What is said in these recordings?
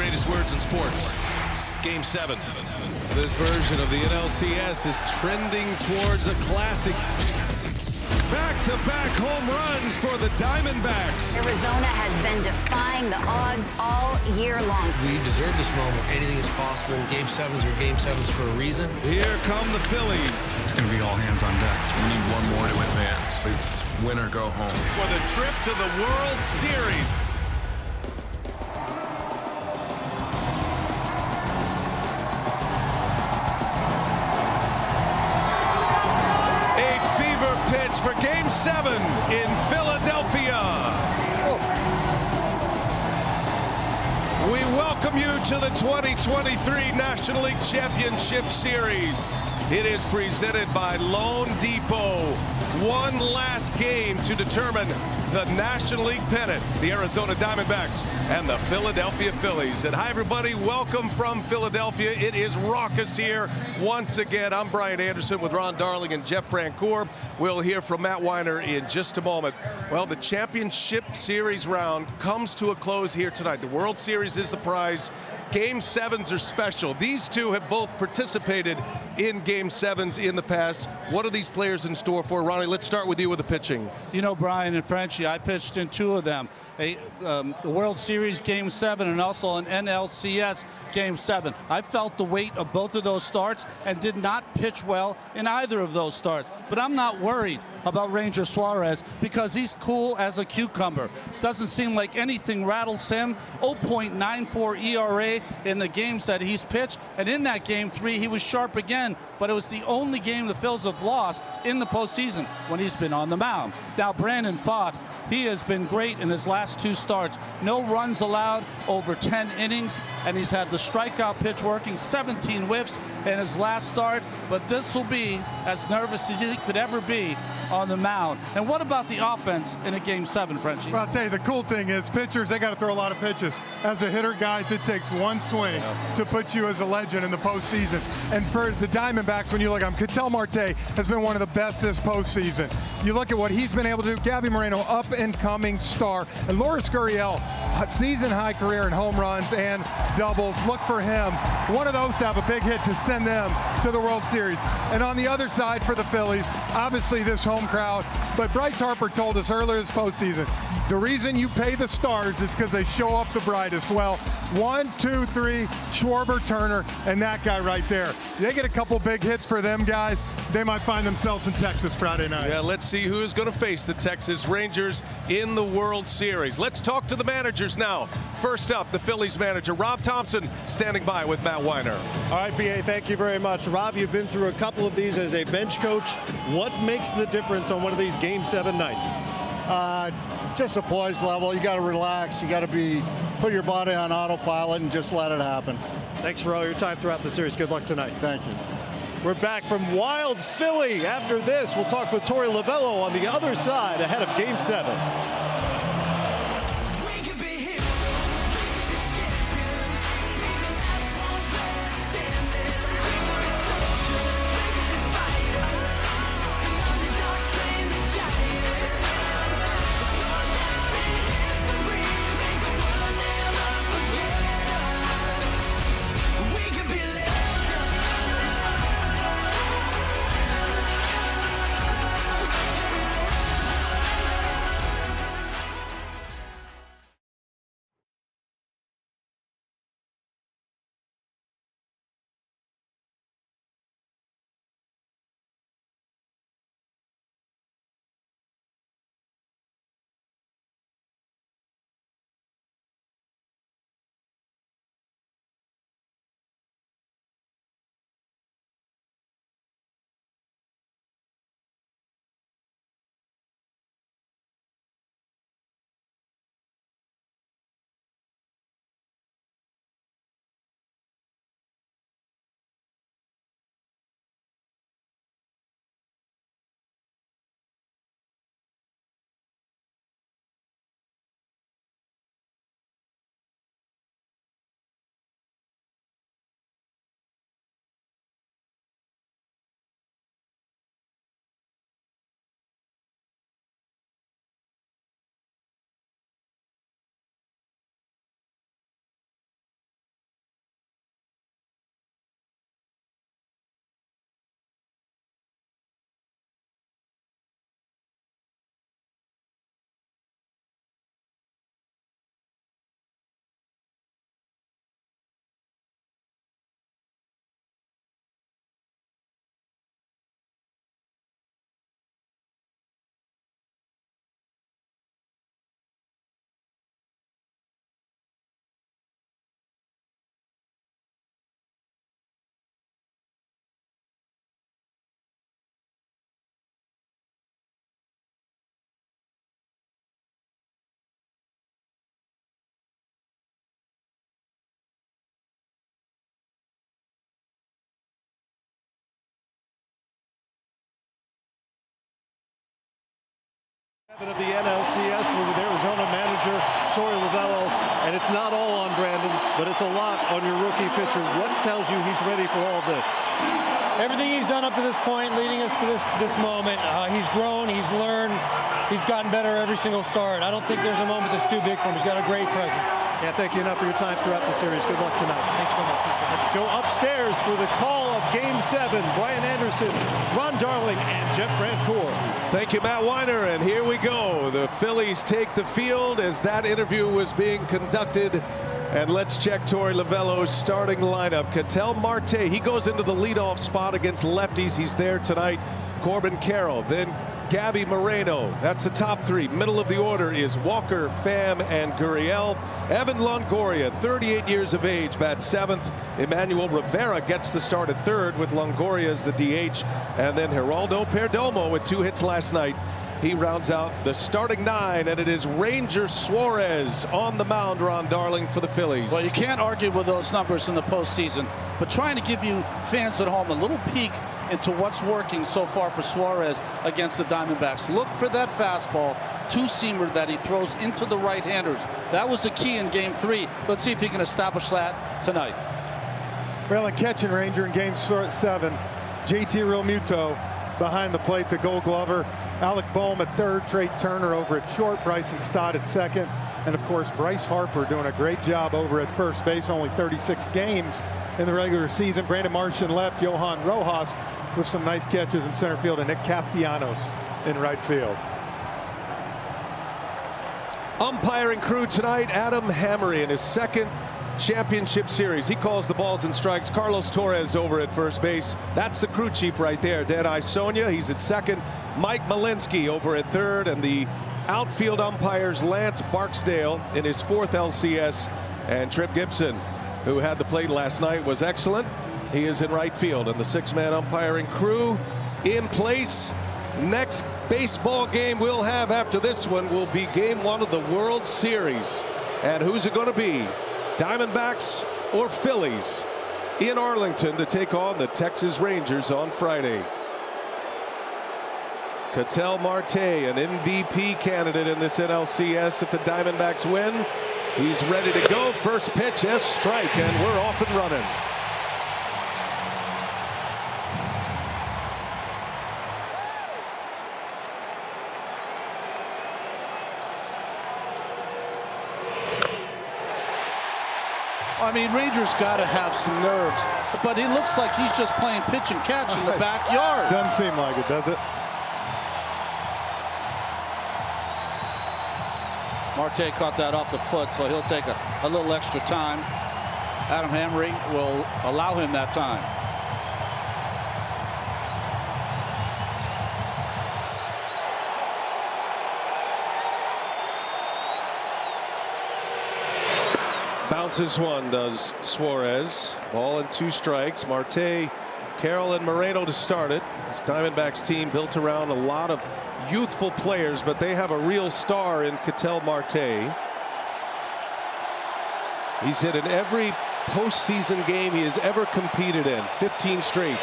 greatest words in sports. Game 7. This version of the NLCS is trending towards a classic. Back-to-back home runs for the Diamondbacks. Arizona has been defying the odds all year long. We deserve this moment. Anything is possible. Game 7s are Game 7s for a reason. Here come the Phillies. It's going to be all hands on deck. We need one more to advance. It's win or go home. For the trip to the World Series. Pitch for Game 7 in Philadelphia. We welcome you to the 2023 National League Championship Series. It is presented by Loan Depot. One last game to determine the National League pennant, the Arizona Diamondbacks and the Philadelphia Phillies. And hi, everybody. Welcome from Philadelphia. It is raucous here once again. I'm Brian Anderson with Ron Darling and Jeff Francoeur. We'll hear from Matt Weiner in just a moment. Well, the championship series round comes to a close here tonight. The World Series is the prize. Game 7s are special. These two have both participated in Game 7s in the past. What are these players in store for? Ronnie, let's start with you with the pitching. You know, Brian and Frenchie, I pitched in 2 of them. The World Series Game 7 and also an NLCS Game 7. I felt the weight of both of those starts and did not pitch well in either of those starts. But I'm not worried about Ranger Suarez because he's cool as a cucumber. Doesn't seem like anything rattles him. 0.94 ERA in the games that he's pitched. And in that Game 3, he was sharp again. But it was the only game the Phils have lost in the postseason when he's been on the mound. Now, Brandon Pfaadt, he has been great in his last 2 starts. No runs allowed, over 10 innings, and he's had the strikeout pitch working, 17 whiffs in his last start. But this will be as nervous as he could ever be on the mound. And what about the offense in a Game 7, Frenchie? Well, I'll tell you, the cool thing is pitchers, they got to throw a lot of pitches. As a hitter, guys, it takes one swing to put you as a legend in the postseason. And for the Diamondbacks, when you look at them, Ketel Marte has been one of the best this postseason. You look at what he's been able to do. Gabby Moreno, up-and-coming star. And Lourdes Gurriel, season-high career in home runs and doubles. Look for him. One of those to have a big hit to send them to the World Series. And on the other side for the Phillies, obviously this home crowd. But Bryce Harper told us earlier this postseason, the reason you pay the stars is because they show up the brightest. Well, 1, 2, 3, Schwarber, Turner, and that guy right there. They get a couple big hits for them guys, they might find themselves in Texas Friday night. Yeah, let's see who's going to face the Texas Rangers in the World Series. Let's talk to the managers now. First up, the Phillies manager, Rob Thompson, standing by with Matt Weiner. All right, BA, thank you very much. Rob, you've been through a couple of these as a bench coach. What makes the difference on one of these Game 7 nights? Just a poise level. You got to relax. You got to put your body on autopilot and just let it happen. Thanks for all your time throughout the series. Good luck tonight. Thank you. We're back from Wild Philly. After this, we'll talk with Torey Lovello on the other side ahead of Game 7. Of the NLCS with Arizona manager Torey Lovullo, and it's not all on Brandon, but it's a lot on your rookie pitcher. What tells you he's ready for all this? Everything he's done up to this point, leading us to this moment. He's grown, he's learned, he's gotten better every single start. I don't think there's a moment that's too big for him. He's got a great presence. Can't thank you enough for your time throughout the series. Good luck tonight. Thanks so much. Let's go upstairs for the call of Game 7. Brian Anderson, Ron Darling, and Jeff Francoeur. Thank you, Matt Weiner, and here we go. The Phillies take the field as that interview was being conducted. And let's check Torey Lovullo's starting lineup. Ketel Marte, he goes into the leadoff spot against lefties. He's there tonight. Corbin Carroll, then Gabby Moreno. That's the top three. Middle of the order is Walker, Pham, and Gurriel. Evan Longoria, 38 years of age, bats seventh. Emmanuel Rivera gets the start at third with Longoria as the DH. And then Geraldo Perdomo with 2 hits last night. He rounds out the starting 9, and it is Ranger Suarez on the mound, Ron Darling, for the Phillies. Well, you can't argue with those numbers in the postseason, but trying to give you fans at home a little peek into what's working so far for Suarez against the Diamondbacks. Look for that fastball, two-seamer that he throws into the right-handers. That was the key in Game 3. Let's see if he can establish that tonight. Well, and catching Ranger in Game 7, JT Realmuto behind the plate, the Gold Glover. Alec Boehm at third, Trey Turner over at short, Bryson Stott at second, and of course Bryce Harper doing a great job over at first base. Only 36 games in the regular season. Brandon Martian left, Johan Rojas with some nice catches in center field, and Nick Castellanos in right field. Umpiring crew tonight, Adam Hammery in his second championship series. He calls the balls and strikes. Carlos Torres over at first base. That's the crew chief right there. Deadeye Sonia, he's at second. Mike Malinsky over at third, and the outfield umpires Lance Barksdale in his 4th LCS, and Trip Gibson, who had the plate last night, was excellent. He is in right field, and the 6-man umpiring crew in place. Next baseball game we'll have after this one will be Game 1 of the World Series. And who's it going to be? Diamondbacks or Phillies in Arlington to take on the Texas Rangers on Friday. Ketel Marte, an MVP candidate in this NLCS if the Diamondbacks win. He's ready to go. First pitch, a strike, and we're off and running. I mean, Rangers got to have some nerves, but he looks like he's just playing pitch and catch in the backyard. Doesn't seem like it, does it? Marte caught that off the foot, so he'll take a little extra time. Adam Hammery will allow him that time. Bounces one, does Suarez. Ball and 2 strikes. Marte, Carroll, and Moreno to start it. This Diamondbacks team built around a lot of youthful players, but they have a real star in Ketel Marte. He's hit in every postseason game he has ever competed in, 15 straight.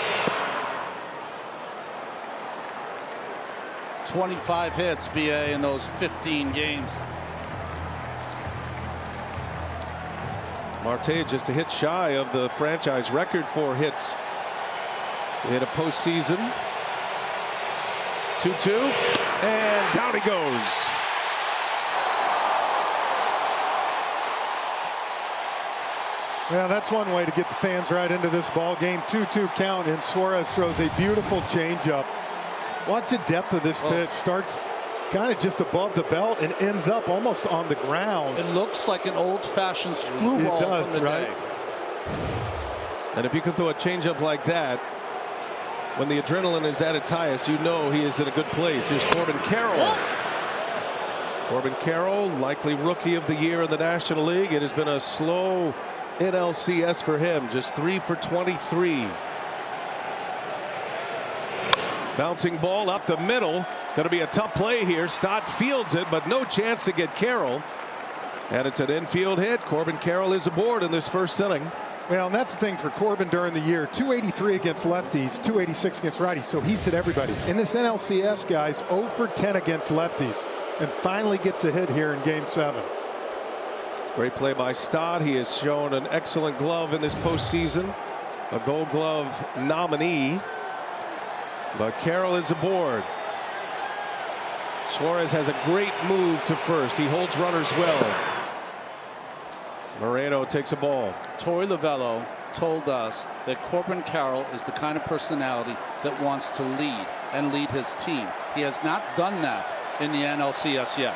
25 hits, BA, in those 15 games. Marte just a hit shy of the franchise record for hits in a postseason. 2-2, and down he goes. Yeah, that's one way to get the fans right into this ball game. 2-2 count, and Suarez throws a beautiful changeup. Watch the depth of this pitch. Starts kind of just above the belt and ends up almost on the ground. It looks like an old-fashioned screwball. It does, from the right? day. And if you can throw a changeup like that, when the adrenaline is at its highest, you know he is in a good place. Here's Corbin Carroll. Corbin Carroll, likely rookie of the year in the National League. It has been a slow NLCS for him, just 3 for 23. Bouncing ball up the middle. Going to be a tough play here. Stott fields it, but no chance to get Carroll. And it's an infield hit. Corbin Carroll is aboard in this first inning. Well, and that's the thing for Corbin during the year. 283 against lefties, 286 against righties. So he's hit everybody. In this NLCS, guys, 0 for 10 against lefties. and finally gets a hit here in Game 7. Great play by Stott. He has shown an excellent glove in this postseason, a Gold Glove nominee. But Carroll is aboard. Suarez has a great move to first. He holds runners well. Moreno takes a ball. Torey Lovullo told us that Corbin Carroll is the kind of personality that wants to lead and lead his team. He has not done that in the NLCS yet.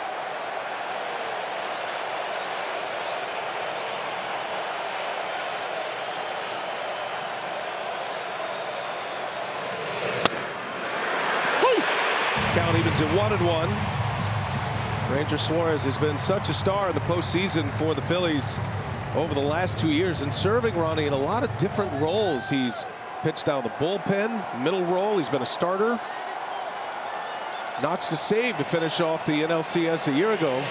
Count evens at 1-1. Ranger Suarez has been such a star in the postseason for the Phillies over the last 2 years, and serving, Ronnie, in a lot of different roles. He's pitched down the bullpen, middle role. He's been a starter. Notched a save to finish off the NLCS a year ago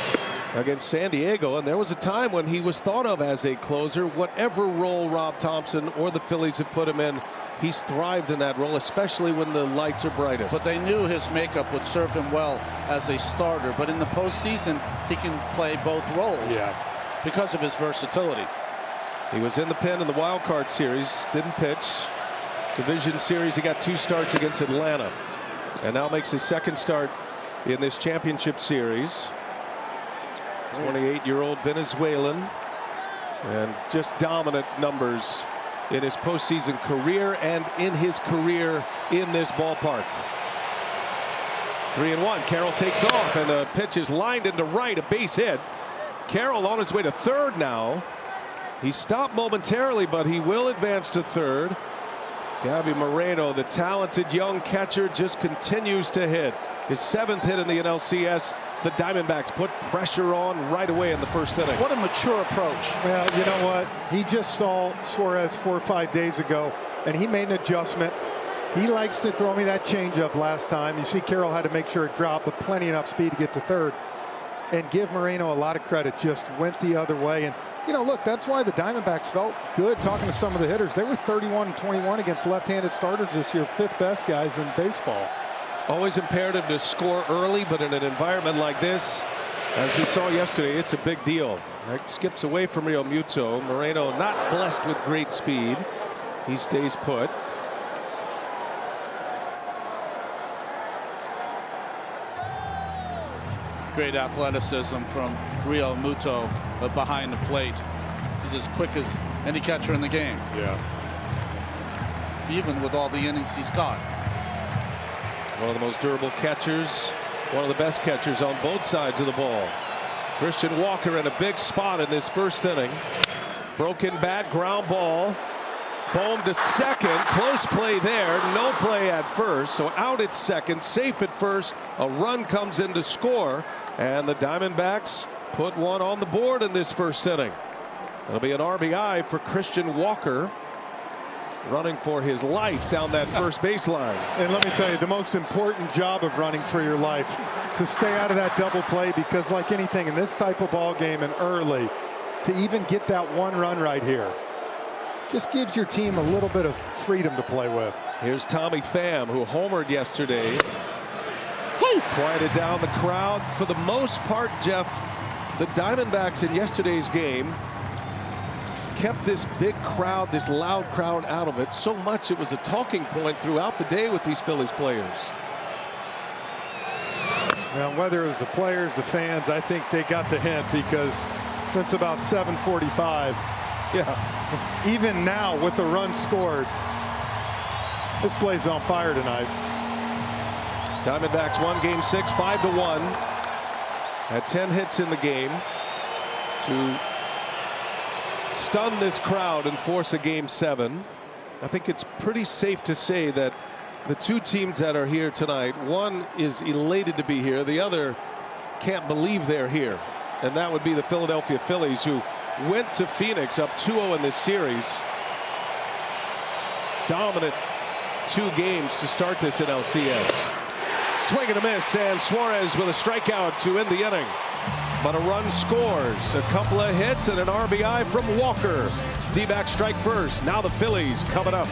against San Diego, and there was a time when he was thought of as a closer. Whatever role Rob Thompson or the Phillies have put him in, he's thrived in that role, especially when the lights are brightest. But they knew his makeup would serve him well as a starter. But in the postseason, he can play both roles because of his versatility. He was in the pen in the wild card series, didn't pitch. Division series, he got 2 starts against Atlanta, and now makes his 2nd start in this championship series. 28-year-old Venezuelan, and just dominant numbers in his postseason career and in his career in this ballpark. 3-1. Carroll takes off, and the pitch is lined into right, a base hit. Carroll on his way to third now. He stopped momentarily, but he will advance to third. Gabby Moreno, the talented young catcher, just continues to hit. His 7th hit in the NLCS. The Diamondbacks put pressure on right away in the first inning. What a mature approach. Well, you know what? He just saw Suarez 4 or 5 days ago, and he made an adjustment. He likes to throw me that changeup last time. You see Carroll had to make sure it dropped, but plenty enough speed to get to third. And give Moreno a lot of credit. Just went the other way. And, you know, look, that's why the Diamondbacks felt good talking to some of the hitters. They were 31-21 against left-handed starters this year, 5th best guys in baseball. Always imperative to score early, but in an environment like this, as we saw yesterday, it's a big deal. That skips away from Real Muto. Moreno not blessed with great speed. He stays put. Great athleticism from Real Muto behind the plate. He's as quick as any catcher in the game. Yeah. Even with all the innings he's got. One of the most durable catchers, one of the best catchers on both sides of the ball. Christian Walker in a big spot in this first inning. Broken bat, ground ball. Bohm to second. Close play there. No play at first. So out at second, safe at first. A run comes in to score. And the Diamondbacks put one on the board in this first inning. It'll be an RBI for Christian Walker, running for his life down that first baseline. And let me tell you, the most important job of running for your life, to stay out of that double play, because like anything in this type of ball game and early, to even get that 1 run right here just gives your team a little bit of freedom to play with. Here's Tommy Pham, who homered yesterday. Quieted down the crowd. For the most part, Jeff, the Diamondbacks in yesterday's game kept this big crowd, this loud crowd, out of it so much it was a talking point throughout the day with these Phillies players. Well, whether it was the players, the fans, I think they got the hint, because since about 7:45, even now with the run scored, this place is on fire tonight. Diamondbacks won Game 6 5-1. Had 10 hits in the game to stun this crowd and force a Game 7. I think it's pretty safe to say that the 2 teams that are here tonight, one is elated to be here, the other can't believe they're here, and that would be the Philadelphia Phillies, who went to Phoenix up 2-0 in this series. Dominant 2 games to start this in LCS. Swing and a miss, and Suarez with a strikeout to end the inning. But a run scores, a couple of hits, and an RBI from Walker. D-backs strike first. Now the Phillies coming up.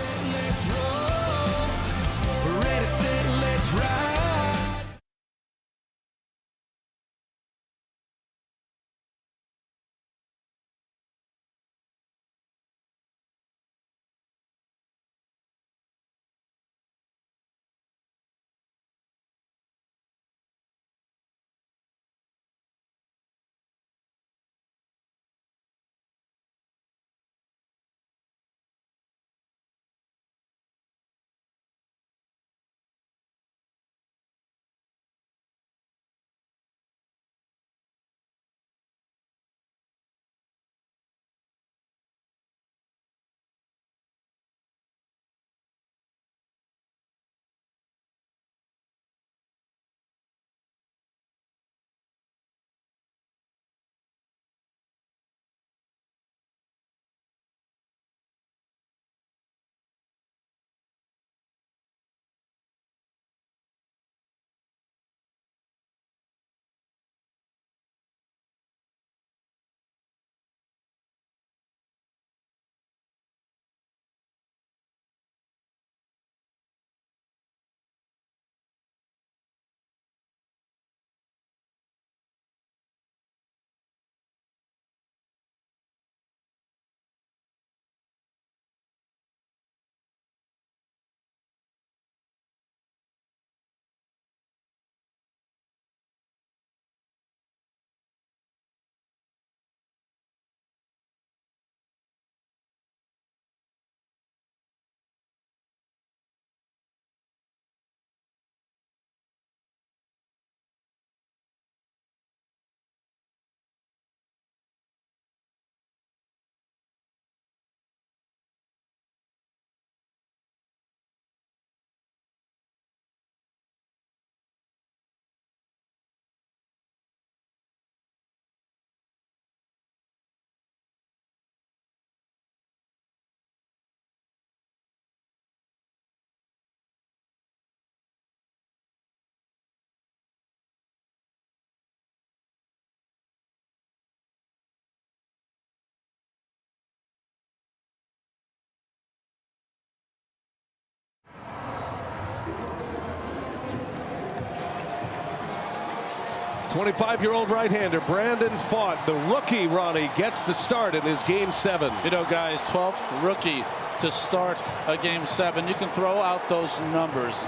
25-year-old right-hander Brandon Pfaadt, the rookie, Ronnie, gets the start in this Game 7. You know, guys, 12th rookie to start a Game 7. You can throw out those numbers.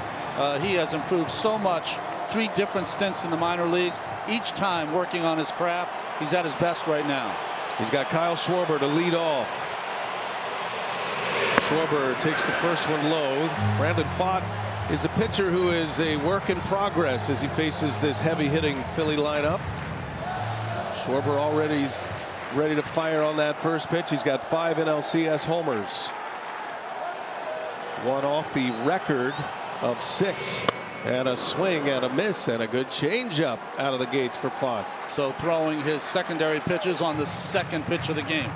He has improved so much. 3 different stints in the minor leagues, each time working on his craft. He's at his best right now. He's got Kyle Schwarber to lead off. Schwarber takes the first one low. Brandon Pfaadt is a pitcher who is a work in progress as he faces this heavy-hitting Philly lineup. Schwarber already ready to fire on that first pitch. He's got 5 NLCS homers. One off the record of 6. And a swing and a miss and a good changeup out of the gates for Pfaadt. So throwing his secondary pitches on the second pitch of the game.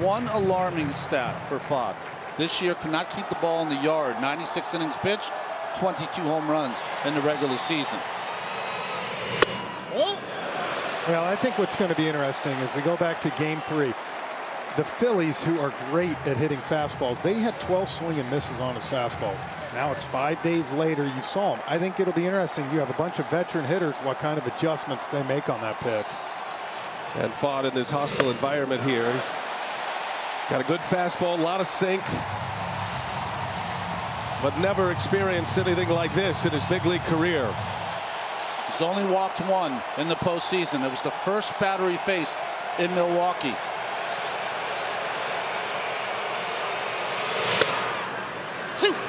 One alarming stat for Pfaadt. This year could not keep the ball in the yard. 96 innings pitched, 22 home runs in the regular season. Well, I think what's going to be interesting is we go back to Game 3. The Phillies, who are great at hitting fastballs, they had 12 swing and misses on his fastballs. Now it's 5 days later. You saw him. I think it'll be interesting. You have a bunch of veteran hitters, what kind of adjustments they make on that pitch. And Pfaadt in this hostile environment here. He's got a good fastball, a lot of sink, but never experienced anything like this in his big league career. He's only walked 1 in the postseason. It was the first batter he faced in Milwaukee.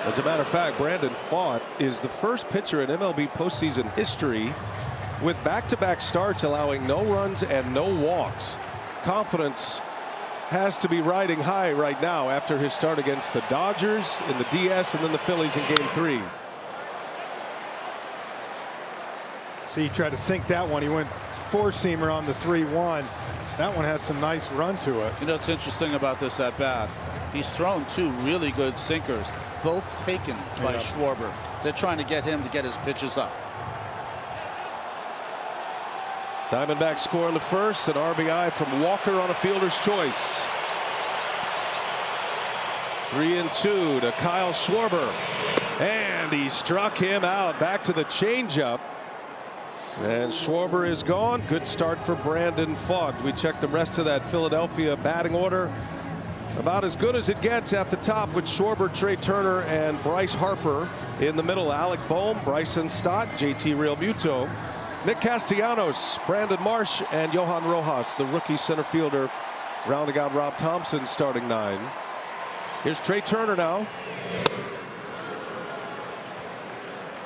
As a matter of fact, Brandon Pfaadt is the first pitcher in MLB postseason history with back-to-back starts allowing no runs and no walks. Confidence has to be riding high right now after his start against the Dodgers in the DS and then the Phillies in Game 3. See, he tried to sink that one. He went 4-seamer on the 3-1. That one had some nice run to it. You know what's interesting about this at bat? He's thrown 2 really good sinkers, both taken by Schwarber. They're trying to get him to get his pitches up. Diamondbacks score in the first, an RBI from Walker on a fielder's choice. 3-2 to Kyle Schwarber, and he struck him out. Back to the changeup, and Schwarber is gone. Good start for Brandon Pfaadt. We checked the rest of that Philadelphia batting order. About as good as it gets at the top with Schwarber, Trey Turner, and Bryce Harper. In the middle, Alec Boehm, Bryson Stott, JT Realmuto, Nick Castellanos, Brandon Marsh, and Johan Rojas, the rookie center fielder, rounding out Rob Thompson's starting 9. Here's Trey Turner now.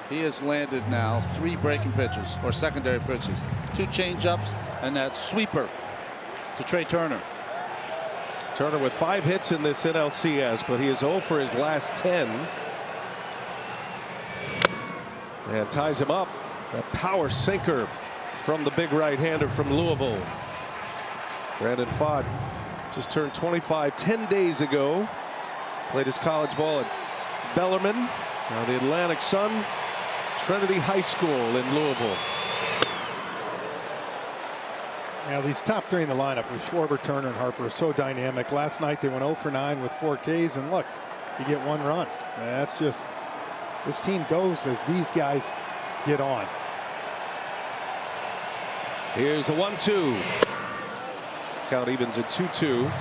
He has landed now 3 breaking pitches or secondary pitches, 2 changeups, and that sweeper to Trey Turner. Turner with 5 hits in this NLCS, but he is 0 for his last 10. And ties him up. That power sinker from the big right-hander from Louisville. Brandon Pfaadt just turned 25 10 days ago. Played his college ball at Bellarmine, now the Atlantic Sun, Trinity High School in Louisville. Now these top 3 in the lineup with Schwarber, Turner, and Harper are so dynamic. Last night they went 0 for 9 with 4 Ks, and look, you get 1 run. That's just, this team goes as these guys get on. Here's a 1-2. Count evens at 2-2.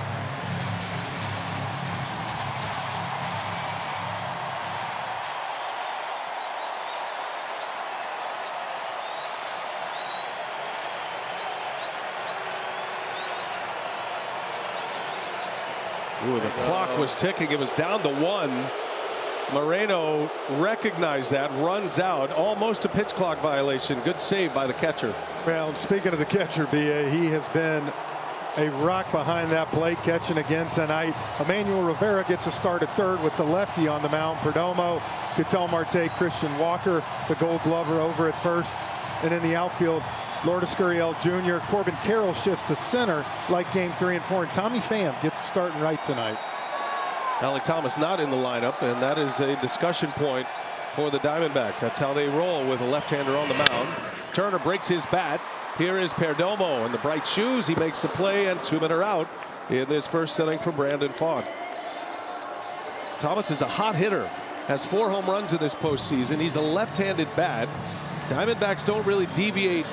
Ooh, the clock was ticking. It was down to 1. Moreno recognized that, runs out, almost a pitch clock violation. Good save by the catcher. Well, speaking of the catcher, B.A., he has been a rock behind that plate, catching again tonight. Emmanuel Rivera gets a start at third with the lefty on the mound. Perdomo, Ketel Marte, Christian Walker, the Gold Glover over at first. And in the outfield, Lourdes Gurriel Jr. Corbin Carroll shifts to center like Game 3 and 4. And Tommy Pham gets the starting right tonight. Alec Thomas not in the lineup, and that is a discussion point for the Diamondbacks. That's how they roll with a left-hander on the mound. Turner breaks his bat. Here is Perdomo in the bright shoes. He makes the play, and 2 men are out in this first inning for Brandon Pfaadt. Thomas is a hot hitter, has 4 home runs in this postseason. He's a left-handed bat. Diamondbacks don't really deviate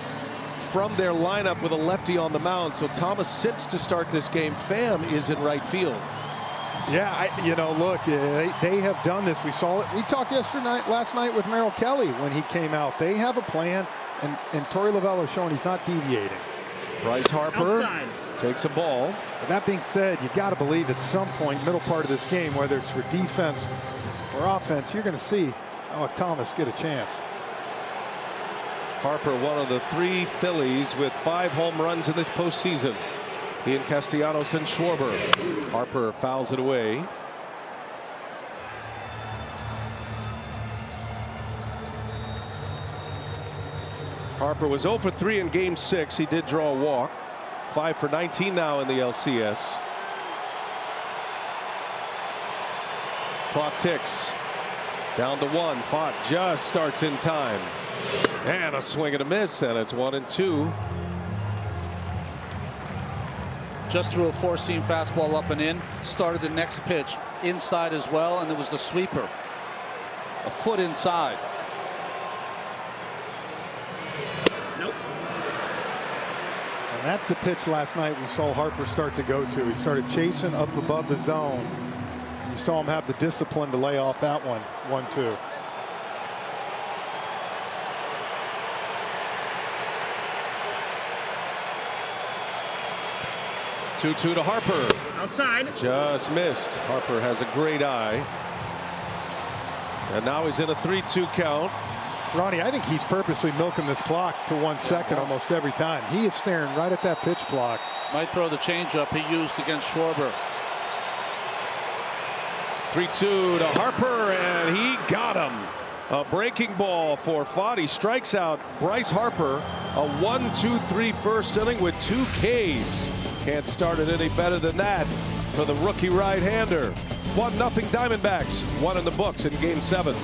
from their lineup with a lefty on the mound. So Thomas sits to start this game. Pham is in right field. Yeah, look, they have done this. We saw it. We talked last night with Merrill Kelly when he came out. They have a plan, and Torey Lovullo showing he's not deviating. Bryce Harper takes a ball. But that being said, you got to believe at some point, middle part of this game, whether it's for defense or offense, you're going to see Alek Thomas get a chance. Harper, one of the 3 Phillies with 5 home runs in this postseason. He and Castellanos and Schwarber. Harper fouls it away. Harper was 0 for 3 in Game 6. He did draw a walk. 5 for 19 now in the LCS. Clock ticks. Down to 1. Fott just starts in time. And a swing and a miss, and it's 1-2. Just threw a 4-seam fastball up and in. Started the next pitch inside as well, and it was the sweeper. A foot inside. Nope. And that's the pitch last night we saw Harper start to go to. He started chasing up above the zone. You saw him have the discipline to lay off that one. 1-2. Two to Harper. Outside. Just missed. Harper has a great eye. And now he's in a 3-2 count. Ronnie, I think he's purposely milking this clock to 1 second almost every time. He is staring right at that pitch clock. Might throw the changeup he used against Schwarber. 3-2 to Harper, and he got him. A breaking ball for Fott. He strikes out Bryce Harper. A 1-2-3 first inning with 2 Ks. Can't start it any better than that for the rookie right-hander. 1-0 Diamondbacks. 1 in the books in Game 7.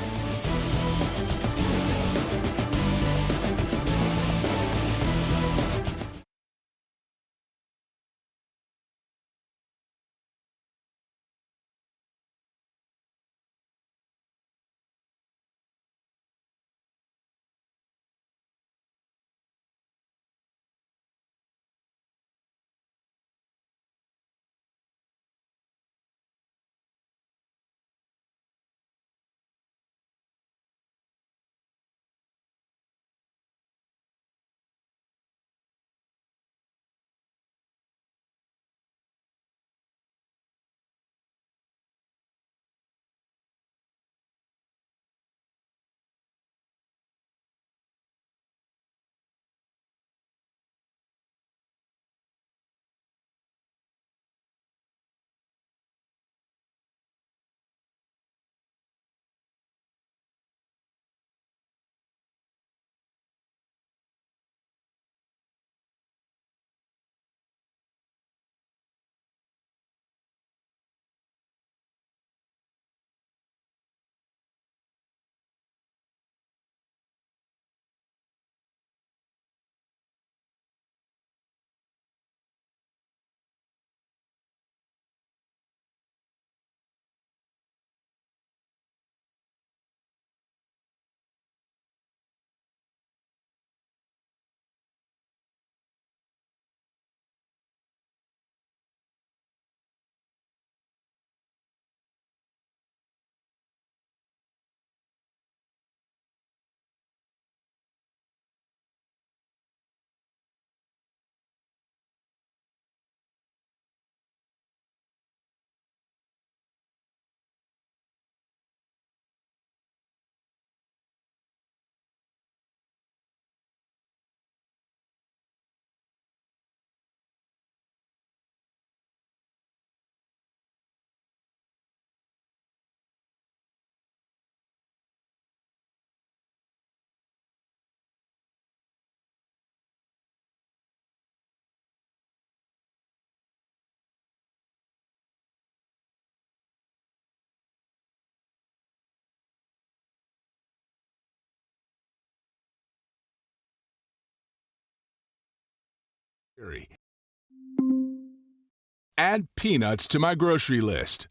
Add peanuts to my grocery list.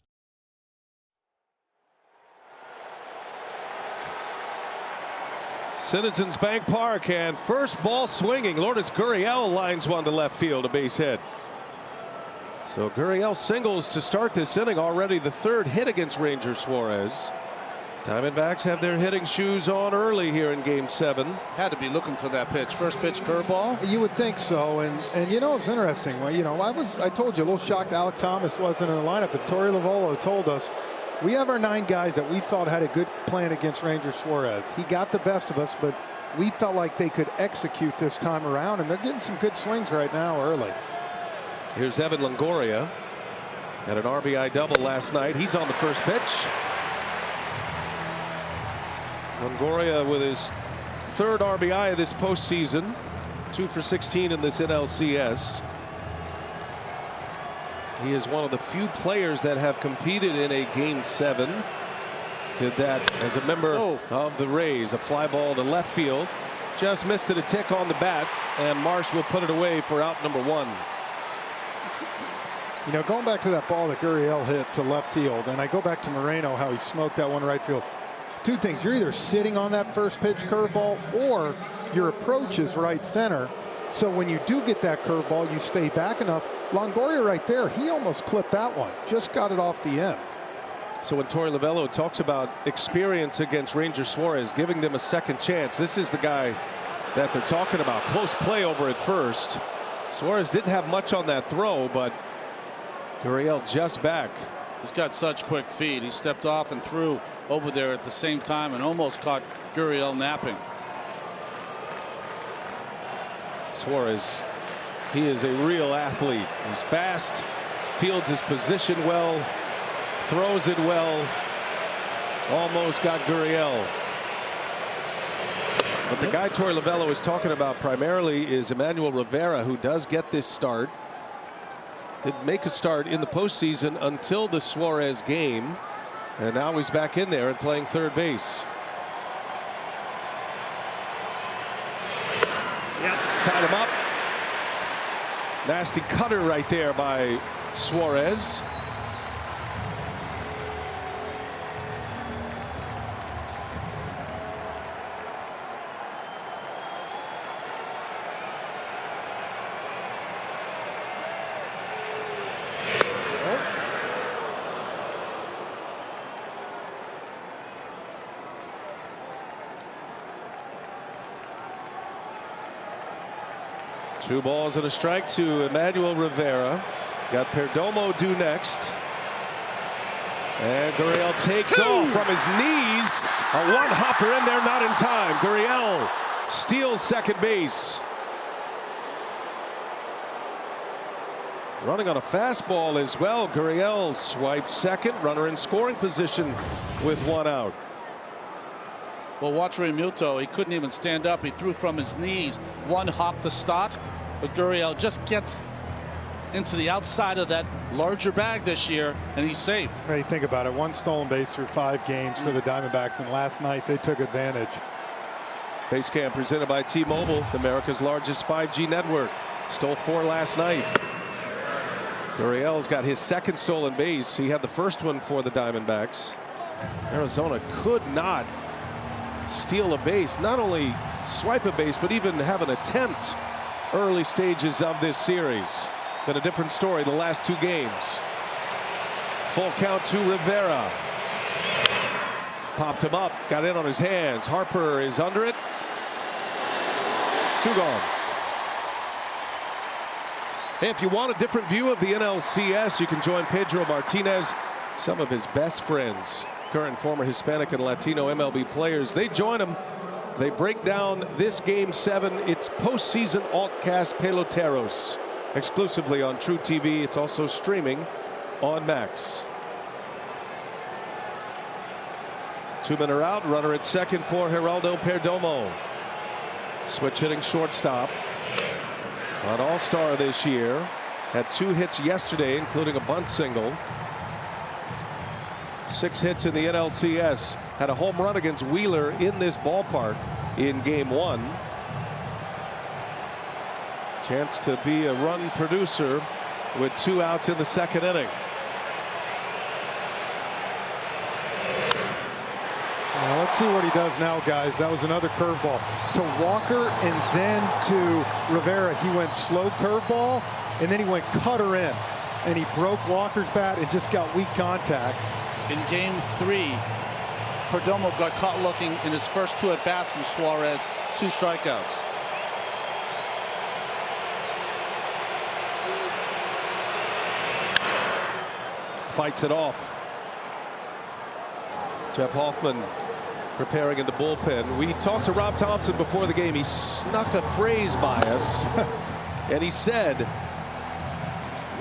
Citizens Bank Park, and first ball swinging. Lourdes Gurriel lines one to left field, a base hit. So Gurriel singles to start this inning, already the third hit against Ranger Suarez. Diamondbacks have their hitting shoes on early here in Game 7. Had to be looking for that pitch. First pitch curveball. You would think so, and you know it's interesting. Well, you know, I told you a little shocked Alek Thomas wasn't in the lineup, but Torey Lovullo told us we have our 9 guys that we felt had a good plan against Ranger Suarez. He got the best of us, but we felt like they could execute this time around, and they're getting some good swings right now early. Here's Evan Longoria. Had an RBI double last night. He's on the first pitch. Longoria with his third RBI of this postseason. 2 for 16 in this NLCS. He is one of the few players that have competed in a Game 7. Did that as a member of the Rays. A fly ball to left field. Just missed it a tick on the bat, and Marsh will put it away for out number 1. You know, going back to that ball that Gurriel hit to left field, and I go back to Moreno, how he smoked that one right field. 2 things. You're either sitting on that first pitch curveball, or your approach is right center. So when you do get that curveball, you stay back enough. Longoria right there, he almost clipped that one. Just got it off the end. So when Torey Lovullo talks about experience against Ranger Suarez, giving them a second chance, this is the guy that they're talking about. Close play over at first. Suarez didn't have much on that throw, but Gurriel just back. He's got such quick feet. He stepped off and threw over there at the same time and almost caught Gurriel napping. Suarez, he is a real athlete. He's fast, fields his position well, throws it well. Almost got Gurriel. But the guy Torey Lovullo is talking about primarily is Emmanuel Rivera, who does get this start. Didn't make a start in the postseason until the Suarez game, and now he's back in there and playing third base. Tied him up. Nasty cutter right there by Suarez. Two balls and a strike to Emmanuel Rivera. Got Perdomo due next. And Gurriel takes off from his knees. A one-hopper in there, not in time. Gurriel steals second base. Running on a fastball as well. Gurriel swipes second. Runner in scoring position with 1 out. Well, watch Realmuto. He couldn't even stand up. He threw from his knees. One hop to start. But Gurriel just gets into the outside of that larger bag this year, and he's safe. Hey, think about it. 1 stolen base through 5 games for the Diamondbacks, and last night they took advantage. Base Camp presented by T-Mobile, America's largest 5G network. Stole 4 last night. Gurriel's got his second stolen base. He had the first one for the Diamondbacks. Arizona could not steal a base, not only swipe a base, but even have an attempt early stages of this series. Been a different story the last 2 games. Full count to Rivera. Popped him up, got in on his hands. Harper is under it. 2 gone. If you want a different view of the NLCS, you can join Pedro Martinez, some of his best friends, current and former Hispanic and Latino MLB players. They join him. They break down this Game 7. It's postseason altcast Peloteros, exclusively on True TV. It's also streaming on Max. 2 men are out. Runner at second for Geraldo Perdomo. Switch hitting shortstop. An all-star this year. Had 2 hits yesterday, including a bunt single. 6 hits in the NLCS. Had a home run against Wheeler in this ballpark in Game 1. Chance to be a run producer with 2 outs in the second inning. Let's see what he does now, guys. That was another curveball to Walker, and then to Rivera. He went slow curveball, and then he went cutter in, and he broke Walker's bat and just got weak contact. In Game 3, Perdomo got caught looking in his first 2 at-bats from Suarez, 2 strikeouts. Fights it off. Jeff Hoffman preparing in the bullpen. We talked to Rob Thompson before the game. He snuck a phrase by us, and he said,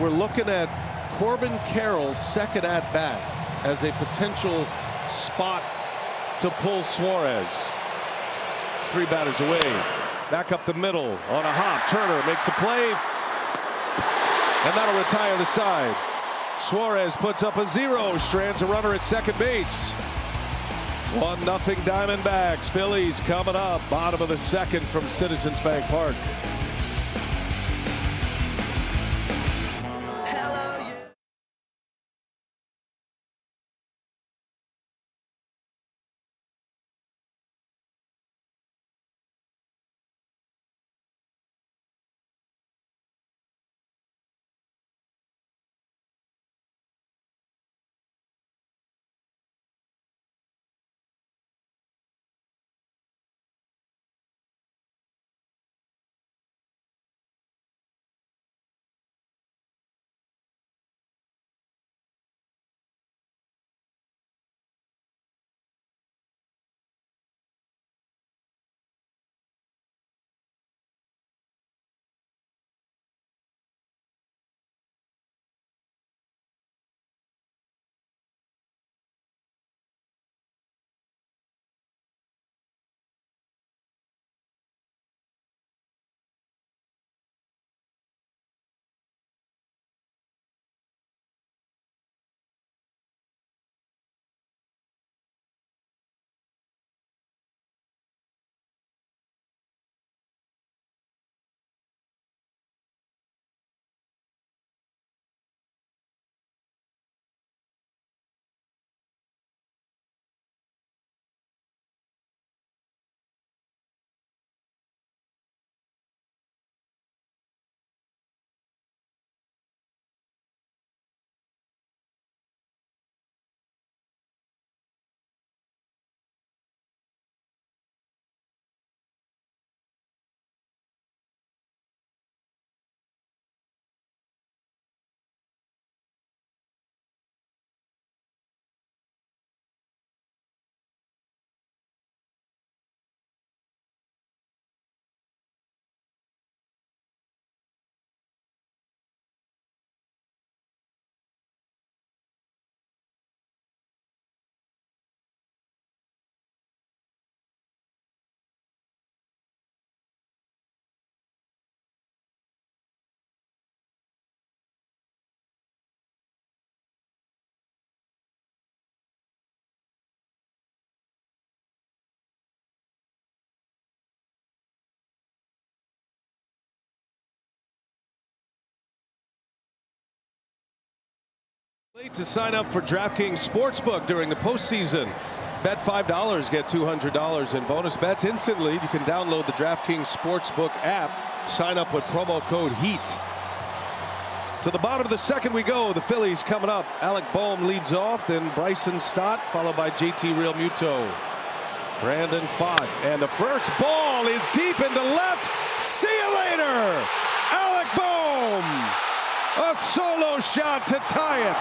we're looking at Corbin Carroll's second at-bat as a potential spot to pull Suarez. It's 3 batters away. Back up the middle on a hop. Turner makes a play, and that'll retire the side. Suarez puts up a 0, strands a runner at second base. 1-0 Diamondbacks. Phillies coming up, bottom of the second from Citizens Bank Park. To sign up for DraftKings Sportsbook during the postseason. Bet $5, get $200 in bonus bets instantly. You can download the DraftKings Sportsbook app. Sign up with promo code HEAT. To the bottom of the second we go. The Phillies coming up. Alec Boehm leads off, then Bryson Stott, followed by JT Realmuto. Brandon Pfaadt, and the first ball is deep into left. See you later, Alec Boehm. A solo shot to tie it.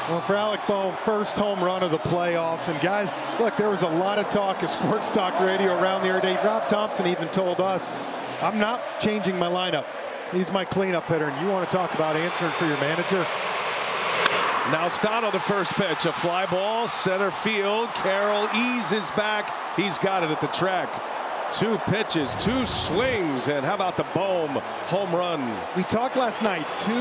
Well, for Alec Boehm, first home run of the playoffs. And guys, look, there was a lot of talk of sports talk radio around the other day. Rob Thompson even told us, I'm not changing my lineup. He's my cleanup hitter. And you want to talk about answering for your manager? Now Stott on the first pitch, a fly ball, center field. Carroll eases back. He's got it at the track. 2 pitches, 2 swings, and how about the Bohm home run? We talked last night, 2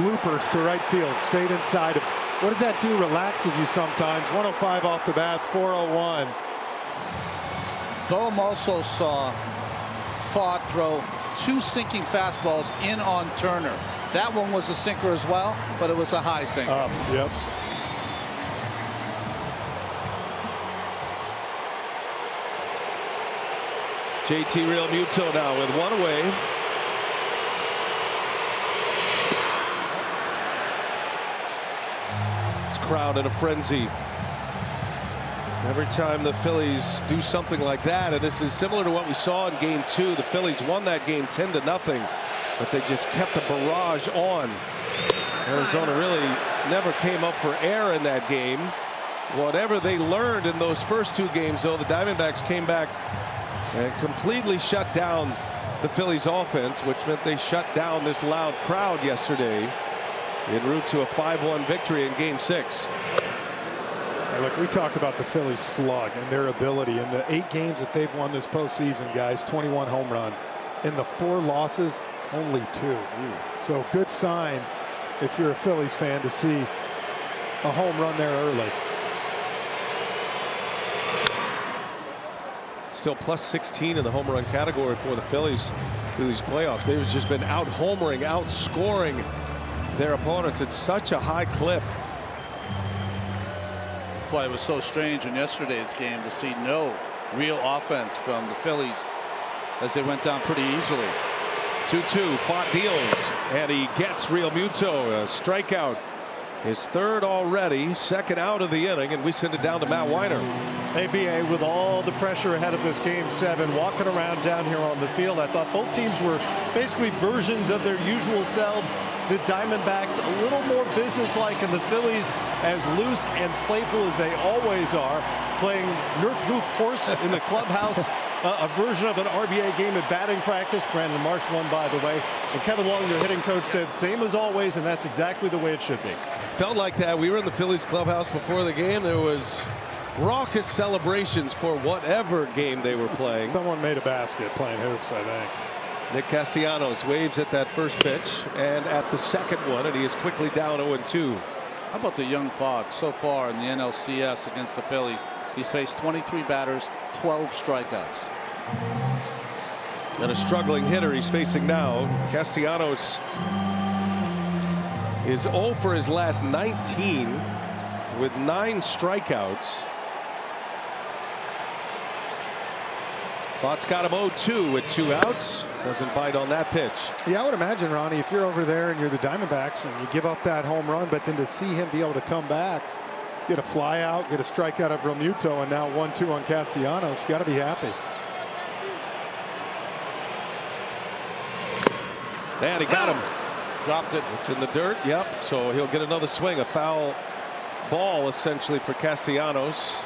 bloopers to right field, stayed inside of. What does that do? Relaxes you sometimes. 105 off the bat, 401. Bohm also saw Fott throw 2 sinking fastballs in on Turner. That one was a sinker as well, but it was a high sinker. Yep. JT Realmuto now with 1 away. This crowd in a frenzy. Every time the Phillies do something like that, and this is similar to what we saw in Game 2. The Phillies won that game 10-0, but they just kept the barrage on. Arizona really never came up for air in that game. Whatever they learned in those first 2 games, though, the Diamondbacks came back and completely shut down the Phillies offense, which meant they shut down this loud crowd yesterday en route to a 5-1 victory in Game 6. Hey, look, we talked about the Phillies slug and their ability in the 8 games that they've won this postseason, guys. 21 home runs. In the 4 losses, only 2. So good sign if you're a Phillies fan to see a home run there early. Still plus 16 in the home run category for the Phillies through these playoffs. They've just been out homering, outscoring their opponents at such a high clip. That's why it was so strange in yesterday's game to see no real offense from the Phillies as they went down pretty easily. 2-2. Fott deals, and he gets Realmuto a strikeout. His 3rd already, 2nd out of the inning, and we send it down to Matt Weiner. ABA with all the pressure ahead of this Game 7, walking around down here on the field. I thought both teams were basically versions of their usual selves. The Diamondbacks a little more businesslike, and the Phillies as loose and playful as they always are, playing Nerf hoop horse in the clubhouse. A version of an RBA game at batting practice. Brandon Marsh won, by the way. And Kevin Long, the hitting coach, said same as always, and that's exactly the way it should be. Felt like that. We were in the Phillies clubhouse before the game. There was raucous celebrations for whatever game they were playing. Someone made a basket playing hoops, I think. Nick Castellanos waves at that first pitch and at the second one, and he is quickly down 0-2. How about the young Fott so far in the NLCS against the Phillies? He's faced 23 batters, 12 strikeouts. And a struggling hitter he's facing now. Castellanos is 0 for his last 19 with 9 strikeouts. Fott's got him 0-2 with 2 outs. Doesn't bite on that pitch. Yeah, I would imagine, Ronnie, if you're over there and you're the Diamondbacks and you give up that home run, but then to see him be able to come back, get a fly out, get a strikeout of Realmuto, and now 1-2 on Castellanos, you got to be happy. And he got him. Dropped it. It's in the dirt. Yep. So he'll get another swing. A foul ball essentially for Castellanos.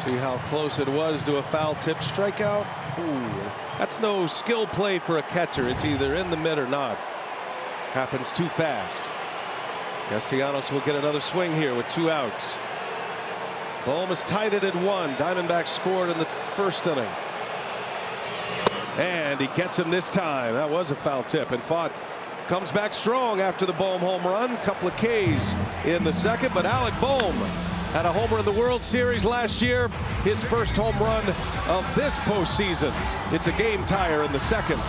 See how close it was to a foul tip strikeout. Ooh, that's no skill play for a catcher. It's either in the mid or not. Happens too fast. Castellanos will get another swing here with 2 outs. Bohm is tied it at 1. Diamondbacks scored in the first inning. And he gets him this time. That was a foul tip. And Fott comes back strong after the Bohm home run. Couple of Ks in the second. But Alec Bohm had a homer in the World Series last year. His first home run of this postseason. It's a game tire in the second.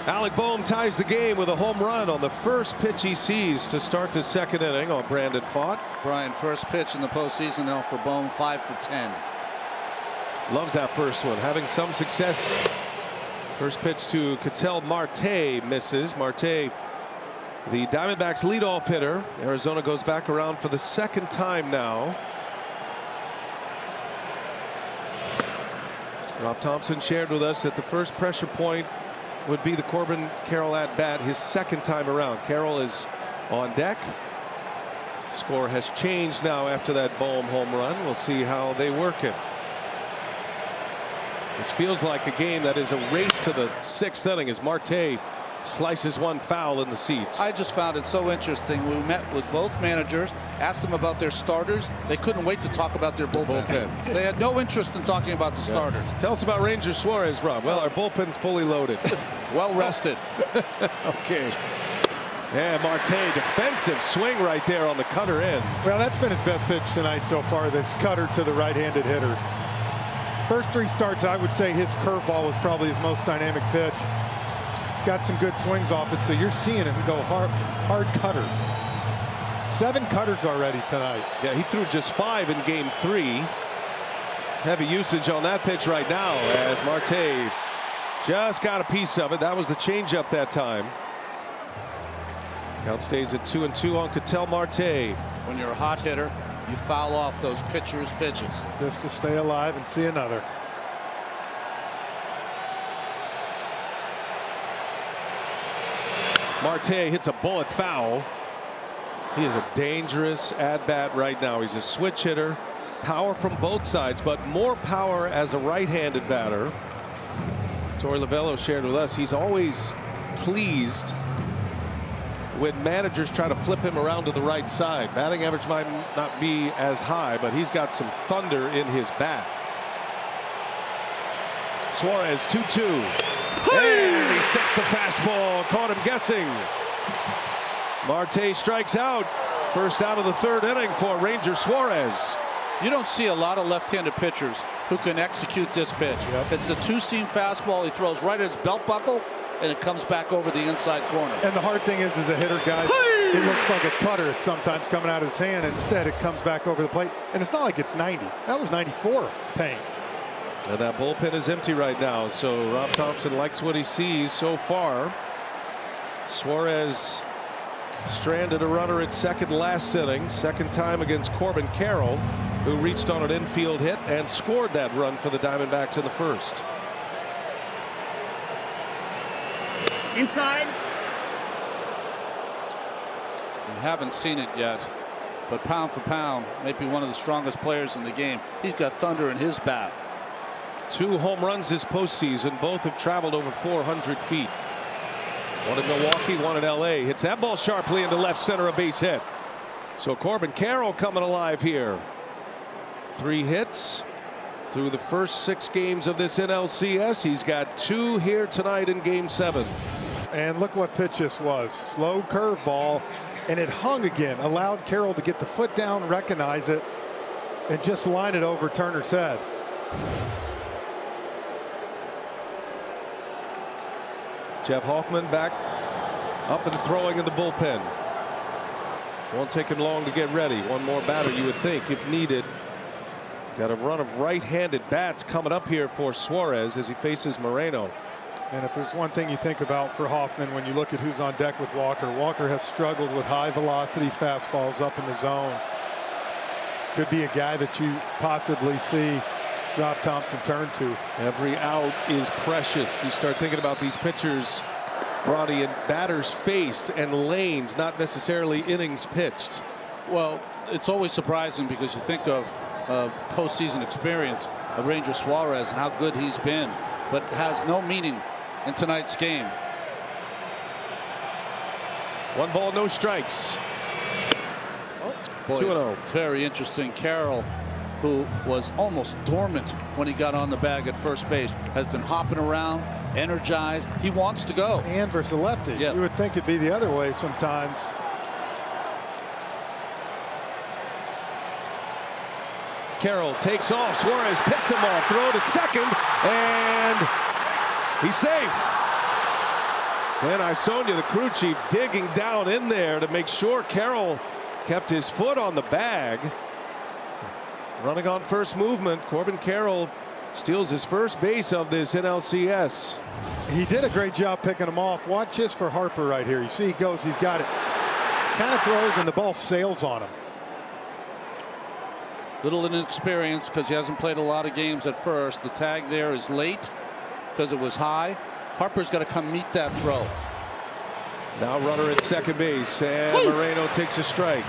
Alec Boehm ties the game with a home run on the first pitch he sees to start the second inning on Brandon Pfaadt. Brian, first pitch in the postseason now for Boehm, 5 for 10. Loves that first one, having some success. First pitch to Ketel Marte misses. Marte, the Diamondbacks leadoff hitter. Arizona goes back around for the second time now. Rob Thompson shared with us that the first pressure point would be the Corbin Carroll at bat, his second time around. Carroll is on deck. Score has changed now after that Boehm home run. We'll see how they work it. This feels like a game that is a race to the sixth inning as Marte slices one foul in the seats. I just found it so interesting. We met with both managers, asked them about their starters. They couldn't wait to talk about their bullpen. They had no interest in talking about the starters. Tell us about Ranger Suarez, Rob. Well, our bullpen's fully loaded. Well rested. Okay. Yeah, Marte, defensive swing right there on the cutter end. Well, that's been his best pitch tonight so far, this cutter to the right-handed hitters. First three starts, I would say his curveball was probably his most dynamic pitch. He's got some good swings off it, so you're seeing him go hard cutters. 7 cutters already tonight. Yeah, he threw just 5 in game 3. Heavy usage on that pitch right now as Marte just got a piece of it. That was the changeup that time. Count stays at 2-2 on Ketel Marte. When you're a hot hitter, you foul off those pitchers' pitches. Just to stay alive and see another. Marte hits a bullet foul. He is a dangerous at-bat right now. He's a switch hitter. Power from both sides, but more power as a right-handed batter. Torey Lovullo shared with us he's always pleased when managers try to flip him around to the right side. Batting average might not be as high, but he's got some thunder in his bat. Suarez 2-2. And he sticks the fastball. Caught him guessing. Marte strikes out. First out of the third inning for Ranger Suarez. You don't see a lot of left-handed pitchers who can execute this pitch. It's the two-seam fastball. He throws right at his belt buckle, and it comes back over the inside corner. And the hard thing is, as a hitter, guys, it looks like a cutter sometimes coming out of his hand. Instead, it comes back over the plate. And it's not like it's 90. That was 94 pain. And that bullpen is empty right now. So Rob Thompson likes what he sees so far. Suarez stranded a runner at second last inning. Second time against Corbin Carroll, who reached on an infield hit and scored that run for the Diamondbacks in the first. Inside. We haven't seen it yet, but pound for pound, maybe one of the strongest players in the game. He's got thunder in his bat. 2 home runs this postseason. Both have traveled over 400 feet. One in Milwaukee, one in LA. Hits that ball sharply into left center, a base hit. So Corbin Carroll coming alive here. 3 hits through the first 6 games of this NLCS. He's got 2 here tonight in game 7. And look what pitch this was. Slow curveball, and it hung again. Allowed Carroll to get the foot down, recognize it, and just line it over Turner's head. Jeff Hoffman back up and throwing in the bullpen. Won't take him long to get ready. One more batter, you would think, if needed. Got a run of right-handed bats coming up here for Suarez as he faces Moreno. And if there's one thing you think about for Hoffman when you look at who's on deck with Walker, Walker has struggled with high velocity fastballs up in the zone. Could be a guy that you possibly see Rob Thompson turn to. Every out is precious. You start thinking about these pitchers, Ronnie, and batters faced and lanes, not necessarily innings pitched. Well, it's always surprising because you think of postseason experience of Ranger Suarez and how good he's been, but has no meaning in tonight's game. 1 ball, no strikes. Boy, 2-0. It's very interesting. Carroll, who was almost dormant when he got on the bag at first base, has been hopping around, energized. He wants to go. And versus a lefty. Yep. You would think it'd be the other way sometimes. Carroll takes off. Suarez picks him off. Throw to second, and he's safe. Then Isonia, the crew chief, digging down in there to make sure Carroll kept his foot on the bag. Running on first movement, Corbin Carroll steals his first base of this NLCS. He did a great job picking him off. Watch this for Harper right here. You see he goes, he's got it. Kind of throws and the ball sails on him. Little inexperience because he hasn't played a lot of games at first. The tag there is late because it was high. Harper's got to come meet that throw. Now runner at second base, and Moreno takes a strike.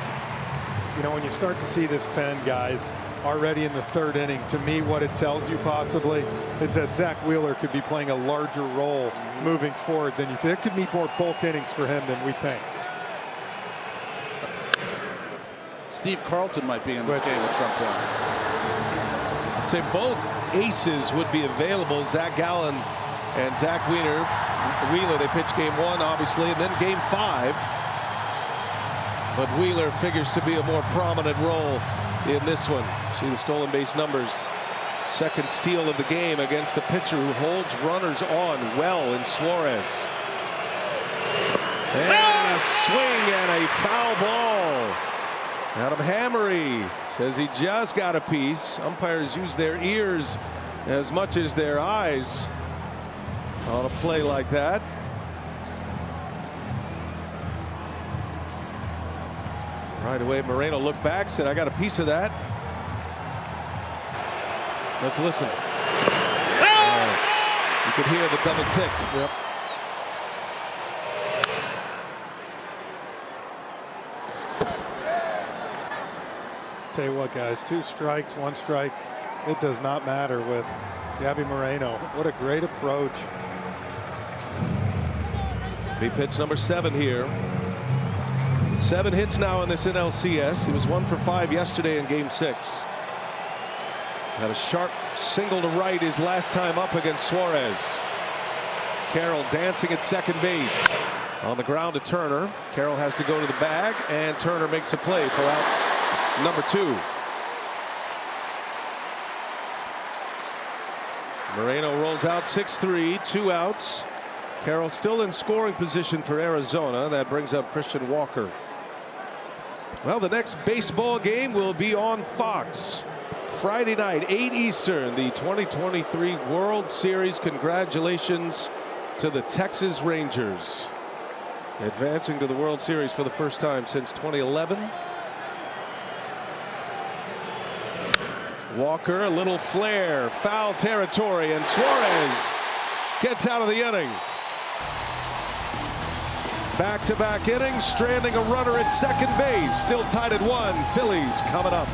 You know, when you start to see this pen, guys, already in the third inning, to me what it tells you possibly is that Zach Wheeler could be playing a larger role moving forward than you think. There could be more bulk innings for him than we think. Steve Carlton might be in this game at some point. I'd say both aces would be available. Zach Gallen and Zach Wheeler, they pitched game 1, obviously, and then game 5. But Wheeler figures to be a more prominent role in this one. See the stolen base numbers. Second steal of the game against the pitcher who holds runners on well in Suarez. And a swing and a foul ball. Adam Hammery says he just got a piece. Umpires use their ears as much as their eyes on a play like that. Right away, Moreno looked back, said, I got a piece of that. Let's listen. You could hear the double tick. Yep. Tell you what, guys, 2 strikes, 1 strike. It does not matter with Gabby Moreno. What a great approach. He pitched number 7 here. 7 hits now in this NLCS. He was 1 for 5 yesterday in game 6. Had a sharp single to right his last time up against Suarez. Carroll dancing at second base. On the ground to Turner. Carroll has to go to the bag, and Turner makes a play for out number 2. Moreno rolls out 6-3, 2 outs. Carroll still in scoring position for Arizona. That brings up Christian Walker. Well, the next baseball game will be on Fox Friday night, 8 Eastern, the 2023 World Series. Congratulations to the Texas Rangers, advancing to the World Series for the first time since 2011. Walker, a little flare, foul territory, and Suarez gets out of the inning. Back-to-back innings, stranding a runner at second base. Still tied at 1. Phillies coming up.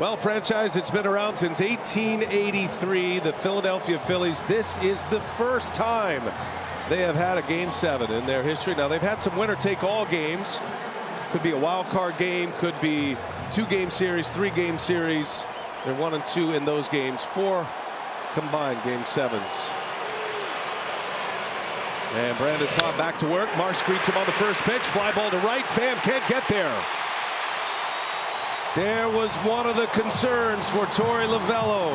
Well, franchise, it's been around since 1883. The Philadelphia Phillies. This is the first time they have had a Game 7 in their history. Now, they've had some winner-take-all games. Could be a wild card game, could be 2-game series, 3-game series. They're 1-2 in those games. 4 combined Game 7s. And Brandon Pfaadt back to work. Marsh greets him on the first pitch. Fly ball to right. Pham can't get there. There was one of the concerns for Torey Lovullo.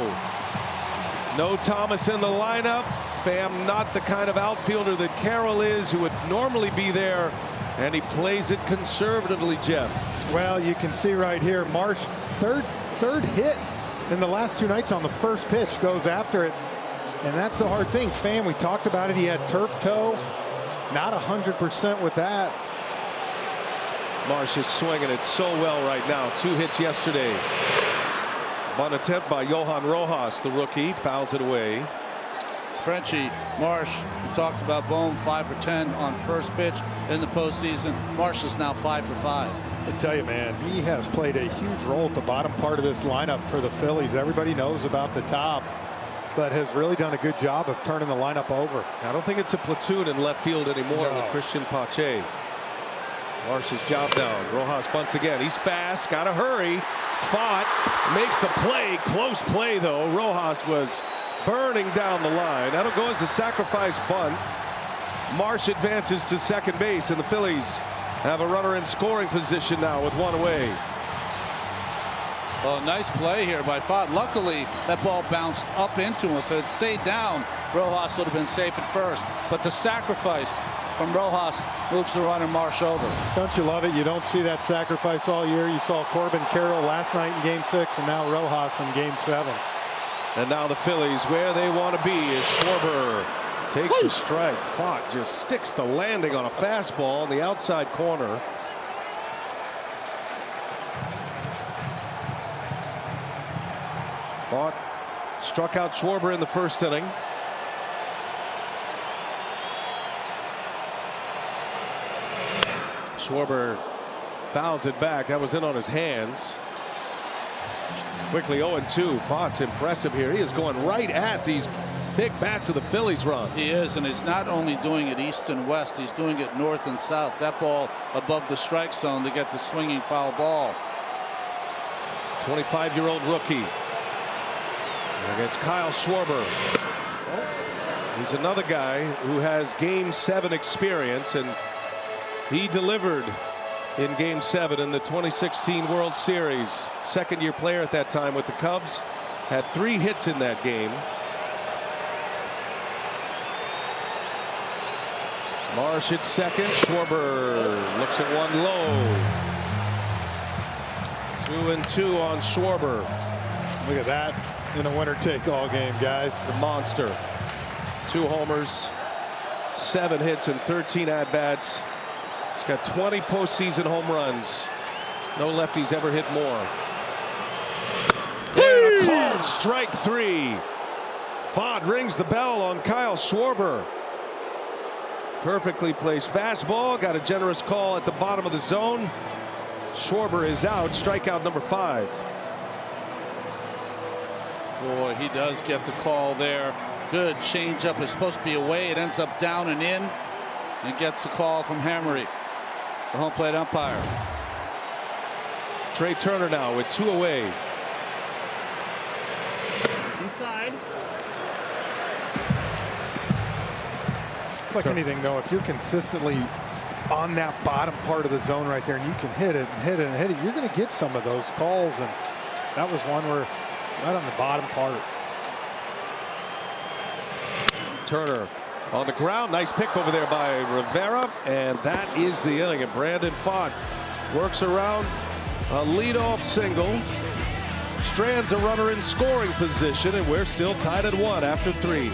No Thomas in the lineup. Pham not the kind of outfielder that Carroll is, who would normally be there, and he plays it conservatively, Jeff. Well, you can see right here, Marsh, third hit in the last 2 nights on the first pitch, goes after it. And that's the hard thing. Pham, we talked about it. He had turf toe. Not 100% with that. Marsh is swinging it so well right now. 2 hits yesterday. One attempt by Johan Rojas, the rookie, fouls it away. Frenchie, Marsh, we talked about Bohm 5 for 10 on first pitch in the postseason. Marsh is now 5 for 5. I tell you, man, he has played a huge role at the bottom part of this lineup for the Phillies. Everybody knows about the top, but has really done a good job of turning the lineup over. I don't think it's a platoon in left field anymore with Christian Pache. Marsh's job down. Rojas bunts again. He's fast. Got to hurry. Pfaadt makes the play. Close play, though. Rojas was burning down the line. That'll go as a sacrifice bunt. Marsh advances to second base, and the Phillies have a runner in scoring position now with 1 away. Well, nice play here by Pfaadt. Luckily, that ball bounced up into him. If it had stayed down, Rojas would have been safe at first. But the sacrifice from Rojas moves the runner Marsh over. Don't you love it? You don't see that sacrifice all year. You saw Corbin Carroll last night in Game 6, and now Rojas in Game 7. And now the Phillies, where they want to be, as Schwarber takes a strike. Pfaadt just sticks the landing on a fastball in the outside corner. Pfaadt struck out Schwarber in the first inning. Schwarber fouls it back. That was in on his hands. Quickly 0-2. Pfaadt's impressive here. He is going right at these big bats of the Phillies run. He is, and he's not only doing it east and west, he's doing it north and south. That ball above the strike zone to get the swinging foul ball. 25-year-old rookie against Kyle Schwarber. He's another guy who has Game 7 experience, and he delivered in Game 7 in the 2016 World Series. Second-year player at that time with the Cubs. Had 3 hits in that game. Marsh at second. Schwarber looks at one low. 2-2 on Schwarber. Look at that in a winner-take-all game, guys. The monster. 2 homers, 7 hits, and 13 at-bats. He's got 20 postseason home runs. No lefties ever hit more. And a called strike 3. Pfaadt rings the bell on Kyle Schwarber. Perfectly placed fastball. Got a generous call at the bottom of the zone. Schwarber is out. Strikeout number 5. Boy, he does get the call there. Good changeup. Is supposed to be away. It ends up down and in. And gets the call from Hammery, the home plate umpire. Trey Turner now with 2 away. Inside. It's like anything, though. If you're consistently on that bottom part of the zone right there, and you can hit it and hit it and hit it, you're going to get some of those calls. And that was one where right on the bottom part. Turner on the ground. Nice pick over there by Rivera. And that is the inning. And Brandon Pfaadt works around a leadoff single. Strands a runner in scoring position. And we're still tied at 1 after 3.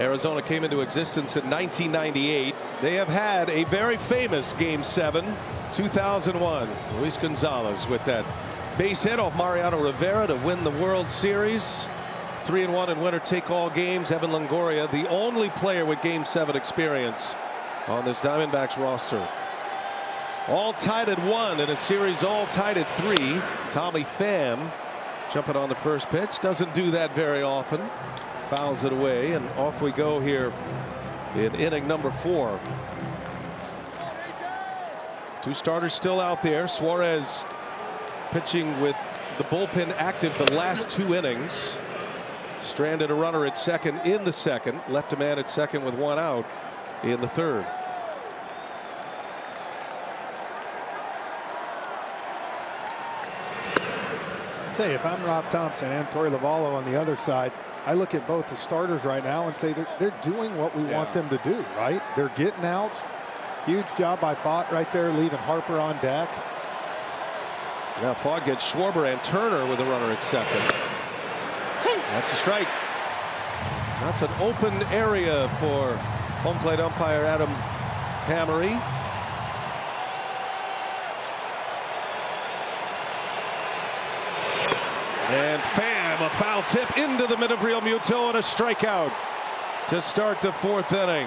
Arizona came into existence in 1998. They have had a very famous Game 7, 2001. Luis Gonzalez with that base hit off Mariano Rivera to win the World Series. 3-1 in winner-take-all games. Evan Longoria, the only player with Game 7 experience on this Diamondbacks roster. All tied at 1 in a series all tied at 3. Tommy Pham jumping on the first pitch. Doesn't do that very often. Fouls it away, and off we go here in inning number 4. 2 starters still out there. Suarez pitching with the bullpen active the last 2 innings. Stranded a runner at second in the second. Left a man at second with 1 out in the third. I'll tell you, if I'm Rob Thompson and Torey Lavallo on the other side, I look at both the starters right now and say they're doing what we want them to do, right? They're getting outs. Huge job by Fott right there, leaving Harper on deck. Now Fott gets Schwarber and Turner with a runner at second. That's a strike. That's an open area for home plate umpire Adam Hammery. And Pham, a foul tip into the mid of Real Muto, and a strikeout to start the 4th inning.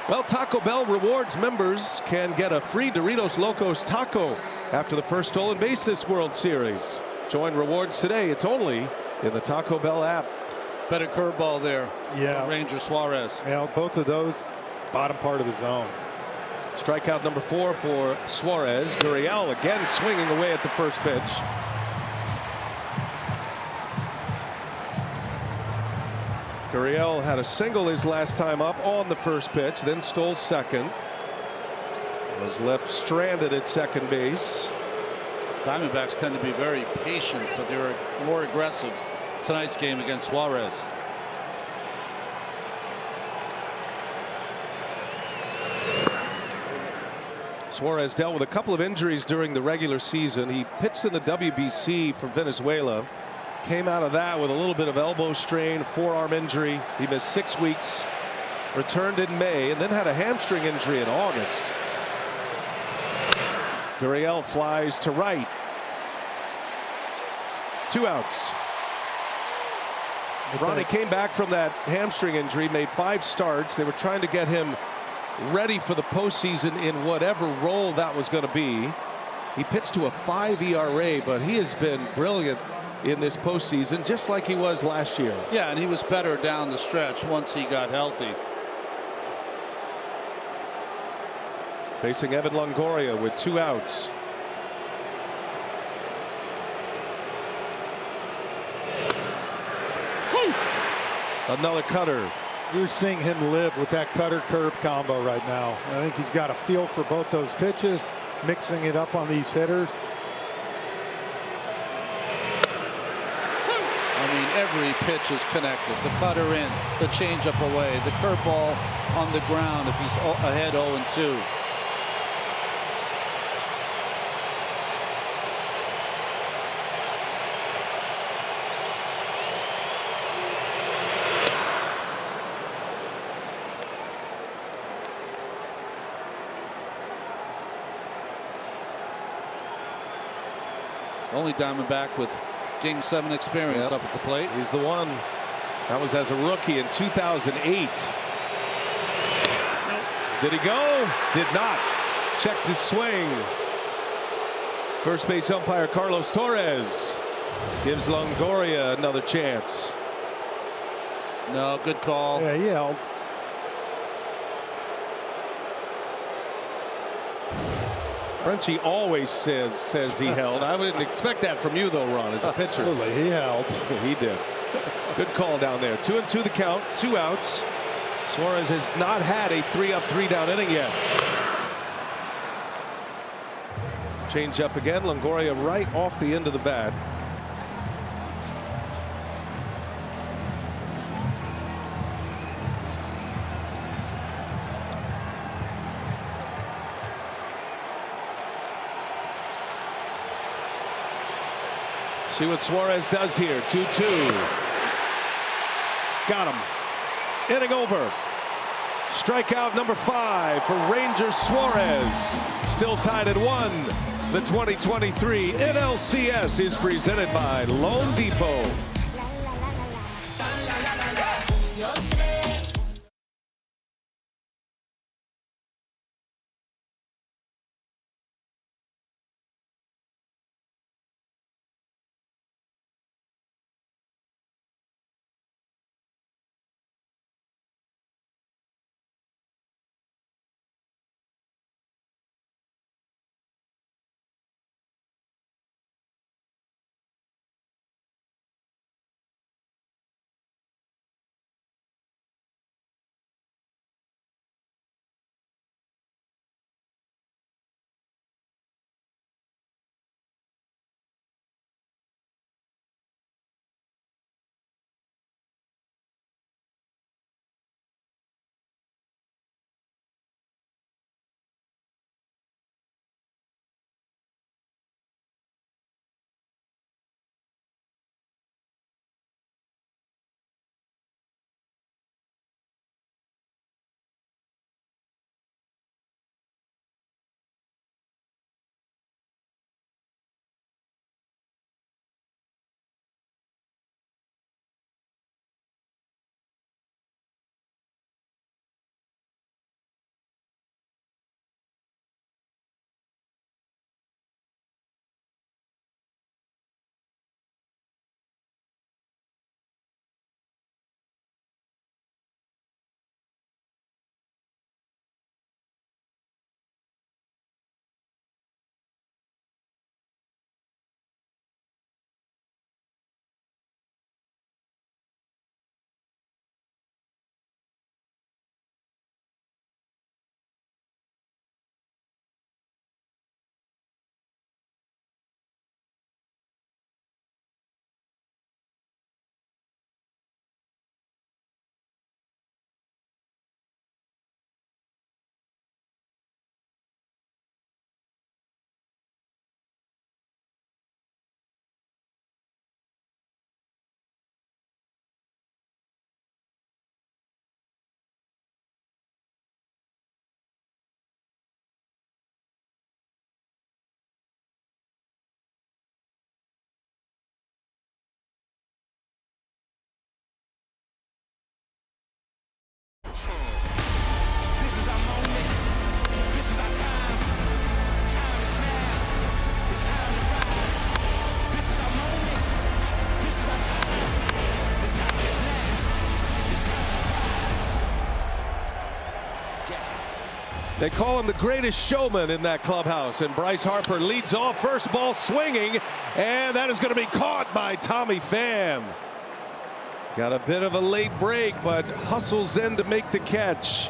Well, Taco Bell Rewards members can get a free Doritos Locos taco after the first stolen base this World Series. Join Rewards today. It's only in the Taco Bell app. Better curveball there. Yeah. Ranger Suarez. Yeah, both of those bottom part of the zone. Strikeout number 4 for Suarez. Gurriel again swinging away at the first pitch. Gurriel had a single his last time up on the first pitch, then stole second. Was left stranded at second base. Diamondbacks tend to be very patient, but they were more aggressive tonight's game against Suarez. Suarez dealt with a couple of injuries during the regular season. He pitched in the WBC for Venezuela. Came out of that with a little bit of elbow strain, forearm injury. He missed 6 weeks. Returned in May and then had a hamstring injury in August. Gurriel flies to right. 2 outs. Ronnie came back from that hamstring injury, made 5 starts. They were trying to get him ready for the postseason in whatever role that was going to be. He pitched to a 5 ERA, but he has been brilliant in this postseason, just like he was last year. Yeah, and he was better down the stretch once he got healthy. Facing Evan Longoria with 2 outs. Another cutter. You're seeing him live with that cutter curve combo right now. I think he's got a feel for both those pitches, mixing it up on these hitters. I mean, every pitch is connected. The cutter in, the changeup away, the curveball on the ground if he's ahead 0-2. Only Diamondback with Game 7 experience up at the plate. He's the one. That was as a rookie in 2008. Did he go? Did not. Checked his swing. First base umpire Carlos Torres gives Longoria another chance. No, good call. Yeah, he held. Frenchie always says he held. I wouldn't expect that from you, though, Ron, as a pitcher. Absolutely, he held. He did. Good call down there. 2-2 the count. 2 outs. Suarez has not had a 3-up, 3-down inning yet. Change up again. Longoria right off the end of the bat. See what Suarez does here. 2-2. got him. Inning over. Strikeout number 5 for Ranger Suarez. Still tied at 1. The 2023 NLCS is presented by Loan Depot. They call him the greatest showman in that clubhouse, and Bryce Harper leads off. First ball swinging, and that is going to be caught by Tommy Pham. Got a bit of a late break, but hustles in to make the catch.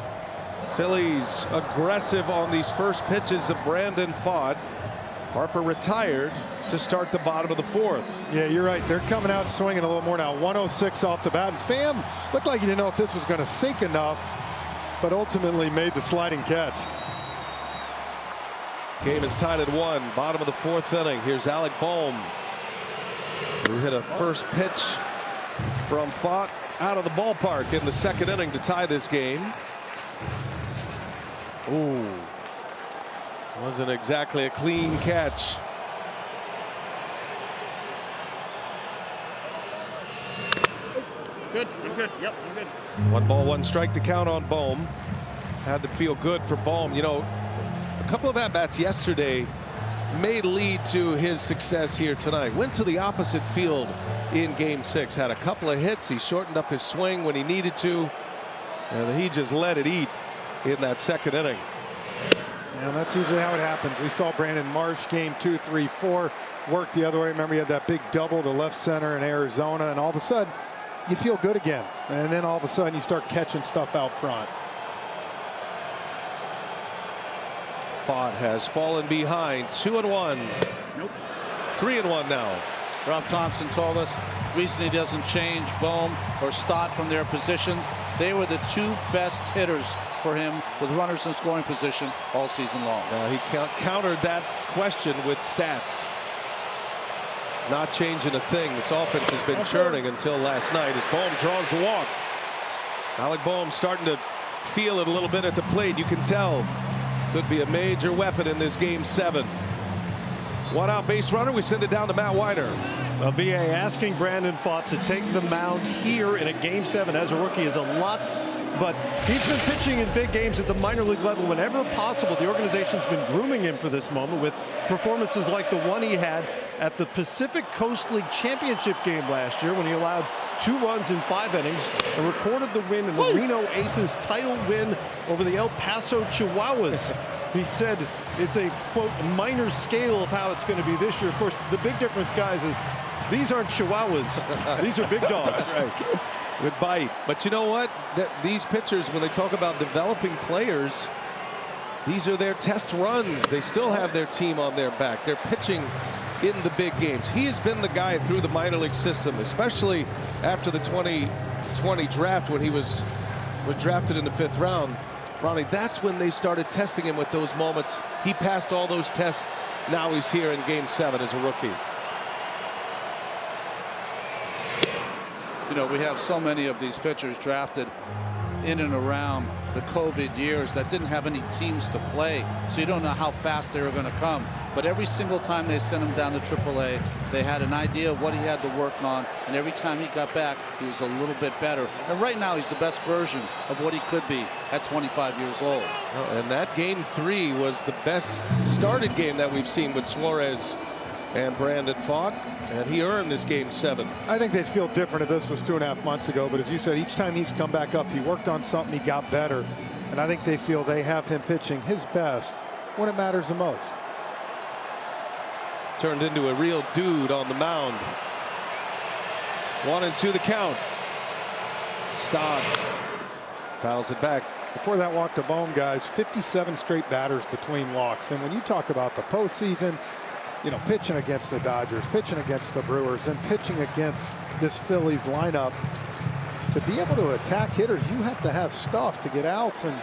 Phillies aggressive on these first pitches of Brandon Pfaadt. Harper retired to start the bottom of the 4th. Yeah, you're right. They're coming out swinging a little more now. 106 off the bat. And Pham looked like he didn't know if this was going to sink enough, but ultimately made the sliding catch. Game is tied at 1. Bottom of the 4th inning. Here's Alec Bohm, who hit a first pitch from Pfaadt out of the ballpark in the 2nd inning to tie this game. Ooh, wasn't exactly a clean catch. Good, I'm good. Yep, I'm good. 1 ball, 1 strike to count on Bohm. Had to feel good for Bohm. You know, a couple of at-bats yesterday may lead to his success here tonight. Went to the opposite field in Game 6. Had a couple of hits. He shortened up his swing when he needed to. And he just let it eat in that 2nd inning. And that's usually how it happens. We saw Brandon Marsh game 2, 3, 4 work the other way. Remember, he had that big double to left center in Arizona, and all of a sudden you feel good again. And then all of a sudden you start catching stuff out front. Pfaadt has fallen behind. 2-1. Nope. 3-1 now. Rob Thompson told us the reason he doesn't change Bohm or Stott from their positions. They were the 2 best hitters for him with runners in scoring position all season long. He countered that question with stats. Not changing a thing. This offense has been churning until last night as Bohm draws the walk. Alec Boehm starting to feel it a little bit at the plate. You can tell. Could be a major weapon in this Game 7. One out base runner. We send it down to Matt Wider. Well, BA asking Brandon Pfaadt to take the mound here in a Game 7 as a rookie is a lot, but he's been pitching in big games at the minor league level whenever possible. The organization's been grooming him for this moment with performances like the one he had at the Pacific Coast League Championship game last year when he allowed 2 runs in 5 innings and recorded the win in the Reno Aces title win over the El Paso Chihuahuas. He said it's a, quote, minor scale of how it's going to be this year. Of course, the big difference, guys, is these aren't Chihuahuas. These are big dogs. Right. Good bite. But you know what? These pitchers, when they talk about developing players, these are their test runs. They still have their team on their back. They're pitching in the big games. He has been the guy through the minor league system, especially after the 2020 draft when he was drafted in the 5th round. Ronnie, that's when they started testing him with those moments. He passed all those tests. Now he's here in Game 7 as a rookie. You know, we have so many of these pitchers drafted in and around the COVID years that didn't have any teams to play, so you don't know how fast they were going to come. But every single time they sent him down to AAA, they had an idea of what he had to work on, and every time he got back, he was a little bit better. And right now, he's the best version of what he could be at 25 years old. And that Game 3 was the best started game that we've seen with Suarez and Brandon Pfaadt, and he earned this Game 7. I think they'd feel different if this was 2.5 months ago, but as you said, each time he's come back up, he worked on something, he got better, and I think they feel they have him pitching his best when it matters the most. Turned into a real dude on the mound. 1-2 the count. Stott fouls it back. Before that walk to Boehm, guys, 57 straight batters between walks, and when you talk about the postseason, you know, pitching against the Dodgers, pitching against the Brewers, and pitching against this Phillies lineup, to be able to attack hitters, you have to have stuff to get outs, and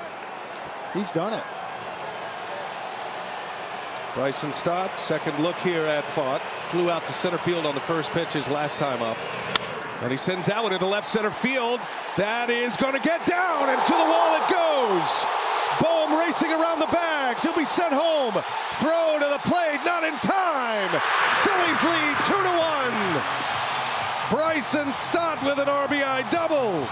he's done it. Bryson Stott, second look here at Pfaadt. Flew out to center field on the first pitch his last time up. And he sends that one into left center field. That is going to get down, and to the wall it goes. Boehm racing around the bags. He'll be sent home. Throw to the plate, not in time. Phillies lead 2-1. Bryson Stott with an RBI double.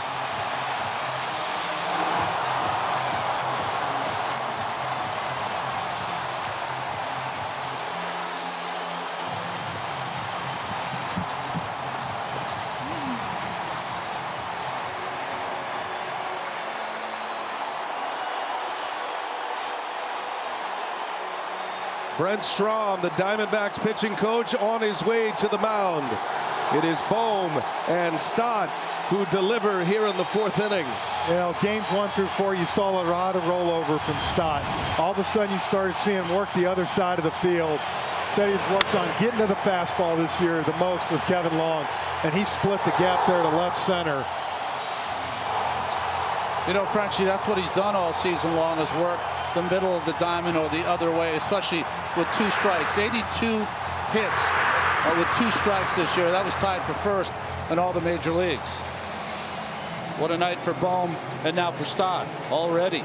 Brent Strom, the Diamondbacks pitching coach, on his way to the mound. It is Boehm and Stott who deliver here in the 4th inning. You know, games 1 through 4, you saw a lot of rollover from Stott. All of a sudden, you started seeing him work the other side of the field. Said he's worked on getting to the fastball this year the most with Kevin Long, and he split the gap there to left center. You know, Frenchie, that's what he's done all season long, is work the middle of the diamond or the other way, especially with 2 strikes. 82 hits with 2 strikes this year. That was tied for first in all the major leagues. What a night for Boehm, and now for Stott already.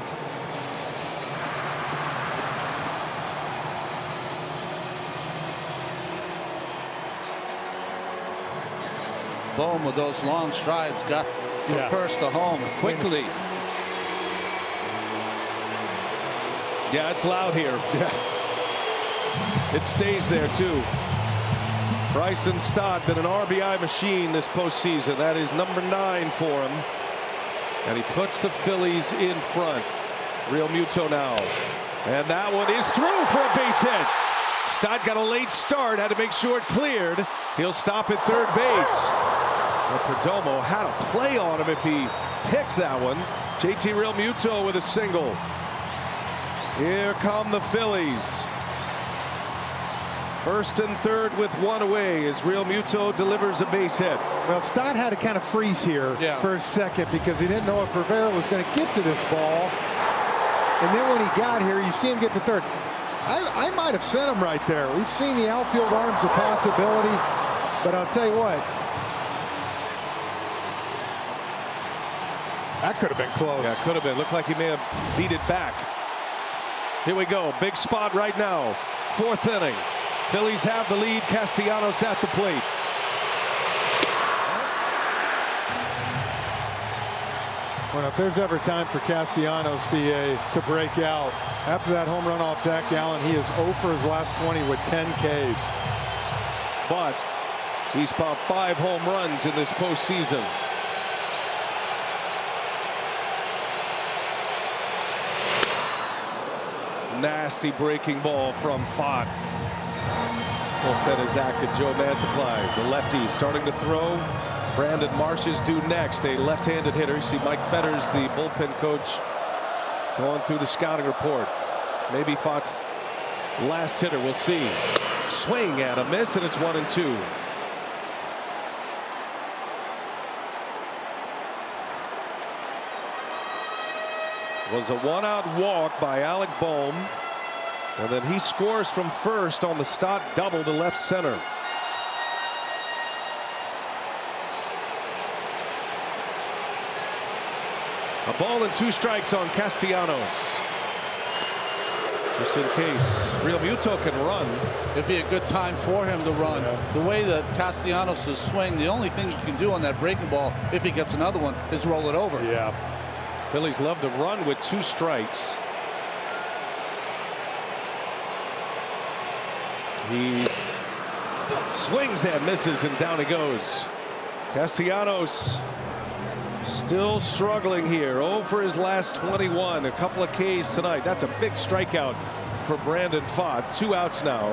Boehm with those long strides got from first to home quickly. Yeah, it's loud here. Yeah. It stays there, too. Bryson Stott been an RBI machine this postseason. That is number 9 for him. And he puts the Phillies in front. Real Muto now. And that one is through for a base hit. Stott got a late start, had to make sure it cleared. He'll stop at third base. But Perdomo had a play on him if he picks that one. JT Real Muto with a single. Here come the Phillies. First and third with 1 away as Real Muto delivers a base hit. Well, Stott had to kind of freeze here for a second because he didn't know if Rivera was going to get to this ball. And then when he got here, you see him get to third. I might have sent him right there. We've seen the outfield arms a possibility, but I'll tell you what. That could have been close. Yeah, could have been. Looked like he may have beat it back. Here we go. Big spot right now. 4th inning. Phillies have the lead. Castellanos at the plate. Well, if there's ever time for Castellanos to break out, after that home run off Zach Gallen, he is 0 for his last 20 with 10 Ks. But he's about 5 home runs in this postseason. Nasty breaking ball from Fott. Bullpen has acted. Joe Mantiply, the lefty, starting to throw. Brandon Marsh is due next, a left-handed hitter. You see Mike Fetters, the bullpen coach, going through the scouting report. Maybe Fott's last hitter. We'll see. Swing and a miss, and it's 1-2. Was a 1-out walk by Alec Bohm, and then he scores from first on the Stott double to left center. A ball and 2 strikes on Castellanos. Just in case Real Muto can run. It'd be a good time for him to run. The way that Castellanos is swing, the only thing you can do on that breaking ball, if he gets another one, is roll it over. Yeah. Phillies love to run with 2 strikes. He swings and misses, and down he goes. Castellanos still struggling here. 0 for his last 21. A couple of Ks tonight. That's a big strikeout for Brandon Fott. 2 outs now.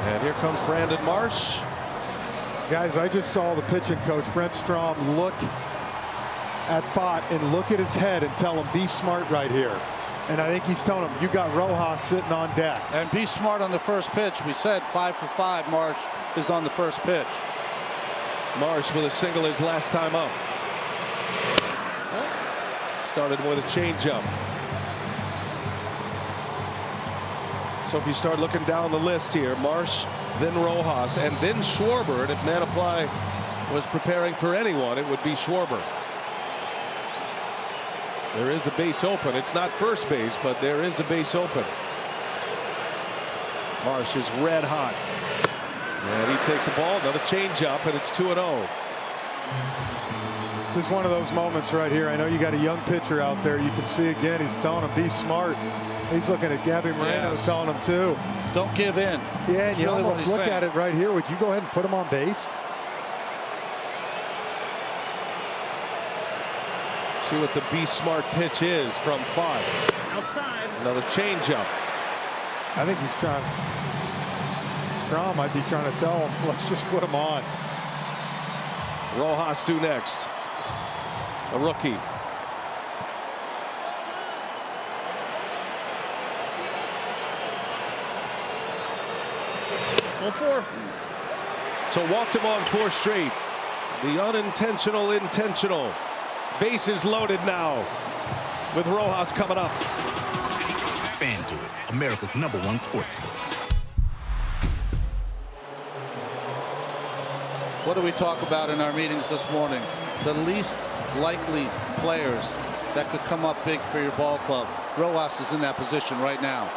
And here comes Brandon Marsh. Guys, I just saw the pitching coach, Brent Strom, look at Fott and look at his head and tell him, be smart right here. And I think he's telling him, you got Rojas sitting on deck. And be smart on the first pitch. We said 5 for 5. Marsh is on the first pitch. Marsh with a single his last time up. Started with a changeup. So if you start looking down the list here, Marsh, then Rojas, and then Schwarber. And if Mantiply was preparing for anyone, it would be Schwarber. There is a base open. It's not first base, but there is a base open. Marsh is red hot. And he takes a ball, another changeup, and it's 2-0. Just one of those moments right here. I know you got a young pitcher out there. You can see again, he's telling him, be smart. He's looking at Gabby Moreno, telling him too. Don't give in. Yeah, and you really almost look at it right here. Would you go ahead and put him on base? See what the be smart pitch is from Fott. Outside. Another changeup. I think he's trying. Strom might be trying to tell him, let's just put him on. Rojas due next. A rookie. Well, 4. So walked him on 4 straight. The unintentional intentional. Bases loaded now with Rojas coming up. FanDuel, America's #1 sportsbook. What do we talk about in our meetings this morning? The least likely players that could come up big for your ball club. Rojas is in that position right now.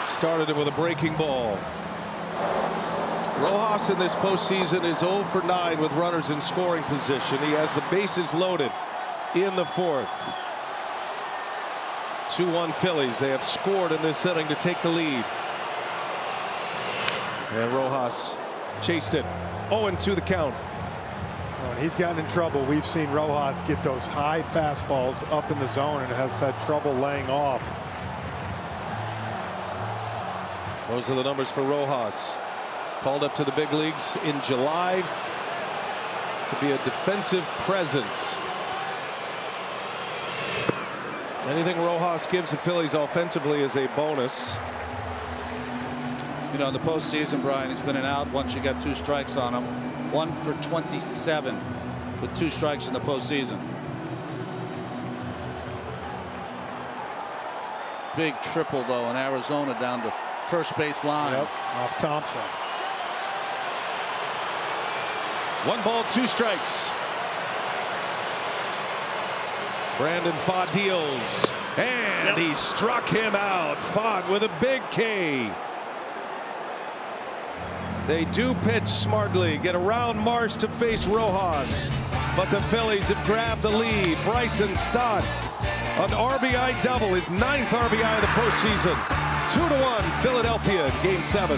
Started it with a breaking ball. Rojas in this postseason is 0 for 9 with runners in scoring position. He has the bases loaded in the 4th. 2-1 Phillies. They have scored in this inning to take the lead. And Rojas chased it. 0-2 the count. When he's gotten in trouble, we've seen Rojas get those high fastballs up in the zone and has had trouble laying off. Those are the numbers for Rojas. Called up to the big leagues in July to be a defensive presence. Anything Rojas gives the Phillies offensively is a bonus. You know, in the postseason, Brian, he's been an out once you get 2 strikes on him. 1 for 27 with 2 strikes in the postseason. Big triple, though, in Arizona down to first base line. Yep, off Thompson. 1 ball, 2 strikes. Brandon Pfaadt deals, and he struck him out. Pfaadt with a big K. They do pitch smartly, get around Marsh to face Rojas, but the Phillies have grabbed the lead. Bryson Stott, an RBI double, his 9th RBI of the postseason. 2-1 Philadelphia in Game 7.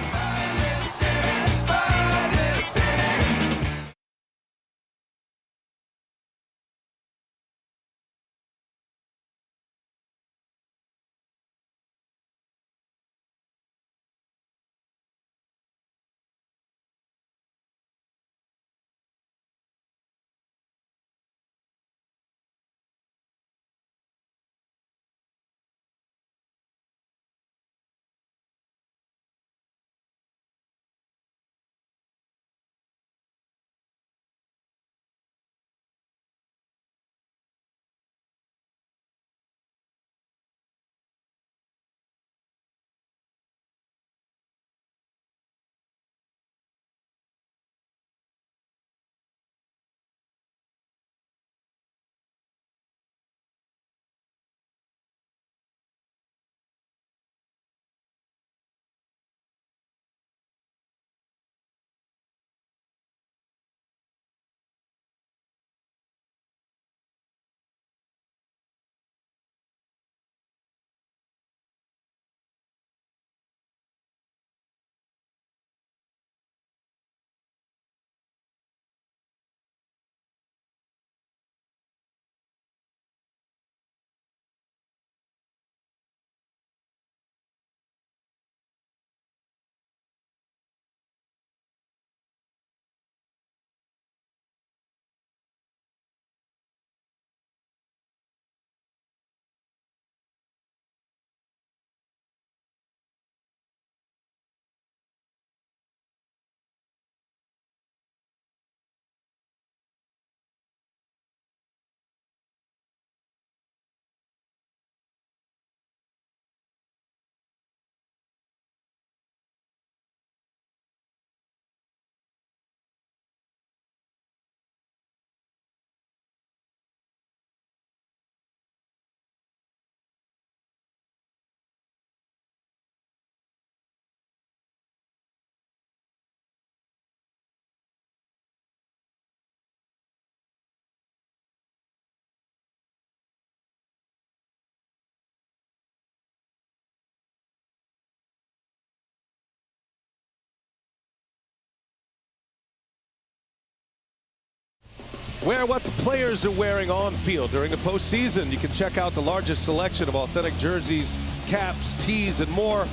Wear what the players are wearing on field during the postseason. You can check out the largest selection of authentic jerseys, caps, tees, and more.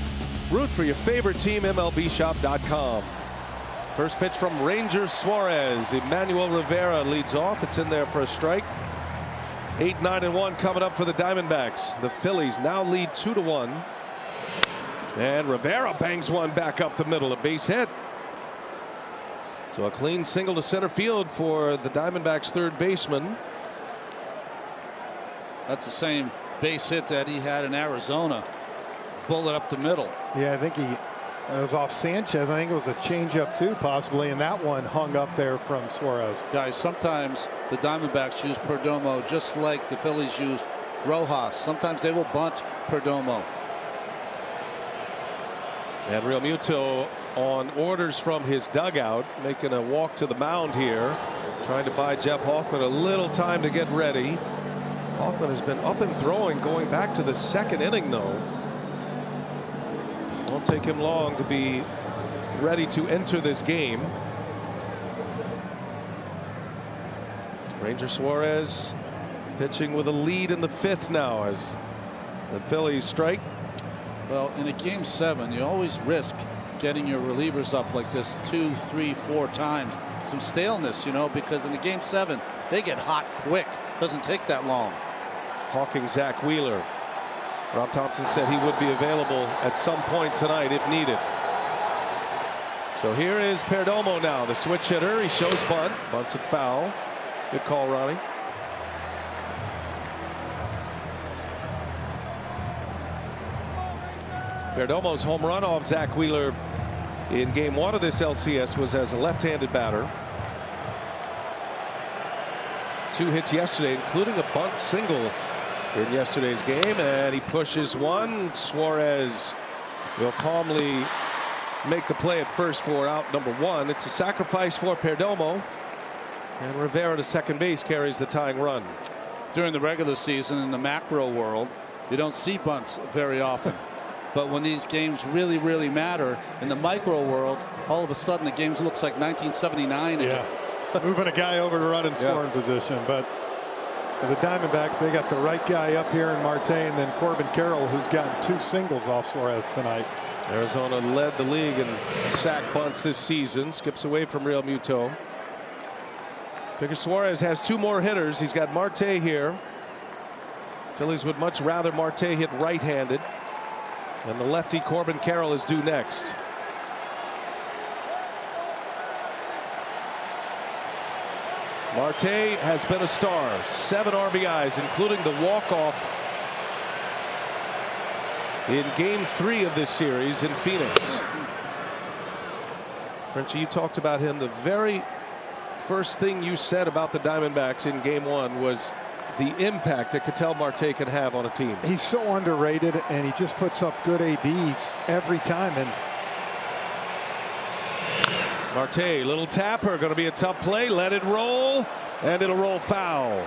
Root for your favorite team, MLBshop.com. First pitch from Ranger Suarez. Emmanuel Rivera leads off. It's in there for a strike. 8-9-1 coming up for the Diamondbacks. The Phillies now lead 2-1. And Rivera bangs one back up the middle, a base hit. So a clean single to center field for the Diamondbacks' third baseman. That's the same base hit that he had in Arizona. Bullet up the middle. Yeah, I think it was off Sanchez. I think it was a changeup too, possibly, and that one hung up there from Suarez. Guys, sometimes the Diamondbacks use Perdomo just like the Phillies used Rojas. Sometimes they will bunt Perdomo. And Real Muto on orders from his dugout, making a walk to the mound here, trying to buy Jeff Hoffman a little time to get ready. Hoffman has been up and throwing going back to the second inning, though. Won't take him long to be ready to enter this game. Ranger Suarez pitching with a lead in the 5th now as the Phillies strike. Well, in a Game 7, you always risk getting your relievers up like this 2, 3, 4 times. Some staleness, you know, because in a Game 7, they get hot quick. Doesn't take that long. Hawking Zach Wheeler. Rob Thompson said he would be available at some point tonight if needed. So here is Perdomo now, the switch hitter. He shows bunt. Bunts it foul. Good call, Ronnie. Perdomo's home run off Zach Wheeler in game 1 of this LCS was as a left-handed batter. 2 hits yesterday, including a bunt single in yesterday's game, and he pushes one. Suarez will calmly make the play at first for out number 1. It's a sacrifice for Perdomo, and Rivera to second base carries the tying run. During the regular season in the macro world, you don't see bunts very often. But when these games really, really matter in the micro world, all of a sudden the games looks like 1979 again. Moving a guy over to run in scoring position. But for the Diamondbacks, they got the right guy up here in Marte, and then Corbin Carroll, who's gotten 2 singles off Suarez tonight. Arizona led the league in sack bunts this season. Skips away from Real Muto. Figure Suarez has 2 more hitters. He's got Marte here. Phillies would much rather Marte hit right-handed. And the lefty Corbin Carroll is due next. Marte has been a star. 7 RBIs, including the walk-off in game 3 of this series in Phoenix. Frenchie, you talked about him. The very first thing you said about the Diamondbacks in game 1 was the impact that Ketel Marte can have on a team. He's so underrated, and he just puts up good ABs every time. And Marte, little tapper, going to be a tough play. Let it roll, and it'll roll foul.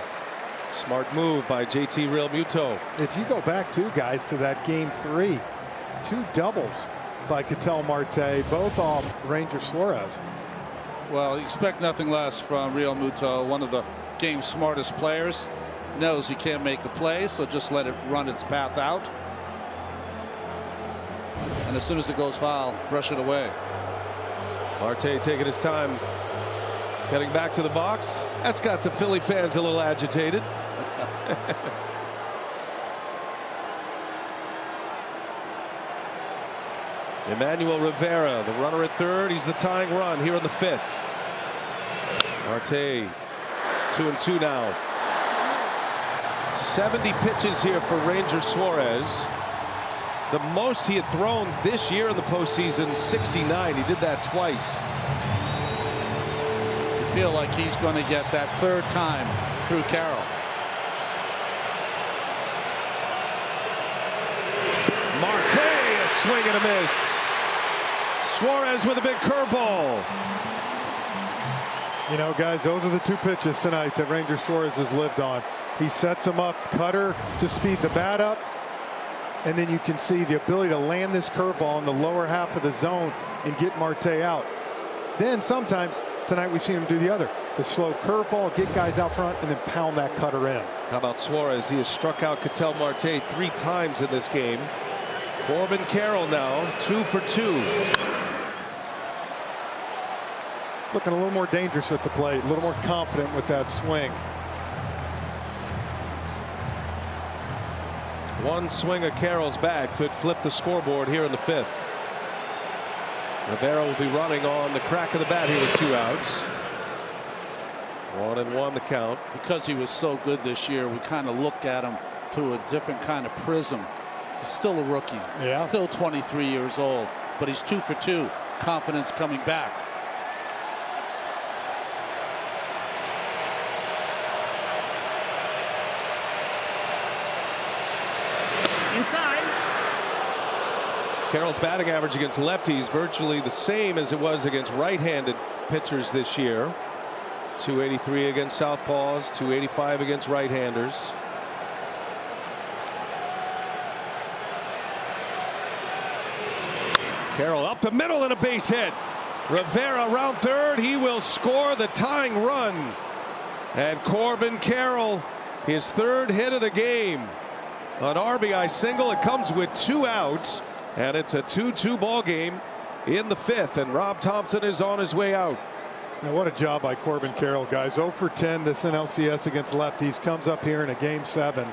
Smart move by JT Real Muto. If you go back to that game 3, 2 doubles by Ketel Marte, both off Ranger Suarez. Well, you expect nothing less from Real Muto, one of the game's smartest players. Knows he can't make a play, so just let it run its path out. And as soon as it goes foul, brush it away. Marte taking his time getting back to the box. That's got the Philly fans a little agitated. Emmanuel Rivera, the runner at third. He's the tying run here in the 5th. Marte 2-2 now. 70 pitches here for Ranger Suarez. The most he had thrown this year in the postseason, 69. He did that twice. You feel like he's going to get that 3rd time through Carroll. Marte, a swing and a miss. Suarez with a big curveball. You know, guys, those are the 2 pitches tonight that Ranger Suarez has lived on. He sets them up, cutter to speed the bat up, and then you can see the ability to land this curveball in the lower half of the zone and get Marte out. Then sometimes tonight we've seen him do the other. The slow curveball, get guys out front, and then pound that cutter in. How about Suarez? He has struck out Ketel Marte 3 times in this game. Corbin Carroll now 2 for 2. Looking a little more dangerous at the plate, a little more confident with that swing. One swing of Carroll's bat could flip the scoreboard here in the 5th. Rivera will be running on the crack of the bat here with 2 outs. 1-1 the count. Because he was so good this year, we kind of look at him through a different kind of prism. He's still a rookie. Yeah. Still 23 years old, but he's 2 for 2. Confidence coming back. Inside. Carroll's batting average against lefties virtually the same as it was against right-handed pitchers this year. 283 against southpaws, 285 against right-handers. Carroll up the middle and a base hit. Rivera around third. He will score the tying run. And Corbin Carroll, his 3rd hit of the game. An RBI single. It comes with 2 outs, and it's a 2-2 ball game in the 5th, and Rob Thompson is on his way out. Now, what a job by Corbin Carroll, guys. 0 for 10 this NLCS against lefties. Comes up here in a game 7.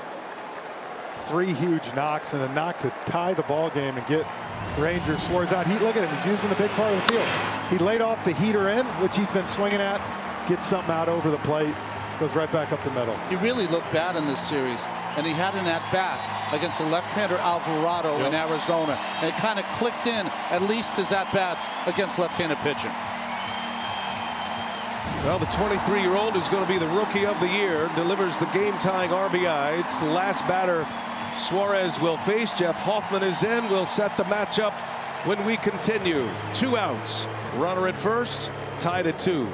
3 huge knocks and a knock to tie the ball game and get Ranger Suarez out. Look at him. He's using the big part of the field. He laid off the heater in, which he's been swinging at. Gets something out over the plate. Goes right back up the middle. He really looked bad in this series. and he had an at-bat against the left-hander Alvarado in Arizona. And it kind of clicked in, at least his at-bats against left-handed pitching. Well, the 23-year-old is going to be the Rookie of the Year, delivers the game-tying RBI. It's the last batter Suarez will face. Jeff Hoffman is in. We'll set the matchup when we continue. 2 outs. Runner at first, tied at 2.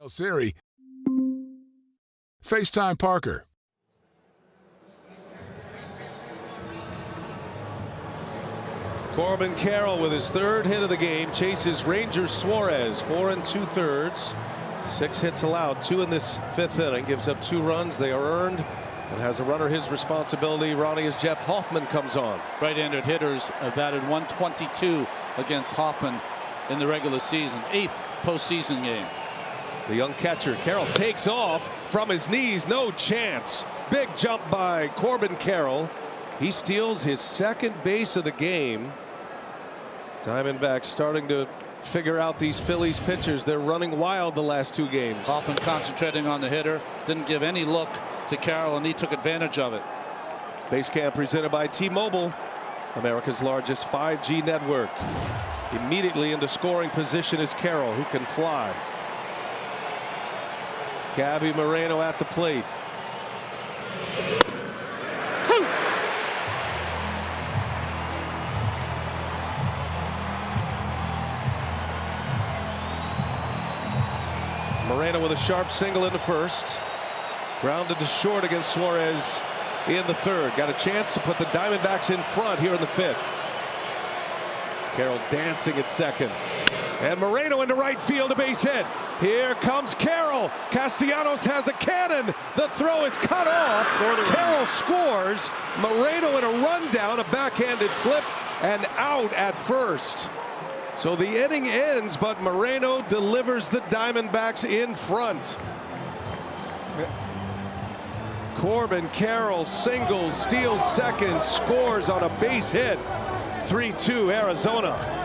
Siri, FaceTime Parker. Corbin Carroll with his 3rd hit of the game chases Ranger Suarez 4 2/3. 6 hits allowed, 2 in this 5th inning, gives up 2 runs. They are earned and has a runner his responsibility. Ronnie, as Jeff Hoffman comes on. Right-handed hitters batted 122 against Hoffman in the regular season, 8th postseason game. The young catcher Carroll takes off from his knees, no chance. Big jump by Corbin Carroll. He steals his 2nd base of the game. Diamondbacks starting to figure out these Phillies pitchers. They're running wild the last 2 games. Hoffman concentrating on the hitter, didn't give any look to Carroll, and he took advantage of it. Base camp presented by T-Mobile, America's largest 5G network. Immediately into scoring position is Carroll, who can fly. Gabby Moreno at the plate. Moreno with a sharp single in the 1st. Grounded to short against Suarez in the 3rd. Got a chance to put the Diamondbacks in front here in the 5th. Carroll dancing at 2nd. And Moreno into right field, a base hit. Here comes Carroll. Castellanos has a cannon. The throw is cut off. Carroll scores. Moreno in a rundown, a backhanded flip, and out at 1st. So the inning ends, but Moreno delivers the Diamondbacks in front. Corbin Carroll singles, steals 2nd, scores on a base hit. 3-2 Arizona.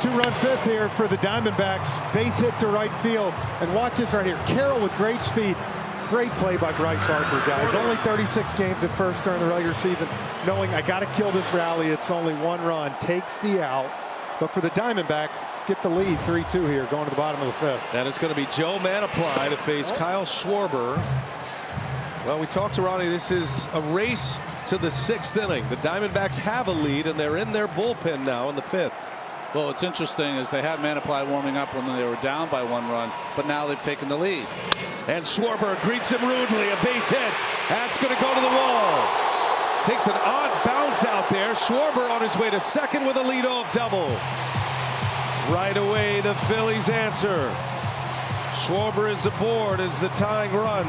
Two-run fifth here for the Diamondbacks. Base hit to right field. And watch this right here. Carroll with great speed. Great play by Bryce Harper, guys. Only 36 games at first during the regular season. Knowing I got to kill this rally. It's only one run. Takes the out. But for the Diamondbacks, get the lead 3-2 here going to the bottom of the fifth. And it's going to be Joe Mantiply to face Kyle Schwarber. Well, we talked to Ronnie. This is a race to the 6th inning. The Diamondbacks have a lead, and they're in their bullpen now in the 5th. Well, what's interesting is they had Mantiply warming up when they were down by 1 run, but now they've taken the lead. And Schwarber greets him rudely. A base hit. That's going to go to the wall. Takes an odd bounce out there. Schwarber on his way to second with a leadoff double. Right away, the Phillies answer. Schwarber is aboard as the tying run.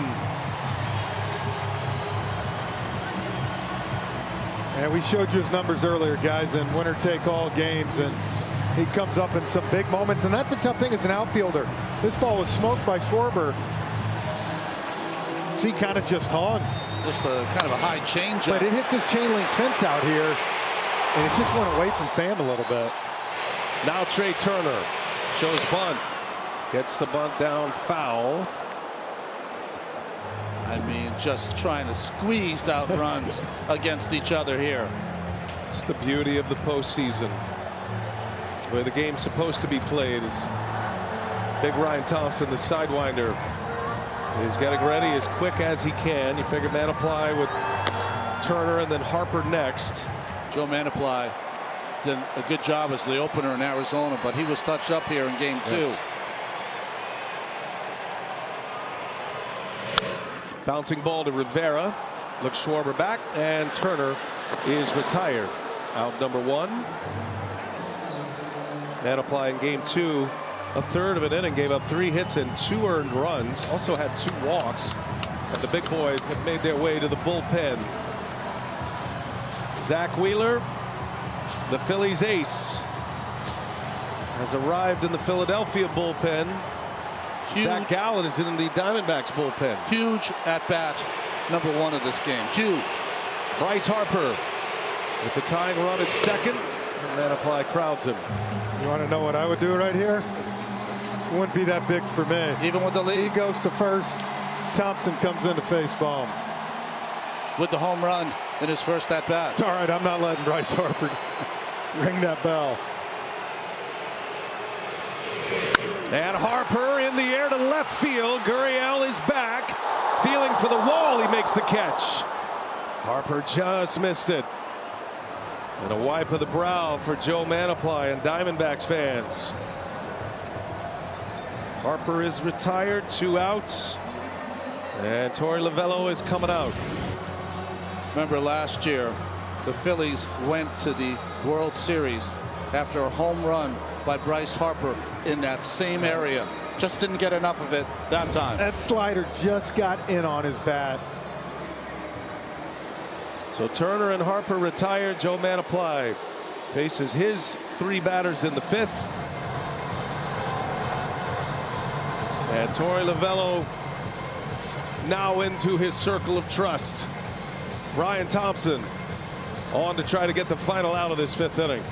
And we showed you his numbers earlier, guys, in winner-take-all games, and he comes up in some big moments, and that's a tough thing as an outfielder. This ball was smoked by Schwarber. See, kind of just hung. Just a kind of a high changeup. But it hits his chain link fence out here, and it just went away from Pham a little bit. Now Trey Turner shows bunt. Gets the bunt down foul. I mean, just trying to squeeze out runs against each other here. It's the beauty of the postseason, where the game's supposed to be played. Is Big Ryan Thompson, the sidewinder, is getting ready as quick as he can. You figure Mantiply with Turner and then Harper next. Joe Mantiply did a good job as the opener in Arizona, but he was touched up here in game 2. Yes. Bouncing ball to Rivera. Looks Schwarber back, and Turner is retired. Out number 1. Mantiply in game 2, a third of an inning, gave up 3 hits and 2 earned runs. Also had 2 walks. And the big boys have made their way to the bullpen. Zach Wheeler, the Phillies ace, has arrived in the Philadelphia bullpen. Zach Gallen is in the Diamondbacks bullpen. Huge at bat, number 1 of this game. Huge. Bryce Harper with the tying run at second. And Mantiply crowds him. You want to know what I would do right here? It wouldn't be that big for me. Even with the lead? He goes to first. Thompson comes in to face Bohm. With the home run in his first at bat. It's all right. I'm not letting Bryce Harper ring that bell. And Harper in the air to left field. Gurriel is back. Feeling for the wall. He makes the catch. Harper just missed it. And a wipe of the brow for Joe Mantiply and Diamondbacks fans. Harper is retired, 2 outs. And Torey Lovullo is coming out. Remember last year, the Phillies went to the World Series after a home run by Bryce Harper in that same area. Just didn't get enough of it that time. That slider just got in on his bat. So Turner and Harper retired. Joe Mantiply faces his 3 batters in the 5th. And Torey Lovullo now into his circle of trust. Ryan Thompson on to try to get the final out of this 5th inning.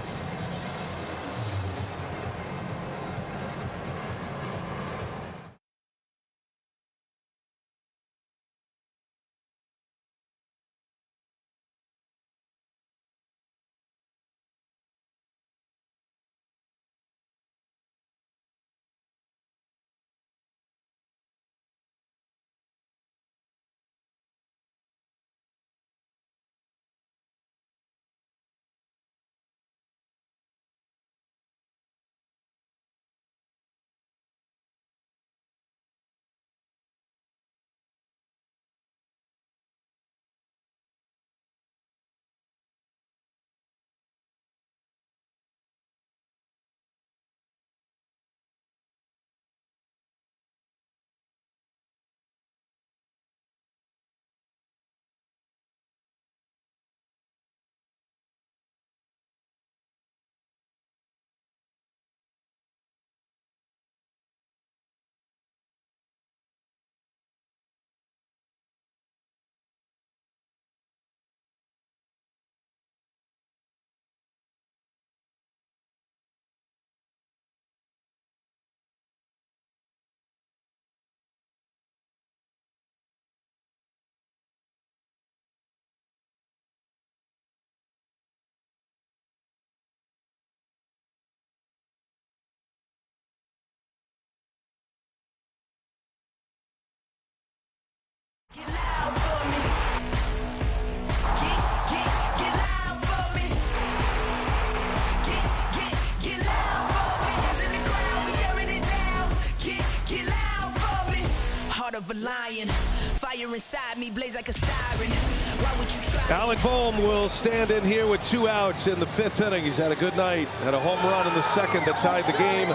of a lion. Fire inside me blaze like a siren. Why would you try? Alec Bohm will stand in here with 2 outs in the 5th inning. He's had a good night. Had a home run in the 2nd that tied the game.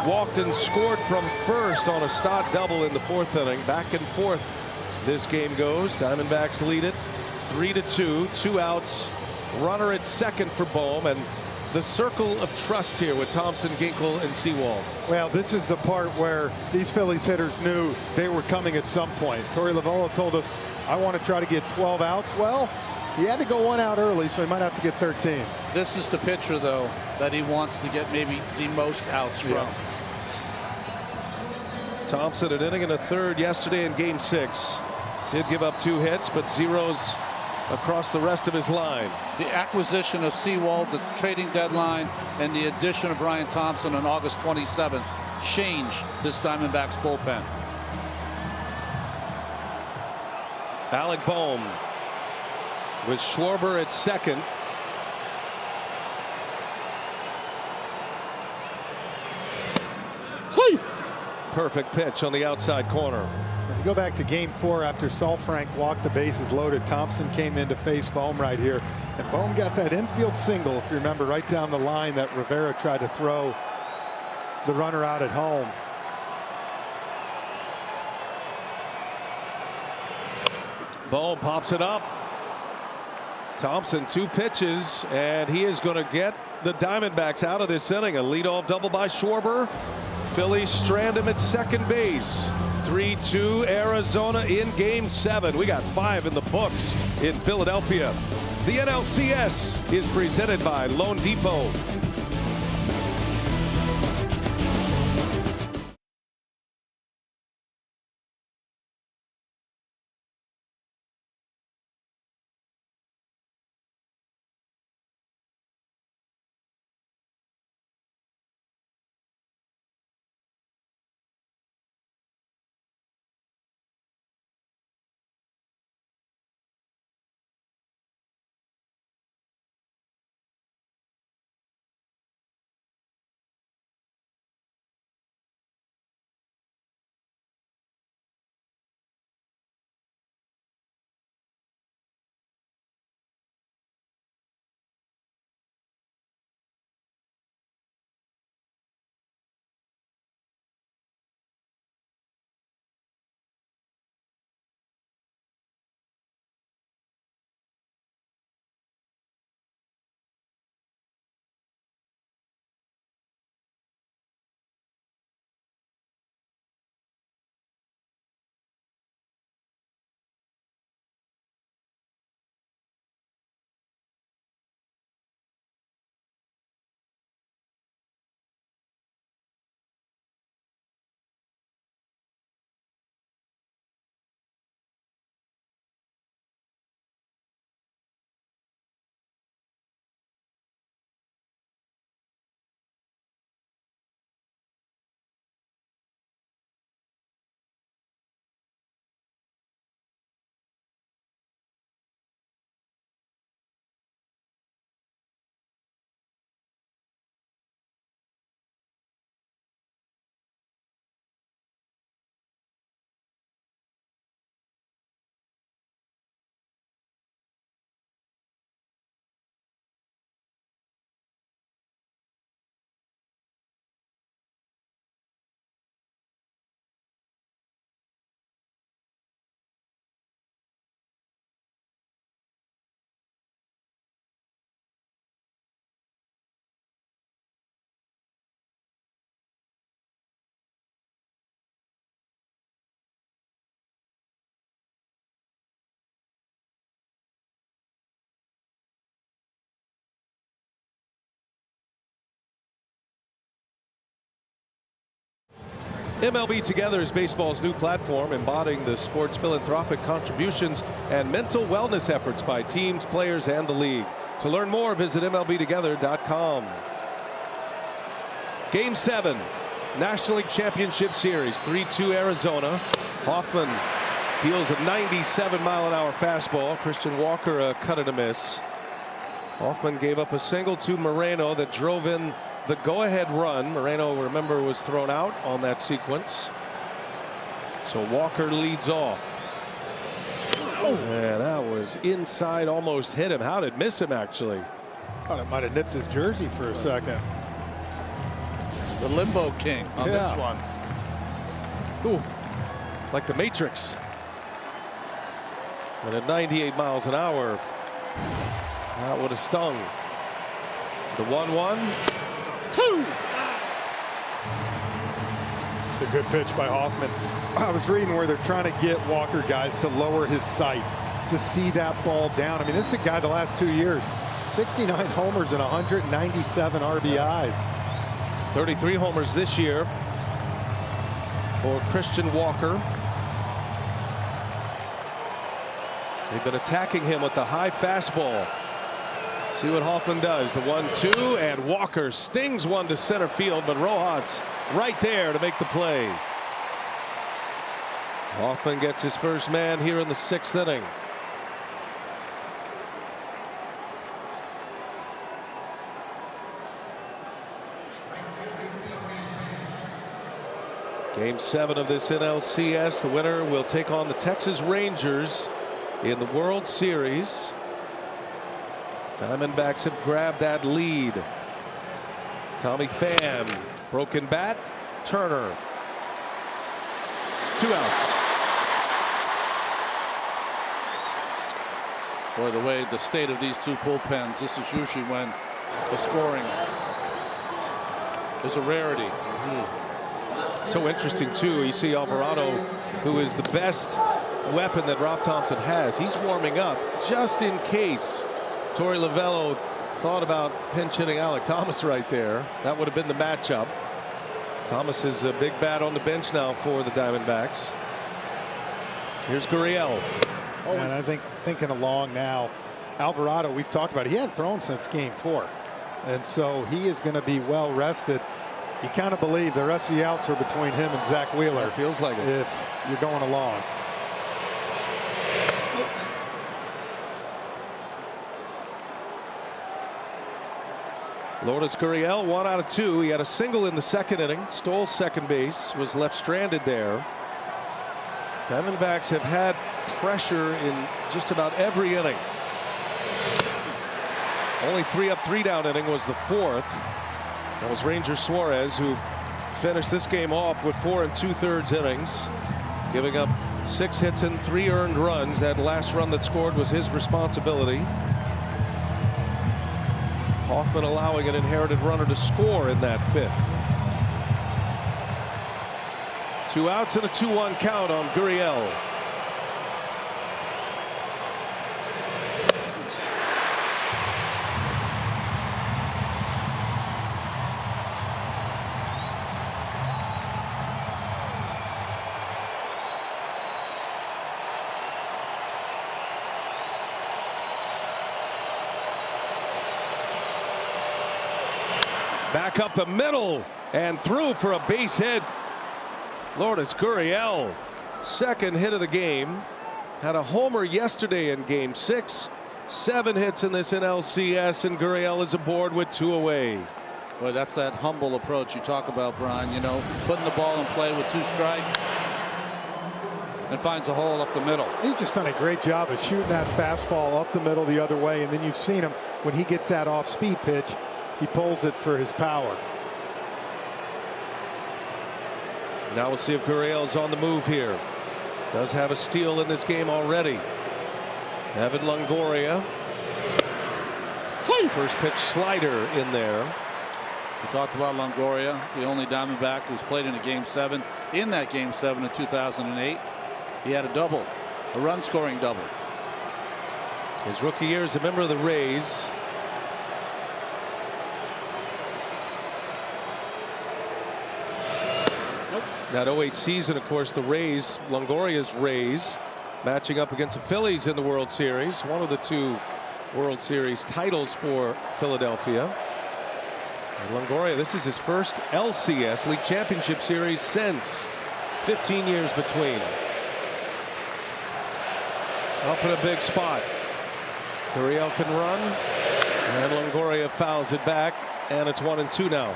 Walked and scored from first on a Stott double in the 4th inning. Back and forth this game goes. Diamondbacks lead it 3-2. 2 outs. Runner at 2nd for Bohm, and the circle of trust here with Thompson, Ginkel, and Sewald. Well, this is the part where these Phillies hitters knew they were coming at some point. Torey Lovullo told us, I want to try to get 12 outs. Well, he had to go 1 out early, so he might have to get 13. This is the pitcher, though, that he wants to get maybe the most outs from. Thompson an inning and a 3rd yesterday in Game 6. Did give up 2 hits, but zeros across the rest of his line. The acquisition of Sewald, the trading deadline, and the addition of Ryan Thompson on August 27th change this Diamondbacks bullpen. Alec Bohm with Schwarber at 2nd. Perfect pitch on the outside corner. If you go back to Game 4, after Saalfrank walked the bases loaded, Thompson came in to face Bohm right here, and Bohm got that infield single, if you remember, right down the line that Rivera tried to throw the runner out at home. Bohm pops it up. Thompson 2 pitches, and he is going to get the Diamondbacks out of this inning. A leadoff double by Schwarber. Phillies strand him at 2nd base. 3-2 Arizona in Game 7. We got 5 in the books in Philadelphia. The NLCS is presented by Loan Depot. MLB Together is baseball's new platform, embodying the sport's philanthropic contributions and mental wellness efforts by teams, players, and the league. To learn more, visit MLBtogether.com. Game 7, National League Championship Series, 3-2 Arizona. Hoffman deals a 97-mile-an-hour fastball. Christian Walker cut and a miss. Hoffman gave up a single to Moreno that drove in the go-ahead run. Moreno, remember, was thrown out on that sequence. So Walker leads off. Yeah, that was inside, almost hit him. How did it miss him, actually? Thought it might have nipped his jersey for a second. The limbo king on this one. Ooh, like the Matrix. And at 98 miles an hour, that would have stung. The 1-1. 2. It's a good pitch by Hoffman. I was reading where they're trying to get Walker guys to lower his sights to see that ball down. I mean, this is a guy the last 2 years, 69 homers and 197 RBIs. 33 homers this year for Christian Walker. They've been attacking him with the high fastball. See what Hoffman does. The 1-2, and Walker stings one to center field, but Rojas right there to make the play. Hoffman gets his first man here in the 6th inning. Game 7 of this NLCS. The winner will take on the Texas Rangers in the World Series. Diamondbacks have grabbed that lead. Tommy Pham, broken bat. Turner. 2 outs. Boy, the way the state of these two bullpens, this is usually when the scoring is a rarity. So interesting, too. You see Alvarado, who is the best weapon that Rob Thompson has. He's warming up just in case Torey Lovullo thought about pinch hitting Alek Thomas right there. That would have been the matchup. Thomas is a big bat on the bench now for the Diamondbacks. Here's Gurriel. And I think thinking along now, Alvarado, we've talked about it, he hadn't thrown since game 4. And so he is going to be well rested. You kind of believe the rest of the outs are between him and Zach Wheeler. It feels like it. If you're going along. Lourdes Gurriel, 1 out of 2. He had a single in the 2nd inning, stole second base, was left stranded there. Diamondbacks have had pressure in just about every inning. Only 3 up, 3 down inning was the 4th. That was Ranger Suarez, who finished this game off with 4 2/3 innings, giving up 6 hits and 3 earned runs. That last run that scored was his responsibility. Hoffman allowing an inherited runner to score in that 5th. 2 outs and a 2-1 count on Gurriel. Back up the middle and through for a base hit. Lourdes Gurriel, 2nd hit of the game. Had a homer yesterday in game 6. 7 hits in this NLCS, and Gurriel is aboard with 2 away. Boy, that's that humble approach you talk about, Brian. You know, putting the ball in play with 2 strikes and finds a hole up the middle. He's just done a great job of shooting that fastball up the middle the other way, and then you've seen him when he gets that off-speed pitch. He pulls it for his power. Now we'll see if Gurriel's on the move here. Does have a steal in this game already. Evan Longoria. First pitch slider in there. We talked about Longoria, the only Diamondback who's played in a game 7. In that game 7 of 2008, he had a double, a run scoring double. His rookie year as a member of the Rays. That 08 season, of course, the Rays, Longoria's Rays, matching up against the Phillies in the World Series. One of the 2 World Series titles for Philadelphia. And Longoria, this is his first LCS, League Championship Series, since 15 years between. Up in a big spot. Gurriel can run, and Longoria fouls it back, and it's 1-2 now.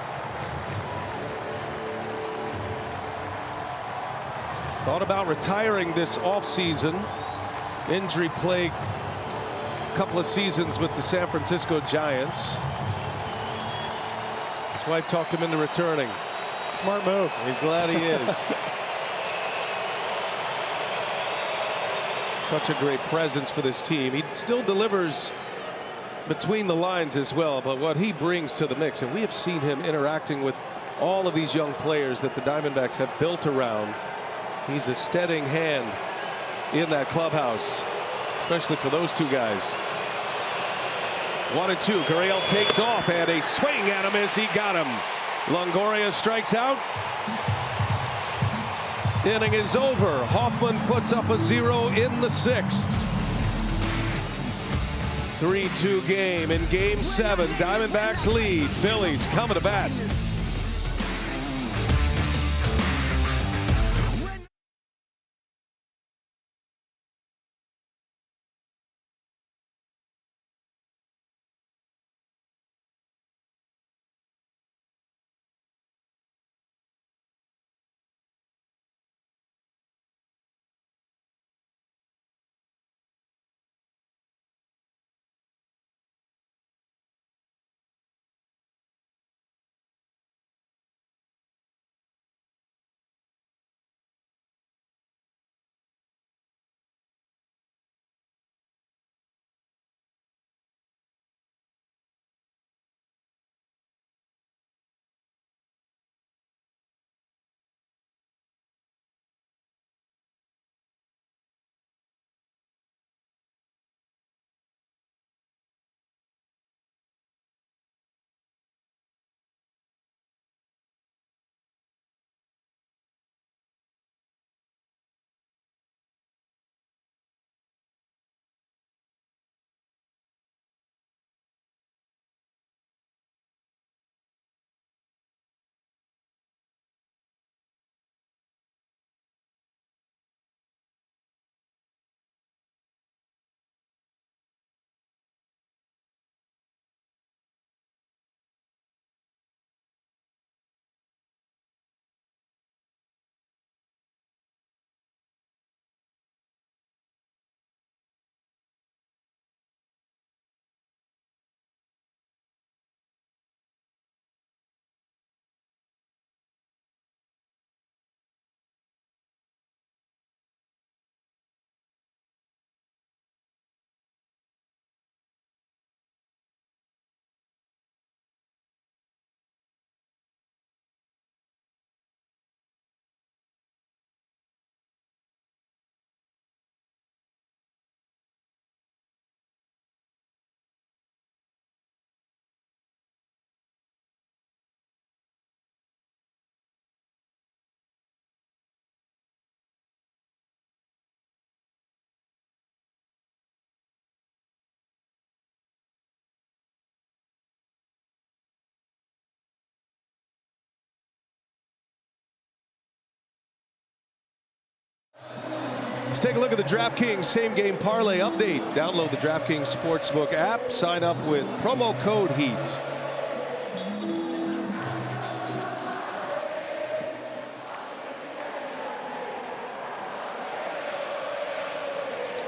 Thought about retiring this offseason. Injury plagued couple of seasons with the San Francisco Giants. His wife talked him into returning. Smart move. He's glad he is. Such a great presence for this team. He still delivers between the lines as well, but what he brings to the mix, and we have seen him interacting with all of these young players that the Diamondbacks have built around. He's a steadying hand in that clubhouse, especially for those two guys. 1-2. Gurriel takes off, and a swing at him as he got him. Longoria strikes out. Inning is over. Hoffman puts up a 0 in the 6th. 3-2 game in Game 7. Diamondbacks lead. Phillies coming to bat. Let's take a look at the DraftKings same game parlay update. Download the DraftKings Sportsbook app. Sign up with promo code HEAT.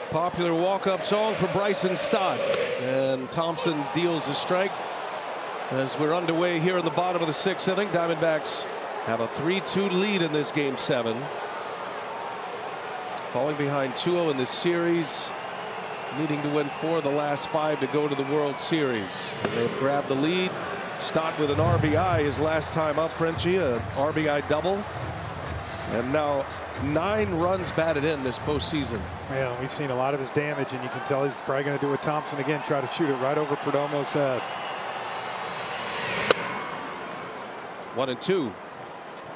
Popular walk-up song for Bryson Stott. And Thompson deals a strike as we're underway here in the bottom of the 6th inning. Diamondbacks have a 3-2 lead in this Game 7. Falling behind 2-0 in this series, needing to win 4 of the last 5 to go to the World Series. And they've grabbed the lead. Stott with an RBI his last time up, Frenchie, an RBI double. And now 9 runs batted in this postseason. Yeah, we've seen a lot of his damage, and you can tell he's probably going to do with Thompson again, try to shoot it right over Perdomo's head. 1-2.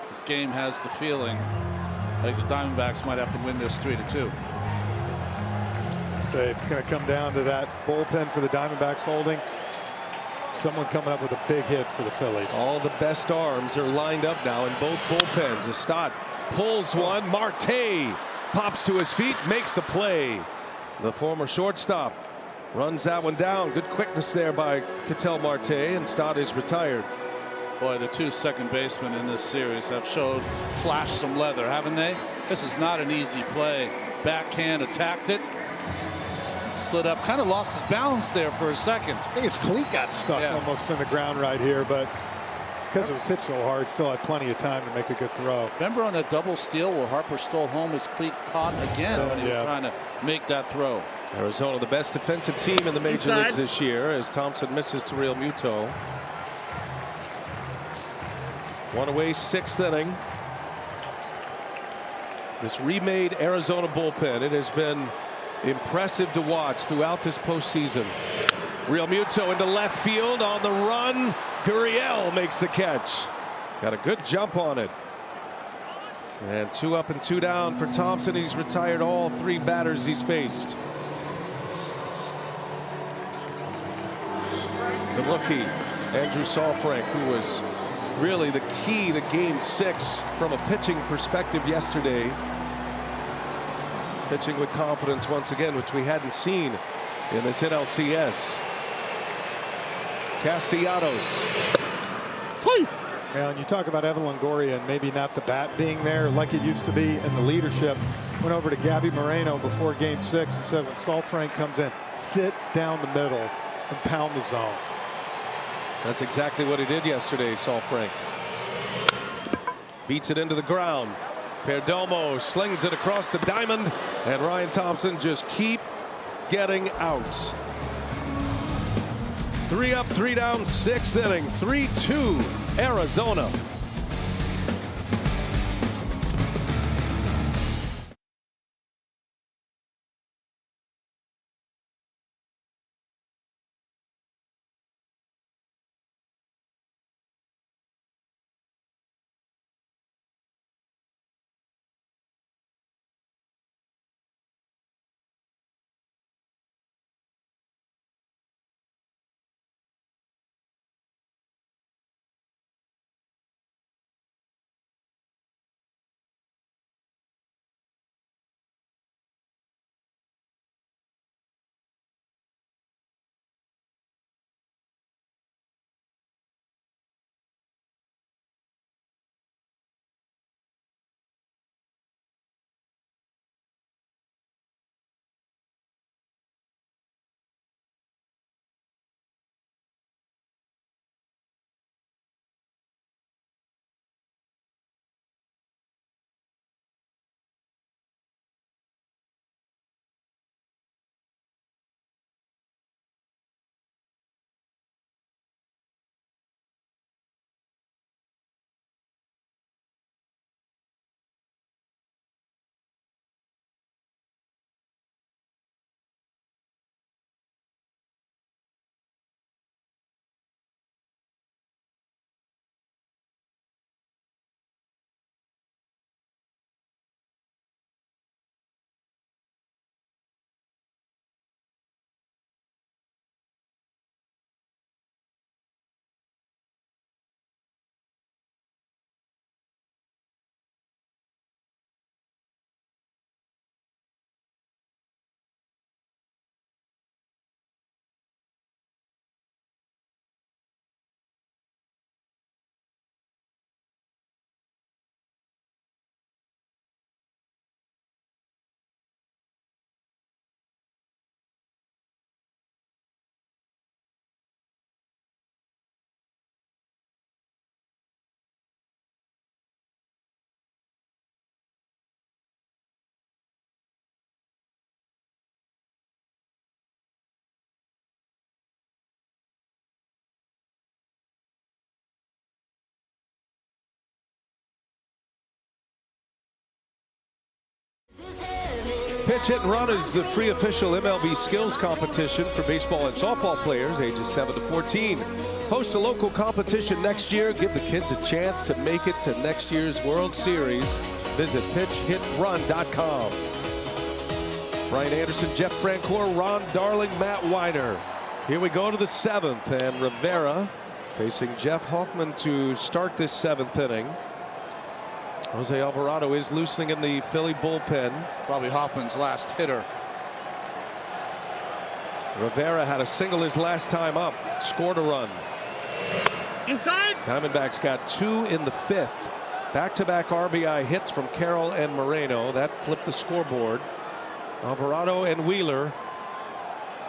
This game has the feeling like the Diamondbacks might have to win this 3-2. So it's going to come down to that bullpen for the Diamondbacks holding. Someone coming up with a big hit for the Phillies. All the best arms are lined up now in both bullpens. As Stott pulls one, Marte pops to his feet, makes the play. The former shortstop runs that one down. Good quickness there by Ketel Marte, and Stott is retired. Boy, the two second basemen in this series have flashed some leather, haven't they? This is not an easy play. Backhand attacked it. Slid up, kind of lost his balance there for a second. I think his cleat got stuck almost in the ground right here, but because it was hit so hard, still had plenty of time to make a good throw. Remember on that double steal where Harper stole home, his cleat caught again when he was trying to make that throw. Arizona, the best defensive team in the major leagues this year, as Thompson misses to Real Muto. One away, sixth inning. This remade Arizona bullpen, it has been impressive to watch throughout this postseason. Real Muto into left field on the run. Gurriel makes the catch. Got a good jump on it. And 2 up and 2 down for Thompson. He's retired all 3 batters he's faced. The rookie, Andrew Saalfrank, who was really the key to Game 6 from a pitching perspective yesterday. Pitching with confidence once again, which we hadn't seen in this NLCS. Castellanos. Yeah, and you talk about Evan Longoria and maybe not the bat being there like it used to be, and the leadership. Went over to Gabby Moreno before Game 6 and said, when Saalfrank comes in, sit down the middle and pound the zone. That's exactly what he did yesterday, Saalfrank. Beats it into the ground. Perdomo slings it across the diamond, and Ryan Thompson just keep getting outs. 3 up, 3 down, 6th inning, 3-2 Arizona. Pitch Hit and Run is the free official MLB skills competition for baseball and softball players ages 7 to 14. Host a local competition next year. Give the kids a chance to make it to next year's World Series. Visit pitchhitrun.com. Brian Anderson, Jeff Francoeur, Ron Darling, Matt Weiner. Here we go to the 7th, and Rivera facing Jeff Hoffman to start this 7th inning. Jose Alvarado is loosening in the Philly bullpen. Probably Hoffman's last hitter. Rivera had a single his last time up, scored a run. Inside. Diamondbacks got 2 in the 5th. Back-to-back RBI hits from Carroll and Moreno. That flipped the scoreboard. Alvarado and Wheeler.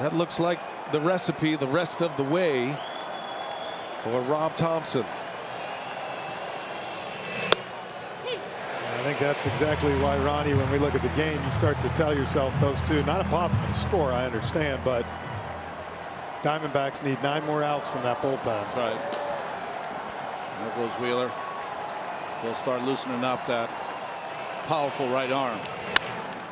That looks like the recipe the rest of the way for Rob Thompson. I think that's exactly why, Ronnie, when we look at the game, you start to tell yourself those two, not impossible to score, I understand, but Diamondbacks need 9 more outs from that bullpen. That's right. There goes Wheeler. They'll start loosening up that powerful right arm.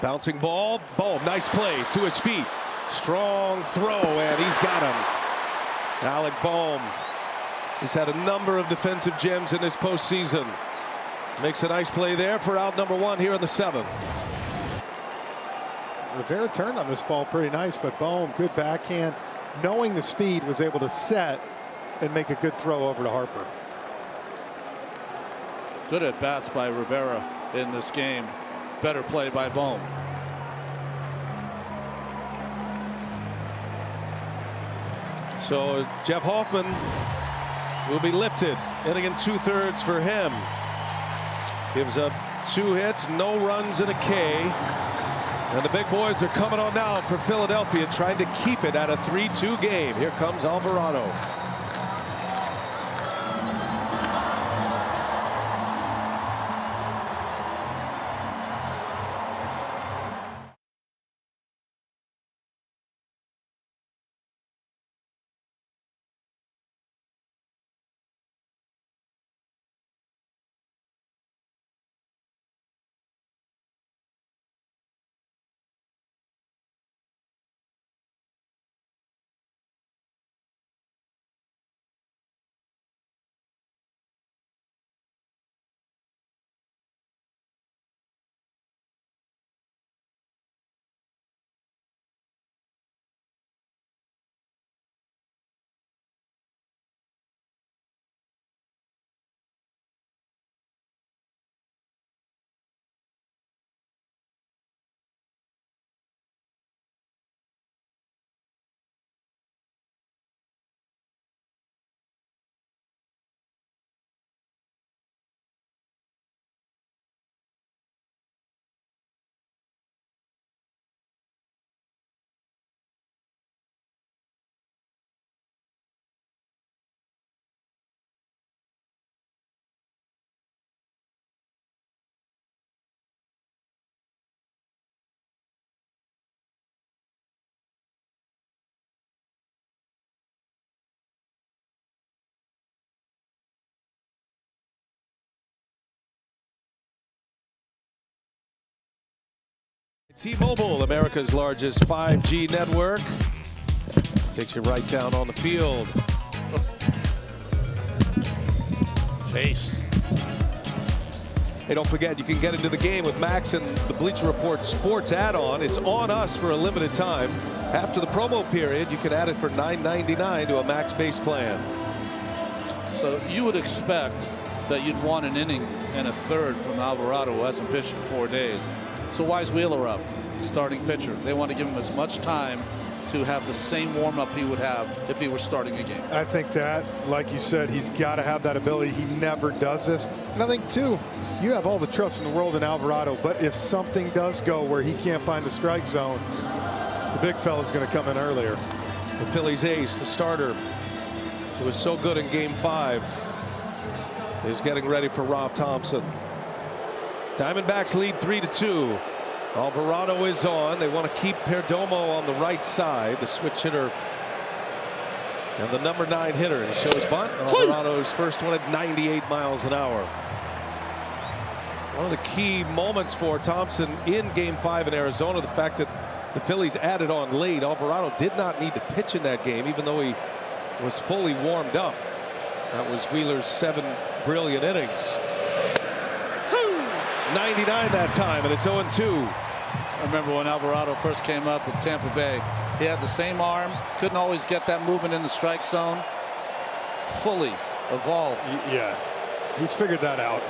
Bouncing ball. Bohm, nice play to his feet. Strong throw, and he's got him. Alec Bohm. He's had a number of defensive gems in this postseason. Makes a nice play there for out number 1 here in the 7th. Rivera turned on this ball pretty nice, but Bohm, good backhand. Knowing the speed, was able to set and make a good throw over to Harper. Good at bats by Rivera in this game. Better play by Bohm. So Jeff Hoffman will be lifted. Inning and 2/3 for him. Gives up 2 hits, no runs, and a K. And the big boys are coming on now for Philadelphia, trying to keep it at a 3-2 game. Here comes Alvarado. T-Mobile, America's largest 5G network, takes you right down on the field. Face. Hey, don't forget, you can get into the game with Max and the Bleacher Report Sports add-on. It's on us for a limited time. After the promo period, you can add it for $9.99 to a Max base plan. So you would expect that you'd want an inning and a third from Alvarado, who hasn't pitched in 4 days. So why is Wheeler up? Starting pitcher. They want to give him as much time to have the same warm-up he would have if he were starting a game. I think that, like you said, he's got to have that ability. He never does this. And I think, too, you have all the trust in the world in Alvarado, but if something does go where he can't find the strike zone, the big fella's going to come in earlier. The Phillies ace, the starter, who was so good in Game 5, is getting ready for Rob Thompson. Diamondbacks lead 3-2. Alvarado is on. They want to keep Perdomo on the right side, the switch hitter and the number 9 hitter. He shows bunt. Alvarado's first one at 98 miles an hour. One of the key moments for Thompson in Game 5 in Arizona, the fact that the Phillies added on late. Alvarado did not need to pitch in that game, even though he was fully warmed up. That was Wheeler's 7 brilliant innings. 99 that time, and it's 0-2. I remember when Alvarado first came up with Tampa Bay. He had the same arm, couldn't always get that movement in the strike zone. Fully evolved. Yeah, he's figured that out.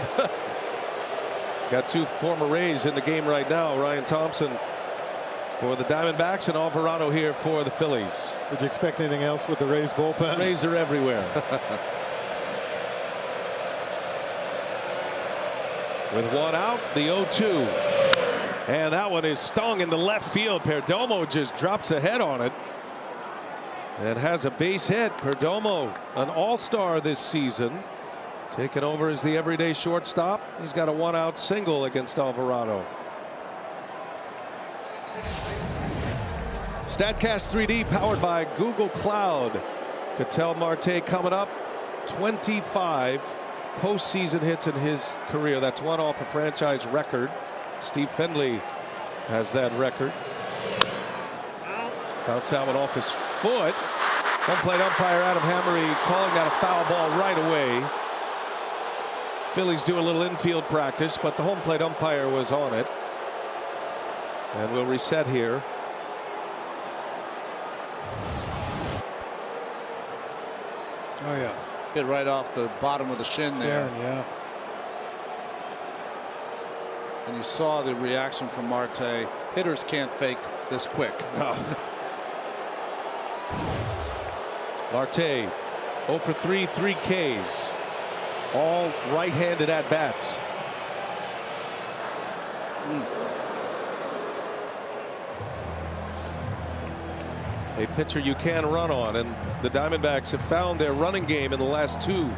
Got 2 former Rays in the game right now. Ryan Thompson for the Diamondbacks and Alvarado here for the Phillies. Did you expect anything else with the Rays bullpen? Rays are everywhere. With one out, the 0-2. And that one is stung into left field. Perdomo just drops a head on it. And has a base hit. Perdomo, an all-star this season. Taken over as the everyday shortstop. He's got a one-out single against Alvarado. StatCast 3D powered by Google Cloud. Ketel Marte coming up. 25 postseason hits in his career. That's one off a franchise record. Steve Fendley has that record. Bounce that one off his foot. Home plate umpire Adam Hammery calling that a foul ball right away. Phillies do a little infield practice, but the home plate umpire was on it. And we'll reset here. Oh, yeah. Hit right off the bottom of the shin there. Yeah. And you saw the reaction from Marte. Hitters can't fake this quick. No. Marte 0 for 3, 3 Ks. All right-handed at bats. A pitcher you can run on, and the Diamondbacks have found their running game in the last two.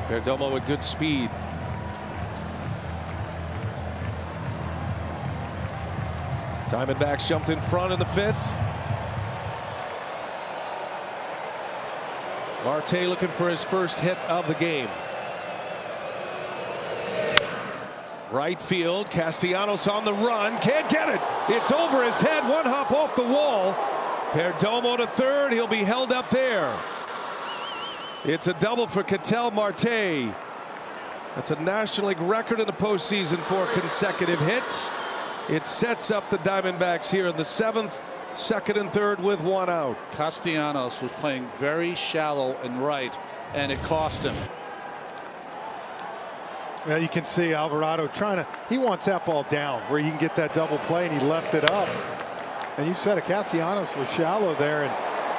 Perdomo with good speed. Diamondbacks jumped in front in the 5th. Marte looking for his first hit of the game. Right field, Castellanos on the run, can't get it. It's over his head, one hop off the wall. Perdomo to third, he'll be held up there. It's a double for Ketel Marte. That's a National League record in the postseason for consecutive hits. It sets up the Diamondbacks here in the 7th, 2nd and 3rd with one out. Castellanos was playing very shallow and right, and it cost him. Yeah, you can see Alvarado he wants that ball down where he can get that double play, and he left it up. And you said it, Castellanos was shallow there, and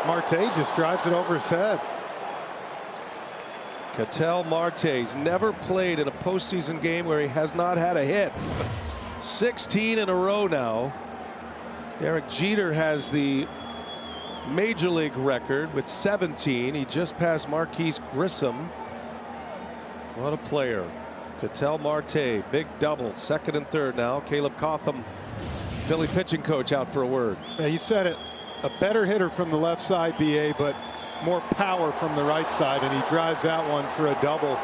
Marte just drives it over his head. Ketel Marte's never played in a postseason game where he has not had a hit. 16 in a row now. Derek Jeter has the major league record with 17. He just passed Marquise Grissom. What a player. Ketel Marte, big double, 2nd and 3rd now. Caleb Cotham, Philly pitching coach, out for a word. Yeah, you said it. A better hitter from the left side, BA, but more power from the right side, and he drives that one for a double.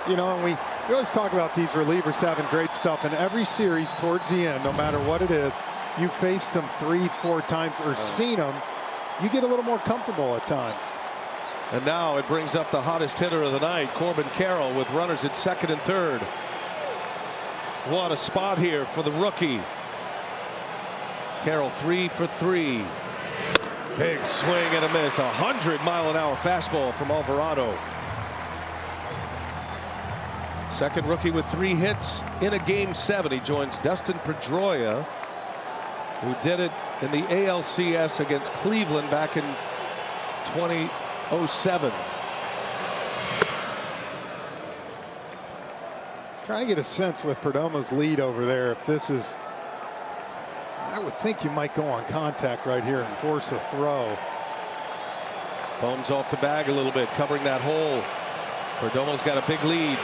You know, and we always talk about these relievers having great stuff in every series towards the end, no matter what it is. You faced them 3-4 times or seen them, you get a little more comfortable at times. And now it brings up the hottest hitter of the night, Corbin Carroll, with runners at 2nd and 3rd. What a spot here for the rookie. Carroll 3 for 3. Big swing and a miss. 100-mile-an-hour fastball from Alvarado. Second rookie with 3 hits in a Game 7. He joins Dustin Pedroia, who did it in the ALCS against Cleveland back in 2007. Trying to get a sense with Perdomo's lead over there. If this is, I would think you might go on contact right here and force a throw. Bones off the bag a little bit, covering that hole. Perdomo's got a big lead.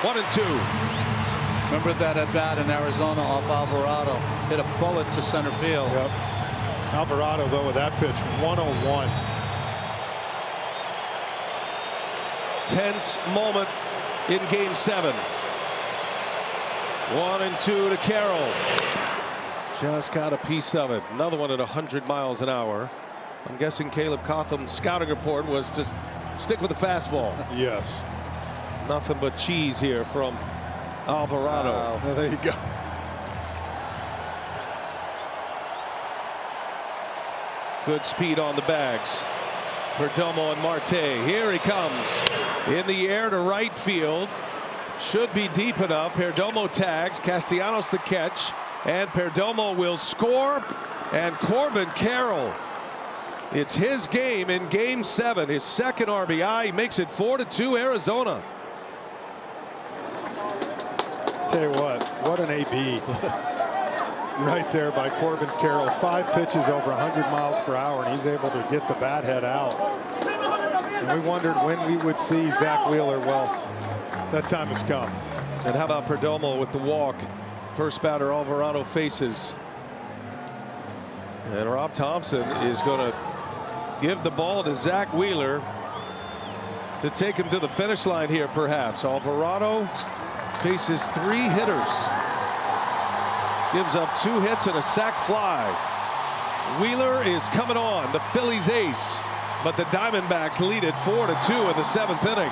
1-2. Remember that at bat in Arizona off Alvarado. Hit a bullet to center field. Yep. Alvarado, though, with that pitch, 101. Tense moment in Game 7. 1-2 to Carroll. Just got a piece of it. Another one at 100 miles an hour. I'm guessing Caleb Cotham's scouting report was to stick with the fastball. Yes. Nothing but cheese here from Alvarado. Wow. Well, there you go. Good speed on the bags. Perdomo and Marte. Here he comes. In the air to right field. Should be deep enough. Perdomo tags. Castellanos the catch. And Perdomo will score. And Corbin Carroll It's his game in Game 7, his second RBI. He makes it 4-2 Arizona. Tell you what an AB right there by Corbin Carroll. 5 pitches over 100 miles per hour, and he's able to get the bat head out. And we wondered when we would see Zach Wheeler. Well, that time has come. And how about Perdomo with the walk? First batter Alvarado faces. And Rob Thompson is going to give the ball to Zach Wheeler to take him to the finish line here, perhaps. Alvarado faces 3 hitters. Gives up 2 hits and a sac fly. Wheeler is coming on, the Phillies ace. But the Diamondbacks lead it 4-2 in the 7th inning.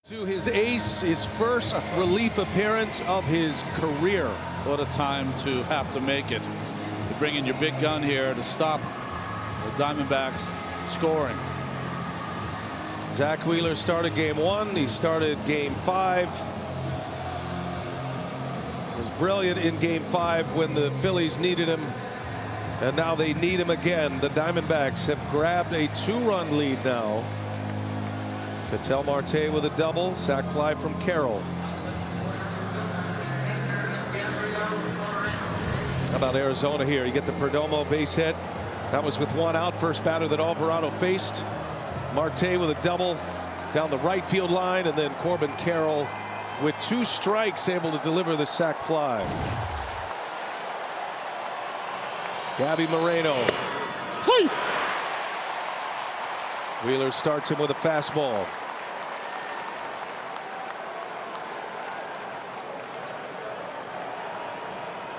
To his ace, his first relief appearance of his career. What a time to have to make it. To bring in your big gun here to stop the Diamondbacks scoring. Zach Wheeler started Game 1. He started Game 5. Was brilliant in Game 5 when the Phillies needed him. And now they need him again. The Diamondbacks have grabbed a 2-run lead now. Ketel Marte with a double, sac fly from Carroll. How about Arizona here? You get the Perdomo base hit. That was with 1 out. First batter that Alvarado faced. Marte with a double down the right field line, and then Corbin Carroll with 2 strikes able to deliver the sac fly. Gabby Moreno. Hey! Wheeler starts him with a fastball.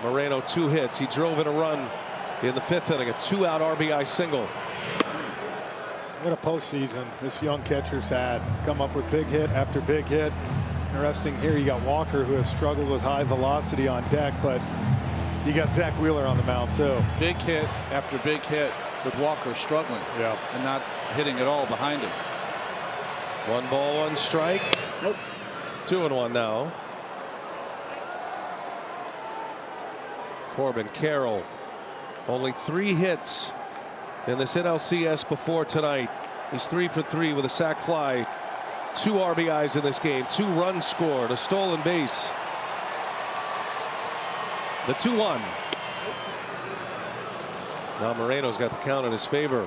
Moreno 2 hits. He drove in a run in the 5th inning, a 2-out RBI single. What a postseason this young catcher's had. Come up with big hit after big hit. Interesting here, you got Walker, who has struggled with high velocity on deck, but you got Zach Wheeler on the mound too. Big hit after big hit with Walker struggling. Yeah. And not hitting at all behind him. 1 ball, 1 strike. Nope. 2-1 now. Corbin Carroll, only 3 hits in this NLCS before tonight. He's 3 for 3 with a sac fly, 2 RBIs in this game, 2 runs scored, a stolen base. The 2-1. Now Moreno's got the count in his favor.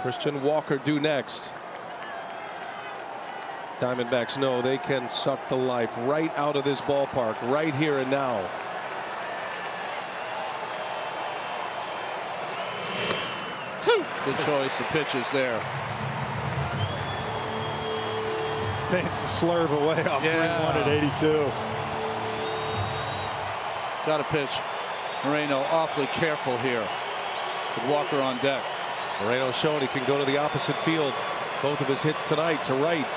Christian Walker due next. Diamondbacks know they can suck the life right out of this ballpark right here and now. Good choice of pitches there. Paints the slurve away off 3-1 at 82. Got to pitch. Moreno awfully careful here with Walker on deck. Moreno showing he can go to the opposite field. Both of his hits tonight to right.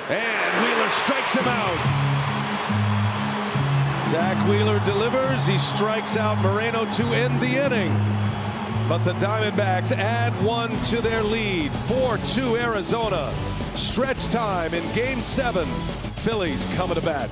And Wheeler strikes him out. Zach Wheeler delivers. He strikes out Moreno to end the inning. But the Diamondbacks add one to their lead. 4-2 Arizona. Stretch time in Game 7. Phillies coming to bat.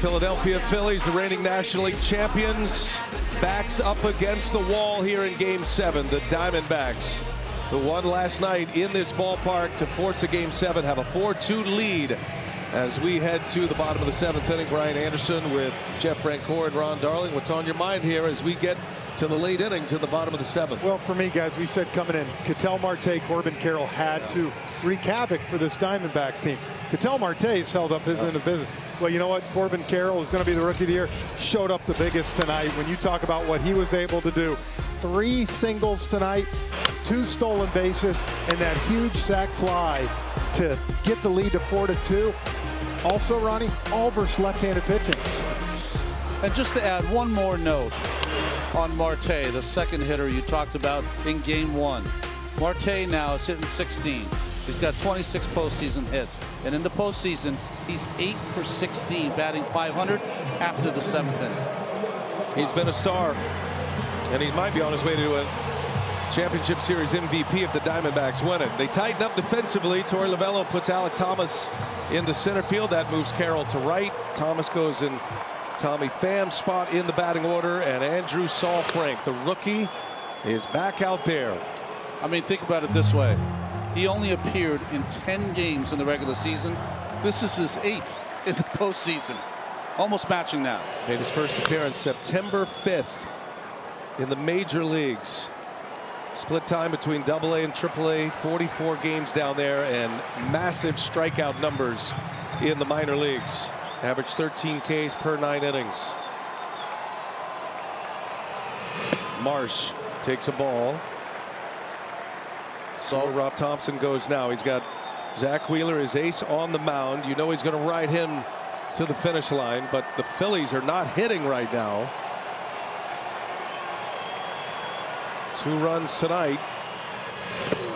Philadelphia Phillies, the reigning National League champions, backs up against the wall here in Game 7. The Diamondbacks, who won last night in this ballpark to force a Game 7, have a 4-2 lead as we head to the bottom of the 7th inning. Brian Anderson with Jeff Francoeur and Ron Darling. What's on your mind here as we get to the late innings at the bottom of the 7th? Well, for me, guys, we said coming in, Ketel Marte, Corbin Carroll had to wreak havoc for this Diamondbacks team. Ketel Marte has held up his end of business. Well, you know what? Corbin Carroll is going to be the Rookie of the Year. Showed up the biggest tonight. When you talk about what he was able to do, 3 singles tonight, 2 stolen bases, and that huge sac fly to get the lead to 4-2. Also, Ronnie, all versus left-handed pitching. And just to add one more note on Marte, the second hitter you talked about in Game 1. Marte now is hitting 16. He's got 26 postseason hits. And in the postseason, he's 8 for 16, batting .500 after the 7th inning. He's been a star, and he might be on his way to a championship series MVP if the Diamondbacks win it. They tighten up defensively. Torey Lovullo puts Alek Thomas in the center field. That moves Carroll to right. Thomas goes in Tommy Pham's spot in the batting order, and Andrew Saul Frank, the rookie, is back out there. I mean, think about it this way. He only appeared in 10 games in the regular season. This is his 8th in the postseason. Almost matching now. Made his first appearance September 5th in the major leagues. Split time between AA and AAA, 44 games down there, and massive strikeout numbers in the minor leagues. Average 13 Ks per 9 innings. Marsh takes a ball. So Rob Thompson goes now. He's got Zach Wheeler, his ace, on the mound. You know he's going to ride him to the finish line, but the Phillies are not hitting right now. 2 runs tonight.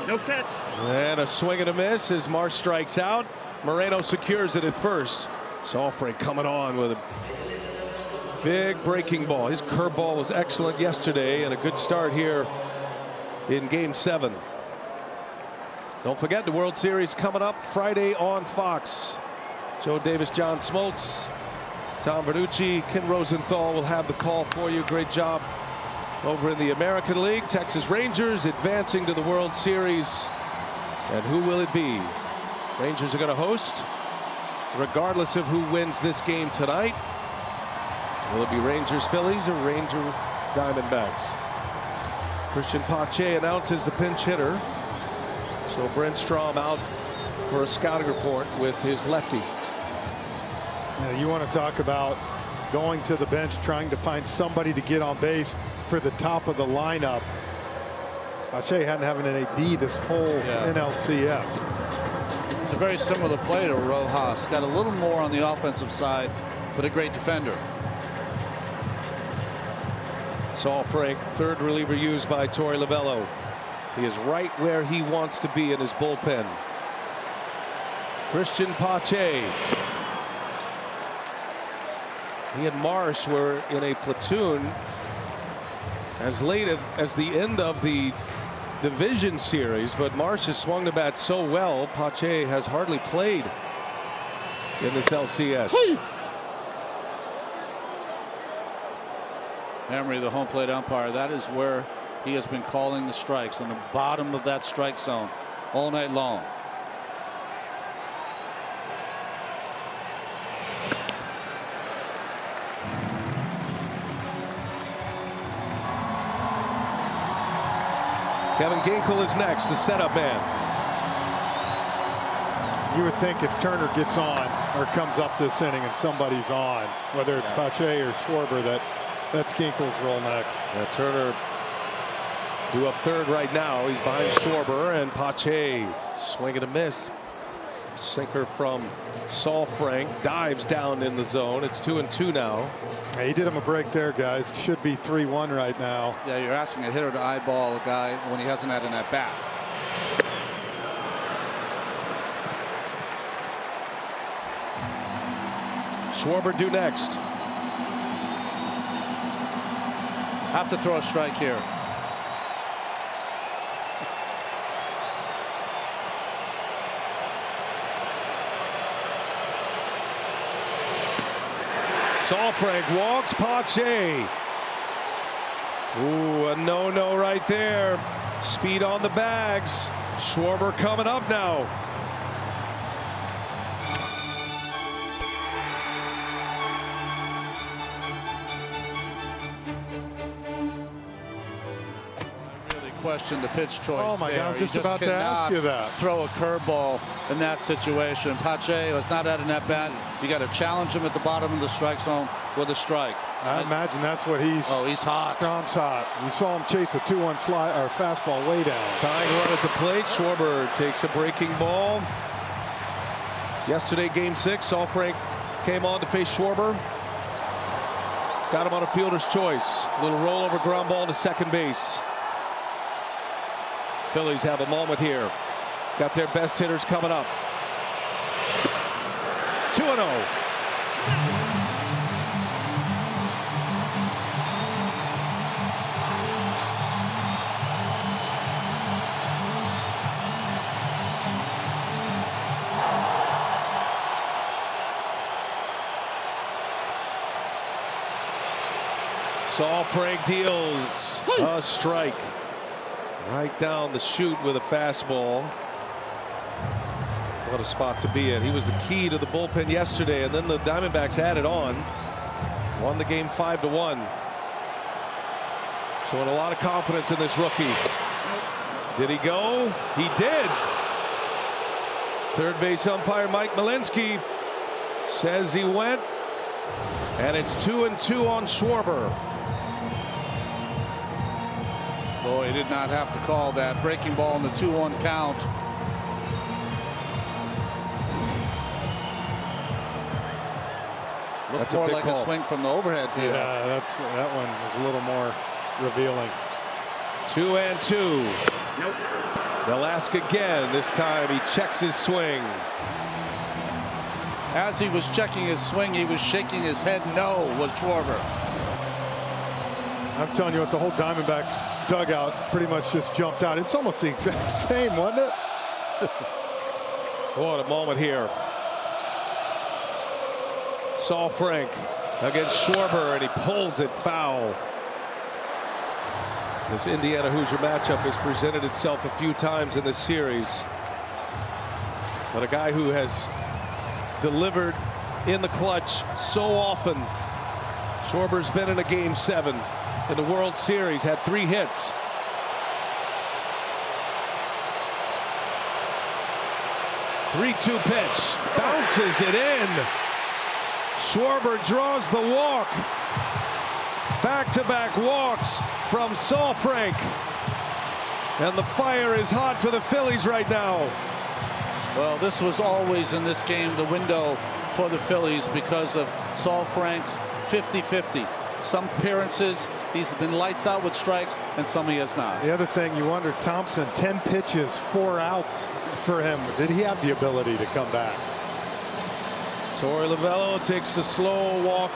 No catch. And a swing and a miss as Marsh strikes out. Moreno secures it at first. Saalfrank coming on with a big breaking ball. His curveball was excellent yesterday, and a good start here in Game 7. Don't forget the World Series coming up Friday on Fox. Joe Davis, John Smoltz, Tom Verducci, Ken Rosenthal will have the call for you. Great job over in the American League. Texas Rangers advancing to the World Series. And who will it be? Rangers are going to host, regardless of who wins this game tonight. Will it be Rangers Phillies or Ranger Diamondbacks? Christian Pache announces the pinch hitter. So Brent Strom out for a scouting report with his lefty. Yeah, you want to talk about going to the bench, trying to find somebody to get on base for the top of the lineup. Pache hadn't having an AB this whole NLCS. It's a very similar play to Rojas. Got a little more on the offensive side, but a great defender. Saalfrank, third reliever used by Torey Lovullo. He is right where he wants to be in his bullpen. Christian Pache. He and Marsh were in a platoon as late as the end of the division series, but Marsh has swung the bat so well. Pache has hardly played in this LCS. Emery, the home plate umpire, that is where he has been calling the strikes, on the bottom of that strike zone all night long. Kevin Ginkel is next, the setup man. You would think if Turner gets on or comes up this inning and somebody's on, whether it's Pache or Schwarber, that's Ginkel's role next. Turner due up third right now. He's behind Schwarber, and Pache swing and a miss. Sinker from Saalfrank, dives down in the zone. It's 2-2 now. He did him a break there, guys. Should be 3-1 right now. Yeah, you're asking a hitter to eyeball a guy when he hasn't had an at bat. Schwarber due next. Have to throw a strike here. Saalfrank walks Pache. Ooh, a no-no right there. Speed on the bags. Schwarber coming up now. Question the pitch choice. Oh my God, I was just about to ask you that. Throw a curveball in that situation. Pache has not had an at bat. You got to challenge him at the bottom of the strike zone with a strike. I imagine that's what he's. Oh, he's hot. Strom's hot. We saw him chase a 2-1 slide or fastball way down. Tying run at the plate. Schwarber takes a breaking ball. Yesterday, Game 6, Saalfrank came on to face Schwarber. Got him on a fielder's choice. A little rollover ground ball to second base. Phillies have a moment here. Got their best hitters coming up. 2-0. Saalfrank deals a strike. Right down the chute with a fastball. What a spot to be in. He was the key to the bullpen yesterday, and then the Diamondbacks added on. Won the game 5-1. Showing a lot of confidence in this rookie. Did he go? He did. Third base umpire Mike Malinsky says he went, and it's 2-2 on Schwarber. Boy, he did not have to call that breaking ball in the 2-1 count. Looked more like a swing from the overhead field. Yeah, that one was a little more revealing. 2-2. Nope. They'll ask again. This time he checks his swing. As he was checking his swing, he was shaking his head no, was Schwarber. I'm telling you what, the whole Diamondbacks dugout pretty much just jumped out. It's almost the exact same, wasn't it? What a moment here. Saul Frank against Schwarber, and he pulls it foul. This Indiana Hoosier matchup has presented itself a few times in this series. But a guy who has delivered in the clutch so often. Schwarber's been in a Game 7 in the World Series, had 3 hits. Three-two pitch, bounces it in. Schwarber draws the walk. Back-to-back walks from Saul Frank. And the fire is hot for the Phillies right now. Well, this was always in this game the window for the Phillies because of Saul Frank's 50-50. Some appearances he's been lights out with strikes, and some he has not. The other thing you wonder, Thompson, 10 pitches, 4 outs for him. Did he have the ability to come back? Torey Lovullo takes a slow walk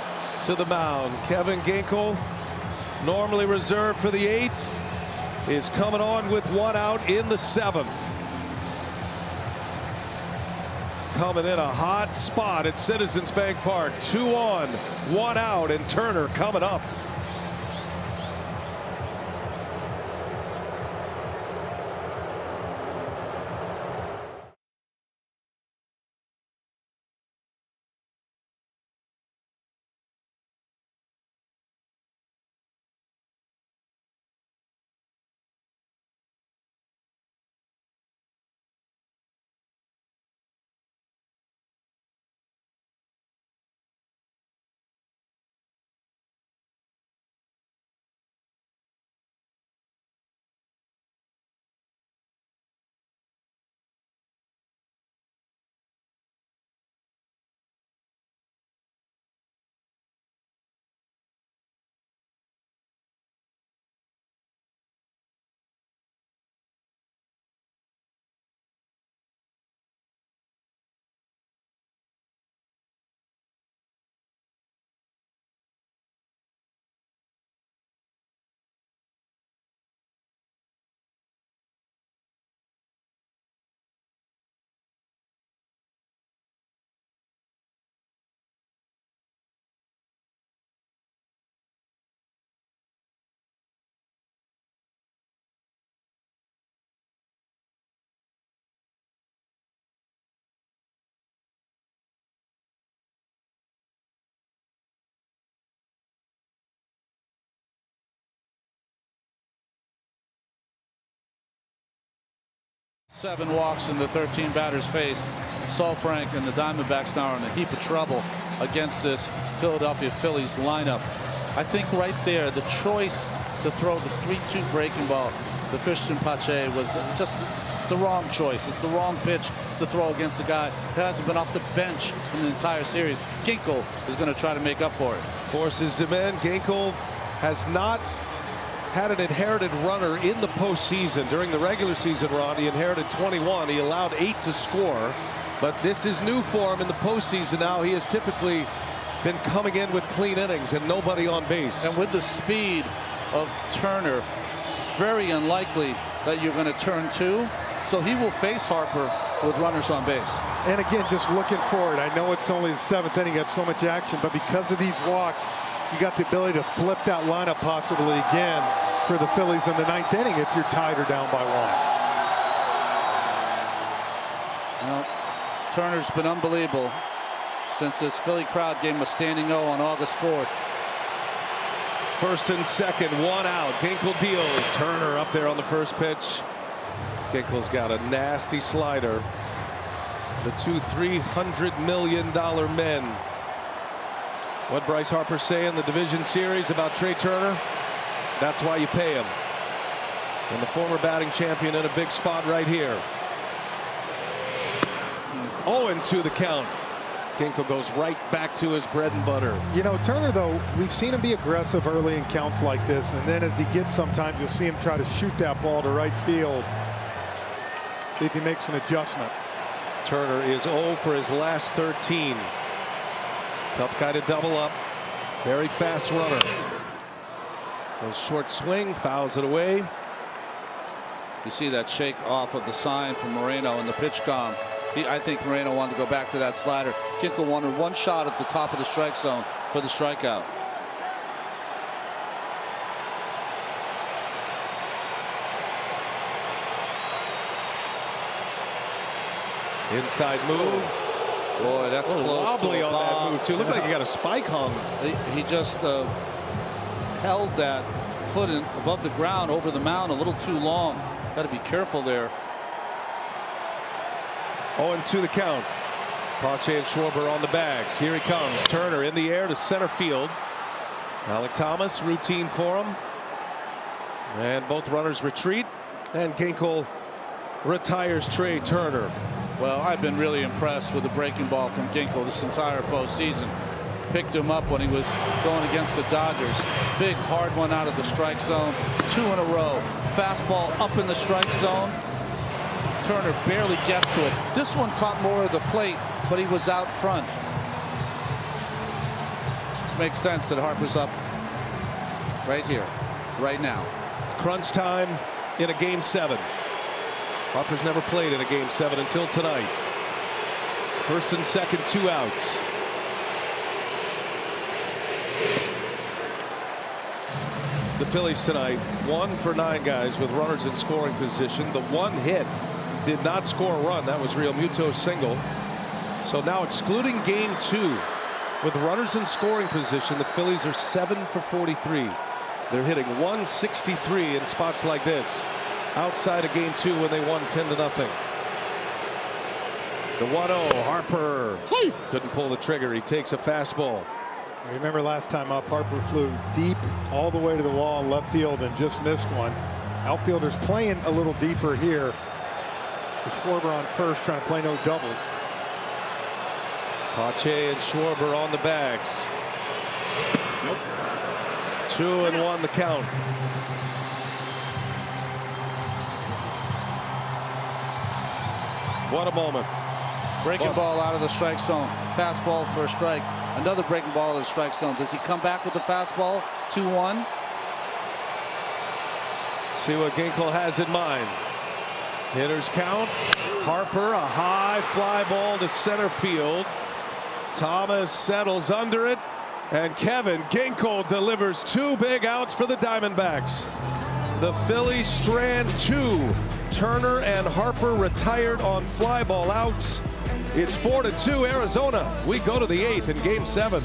to the mound. Kevin Ginkel, normally reserved for the 8th, is coming on with 1 out in the 7th. Coming in a hot spot at Citizens Bank Park. 2 on, 1 out, and Turner coming up. Seven walks in the 13 batters faced. Saul Frank and the Diamondbacks now are in a heap of trouble against this Philadelphia Phillies lineup. I think right there, the choice to throw the 3-2 breaking ball to Christian Pache was just the wrong choice. It's the wrong pitch to throw against a guy who hasn't been off the bench in the entire series. Ginkel is going to try to make up for it. Forces him in. Ginkel has not had an inherited runner in the postseason. During the regular season, Ron, he inherited 21. He allowed 8 to score. But this is new for him in the postseason now. He has typically been coming in with clean innings and nobody on base. And with the speed of Turner, very unlikely that you're going to turn 2. So he will face Harper with runners on base. And again, just looking forward. I know it's only the 7th inning, got so much action, but because of these walks, you got the ability to flip that lineup possibly again for the Phillies in the 9th inning if you're tied or down by 1. Well, Turner's been unbelievable since this Philly crowd gave him a standing O on August 4th. First and second, 1 out. Ginkel deals. Turner up there on the first pitch. Ginkel's got a nasty slider. The two $300 million men. What Bryce Harper say in the division series about Trey Turner? That's why you pay him. And the former batting champion in a big spot right here. 0-2 the count. Ginkel goes right back to his bread and butter. You know, Turner, though, we've seen him be aggressive early in counts like this, and then as he gets, sometimes you'll see him try to shoot that ball to right field. See if he makes an adjustment. Turner is 0 for his last 13. Tough guy to double up. Very fast runner. Goes short swing, fouls it away. You see that shake off of the sign from Moreno in the pitch com. I think Moreno wanted to go back to that slider. Ginkel wanted one shot at the top of the strike zone for the strikeout. Inside move. Boy, that's close. Wobbly on that move too. Looked like he got a spike hung. He just held that foot above the ground over the mound a little too long. Got to be careful there. 0-2 the count. Pache and Schwarber on the bags. Here he comes. Turner in the air to center field. Alec Thomas, routine for him. And both runners retreat. And Ginkel retires Trey Turner. Well, I've been really impressed with the breaking ball from Ginkel this entire postseason. Picked him up when he was going against the Dodgers. Big hard one out of the strike zone. 2 in a row. Fastball up in the strike zone. Turner barely gets to it. This one caught more of the plate, but he was out front. This makes sense that Harper's up right here, right now. Crunch time in a game 7. Harper's never played in a game 7 until tonight. First and second, 2 outs. The Phillies tonight 1 for 9 guys with runners in scoring position. The one hit did not score a run. That was Real Muto's single. So now excluding game 2 with runners in scoring position, the Phillies are 7 for 43. They're hitting 163 in spots like this outside of game 2 when they won 10-0. The 1-0 Harper couldn't pull the trigger. He takes a fastball. I remember last time up, Harper flew deep all the way to the wall in left field and just missed one. Outfielders playing a little deeper here. Schwarber on first, trying to play no doubles. Pache and Schwarber on the bags. 2-1 the count. What a moment. Breaking ball out of the strike zone. Fastball for a strike. Another breaking ball out of the strike zone. Does he come back with the fastball? 2-1. See what Ginkel has in mind. Hitters count. Harper, a high fly ball to center field. Thomas settles under it. And Kevin Ginkel delivers 2 big outs for the Diamondbacks. The Phillies strand 2. Turner and Harper retired on fly ball outs. It's 4-2 Arizona. We go to the 8th in game 7.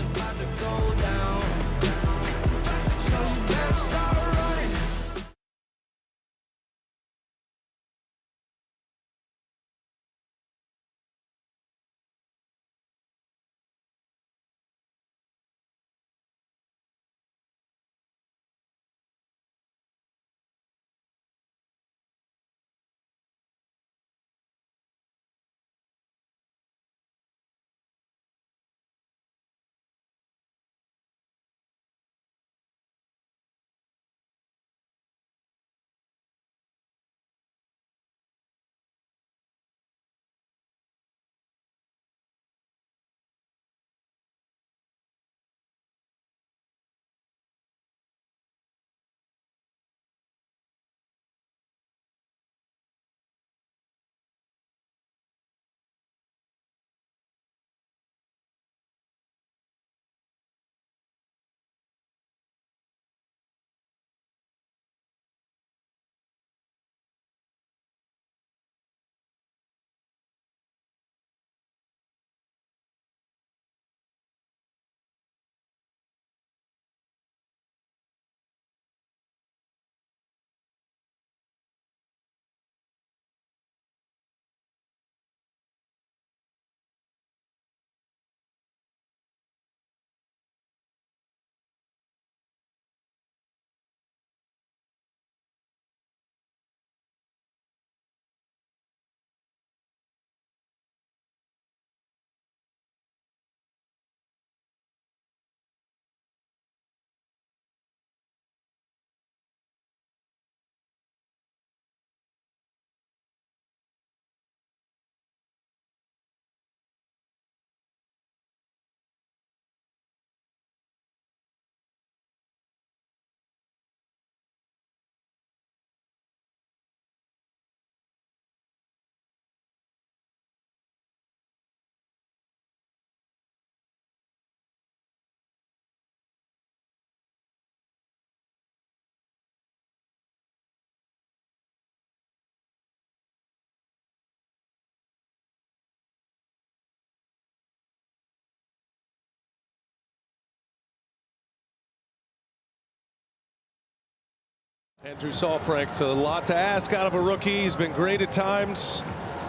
Andrew Saalfrank, a lot to ask out of a rookie. He's been great at times,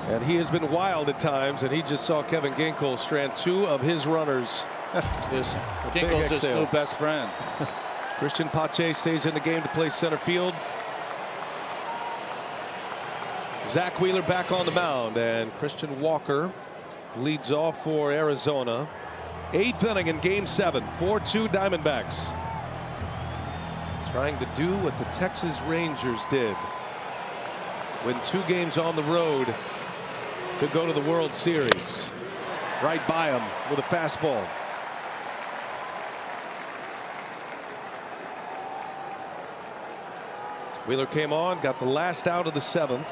and he has been wild at times. And he just saw Kevin Ginkel strand 2 of his runners. Ginkel's his new best friend. Christian Pache stays in the game to play center field. Zach Wheeler back on the mound, and Christian Walker leads off for Arizona. 8th inning in Game 7, 4-2 Diamondbacks. Trying to do what the Texas Rangers did. Win 2 games on the road to go to the World Series. Right by him with a fastball. Wheeler came on, got the last out of the 7th.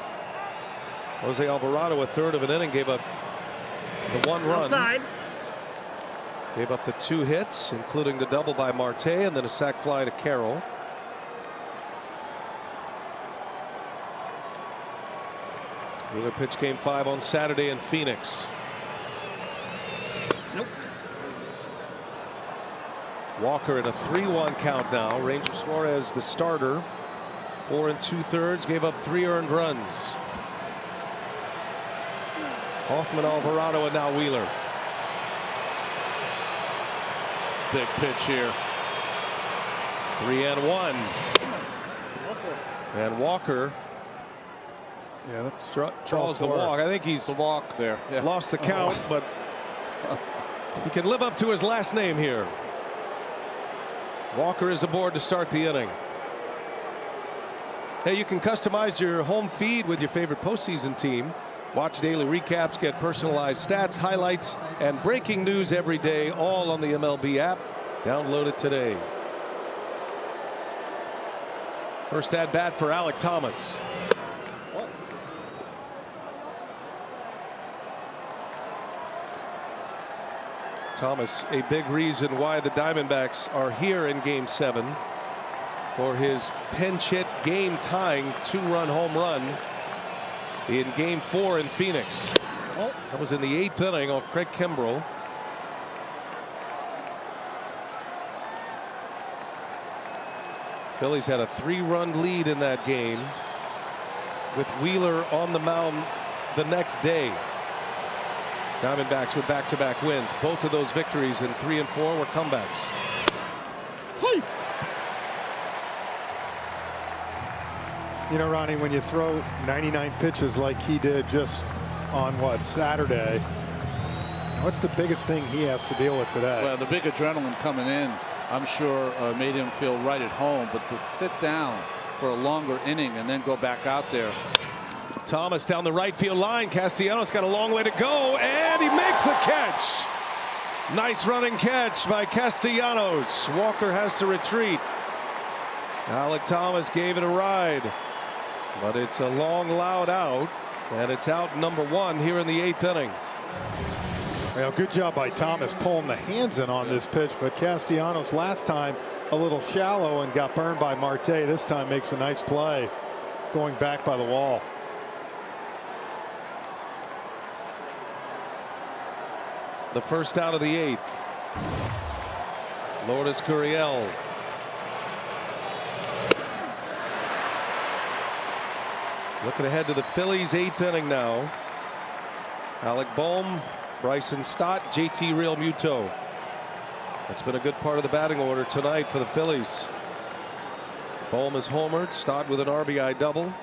Jose Alvarado, a third of an inning, gave up the 1 run. Outside. Gave up the 2 hits, including the double by Marte and then a sac fly to Carroll. Wheeler pitched Game 5 on Saturday in Phoenix. Nope. Walker in a 3-1 count now. Ranger Suarez, the starter, 4 2/3, gave up 3 earned runs. Hoffman, Alvarado, and now Wheeler. Big pitch here. 3-1. And Walker. Yeah, that's draws the walk. I think he's the walk there. Yeah. Lost the count, but he can live up to his last name here. Walker is aboard to start the inning. Hey, you can customize your home feed with your favorite postseason team. Watch daily recaps, get personalized stats, highlights, and breaking news every day, all on the MLB app. Download it today. First at bat for Alek Thomas. Thomas, a big reason why the Diamondbacks are here in Game 7 for his pinch hit game tying 2-run home run in Game 4 in Phoenix. That was in the 8th inning off Craig Kimbrell. Phillies had a 3-run lead in that game with Wheeler on the mound the next day. Diamondbacks with back-to-back wins. Both of those victories in 3 and 4 were comebacks. You know, Ronnie, when you throw 99 pitches like he did just on Saturday, what's the biggest thing he has to deal with today? Well, the big adrenaline coming in, I'm sure made him feel right at home, but to sit down for a longer inning and then go back out there. Thomas down the right field line. Castellanos got a long way to go, and he makes the catch. Nice running catch by Castellanos. Walker has to retreat. Alek Thomas gave it a ride, but it's a long, loud out, and it's out number 1 here in the 8th inning. Well, good job by Thomas pulling the hands in on this pitch, but Castellanos last time a little shallow and got burned by Marte. This time makes a nice play going back by the wall. The first out of the 8th. Lourdes Gurriel. Looking ahead to the Phillies' 8th inning now. Alec Bohm, Bryson Stott, JT Realmuto. That's been a good part of the batting order tonight for the Phillies. Bohm has homered, Stott with an RBI double.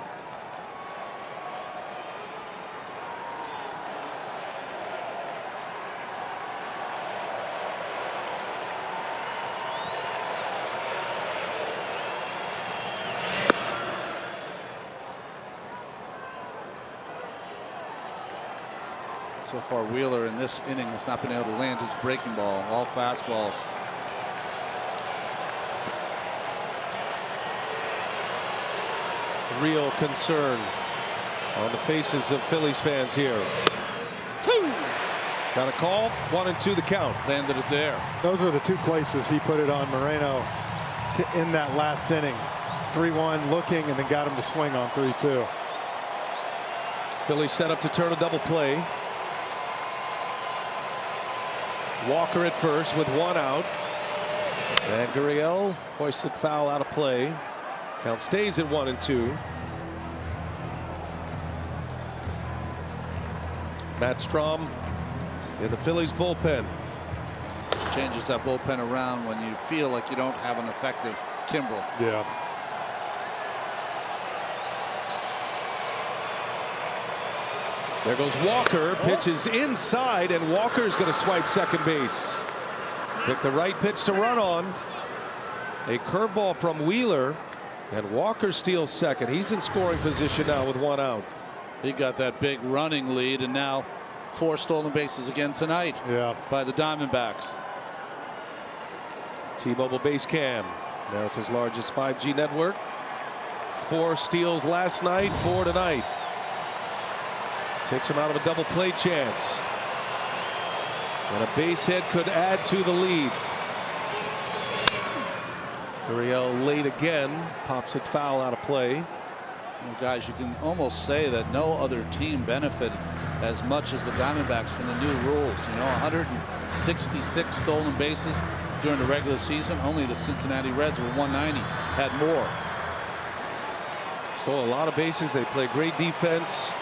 So far, Wheeler in this inning has not been able to land his breaking ball. All fastballs. Real concern on the faces of Phillies fans here. Got a call. 1 and 2 the count. Landed it there. Those were the 2 places he put it on Moreno to end that last inning. 3-1 looking, and then got him to swing on 3-2. Phillies set up to turn a double play. Walker at first with 1 out. And Gurriel hoisted foul out of play. Count stays at 1-2. Matt Strom in the Phillies bullpen. Changes that bullpen around when you feel like you don't have an effective Kimbrel. Yeah. There goes Walker. Pitches inside, and Walker's going to swipe second base. Pick the right pitch to run on. A curveball from Wheeler, and Walker steals second. He's in scoring position now with 1 out. He got that big running lead, and now 4 stolen bases again tonight by the Diamondbacks. T-Mobile base cam, America's largest 5G network. 4 steals last night, 4 tonight. Takes him out of a double play chance. And a base hit could add to the lead. Gurriel late again, pops it foul out of play. Well, guys, you can almost say that no other team benefited as much as the Diamondbacks from the new rules. You know, 166 stolen bases during the regular season. Only the Cincinnati Reds with 190 had more. Stole a lot of bases. They play great defense.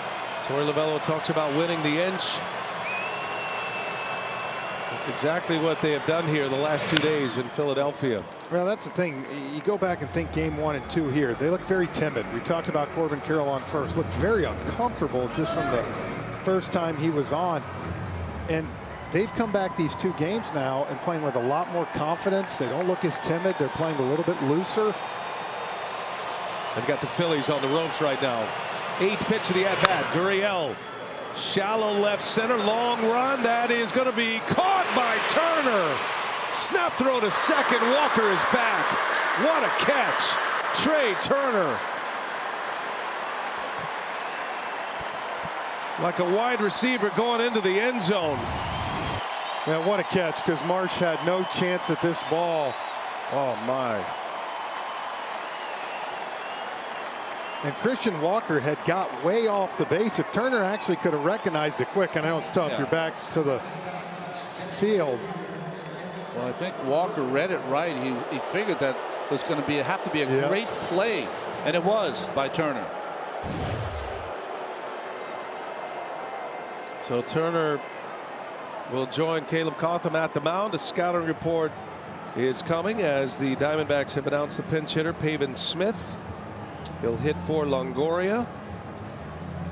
Torey Lovullo talks about winning the inch. That's exactly what they have done here the last 2 days in Philadelphia. Well, that's the thing. You go back and think game 1 and 2 here. They look very timid. We talked about Corbin Carroll on first. Looked very uncomfortable just from the first time he was on. And they've come back these 2 games now and playing with a lot more confidence. They don't look as timid. They're playing a little bit looser. They've got the Phillies on the ropes right now. 8th pitch of the at-bat. Gurriel. Shallow left center. Long run. That is going to be caught by Turner. Snap throw to second. Walker is back. What a catch. Trey Turner. Like a wide receiver going into the end zone. Yeah, what a catch, because Marsh had no chance at this ball. Oh, my. And Christian Walker had got way off the base. If Turner actually could have recognized it quick, and I know it's tough, your back's to the field. Well, I think Walker read it right. He figured that was going to have to be a great play, and it was by Turner. So Turner will join Caleb Cotham at the mound. A scouting report is coming as the Diamondbacks have announced the pinch hitter, Pavin Smith. He'll hit for Longoria.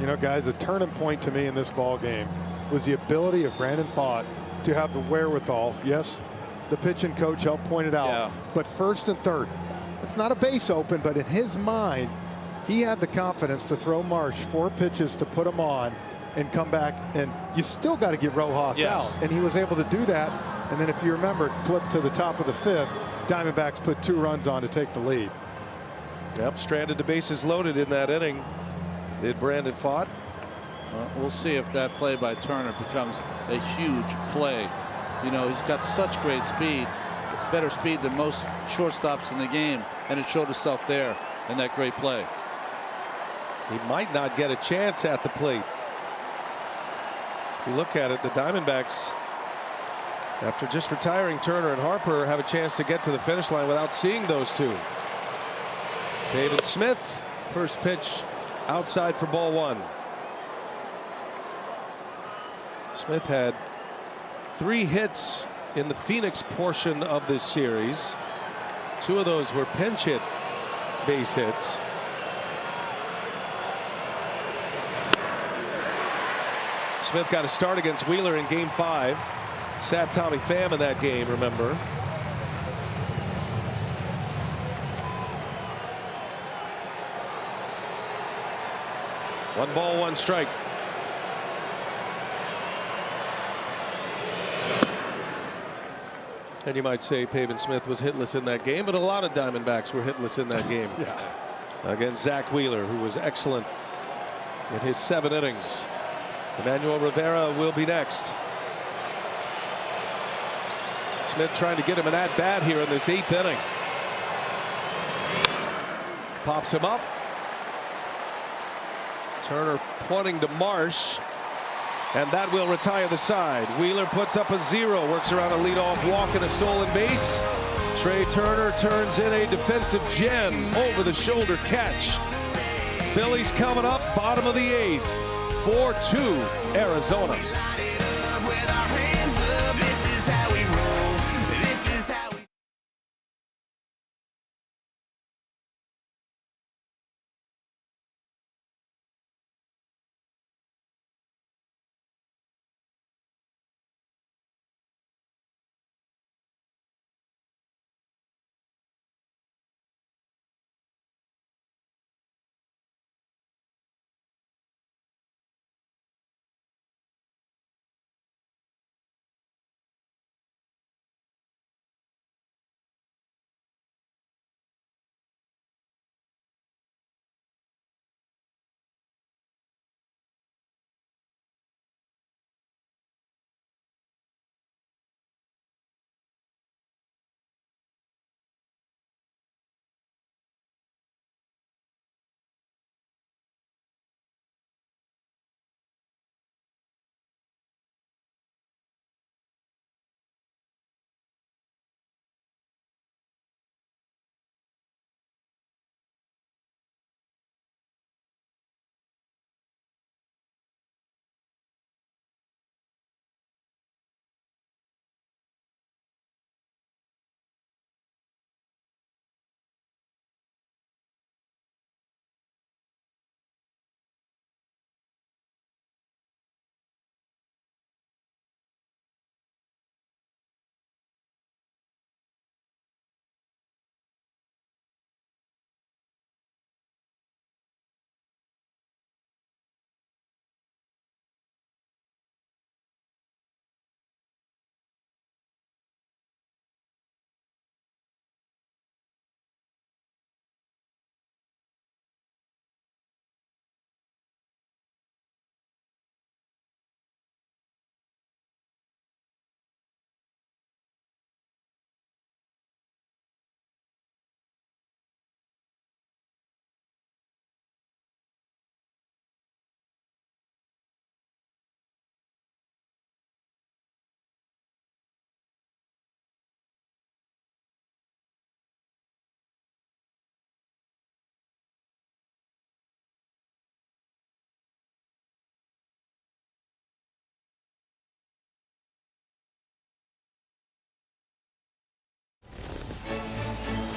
You know, guys, a turning point to me in this ball game was the ability of Brandon Pfaadt to have the wherewithal. Yes, the pitching coach helped point it out. But first and third, it's not a base open, but in his mind, he had the confidence to throw Marsh 4 pitches to put him on and come back. And you still got to get Rojas out. And he was able to do that. And then if you remember, flip to the top of the 5th, Diamondbacks put 2 runs on to take the lead. Yep, stranded to bases loaded in that inning. Did Brandon Pfaadt. Well, we'll see if that play by Turner becomes a huge play. You know, he's got such great speed, better speed than most shortstops in the game, and it showed itself there in that great play. He might not get a chance at the plate. If you look at it, the Diamondbacks, after just retiring Turner and Harper, have a chance to get to the finish line without seeing those 2. David Smith, first pitch outside for ball 1. Smith had 3 hits in the Phoenix portion of this series. 2 of those were pinch hit base hits. Smith got a start against Wheeler in game 5. Sat Tommy Pham in that game, remember. One ball, 1 strike. And you might say Pavin Smith was hitless in that game, but a lot of Diamondbacks were hitless in that game. Against Zach Wheeler, who was excellent in his 7 innings. Emmanuel Rivera will be next. Smith trying to get him an at-bat here in this 8th inning. Pops him up. Turner pointing to Marsh, and that will retire the side. Wheeler puts up a 0, works around a leadoff walk and a stolen base. Trey Turner turns in a defensive gem, over-the-shoulder catch. Phillies coming up, bottom of the 8th, 4-2 Arizona.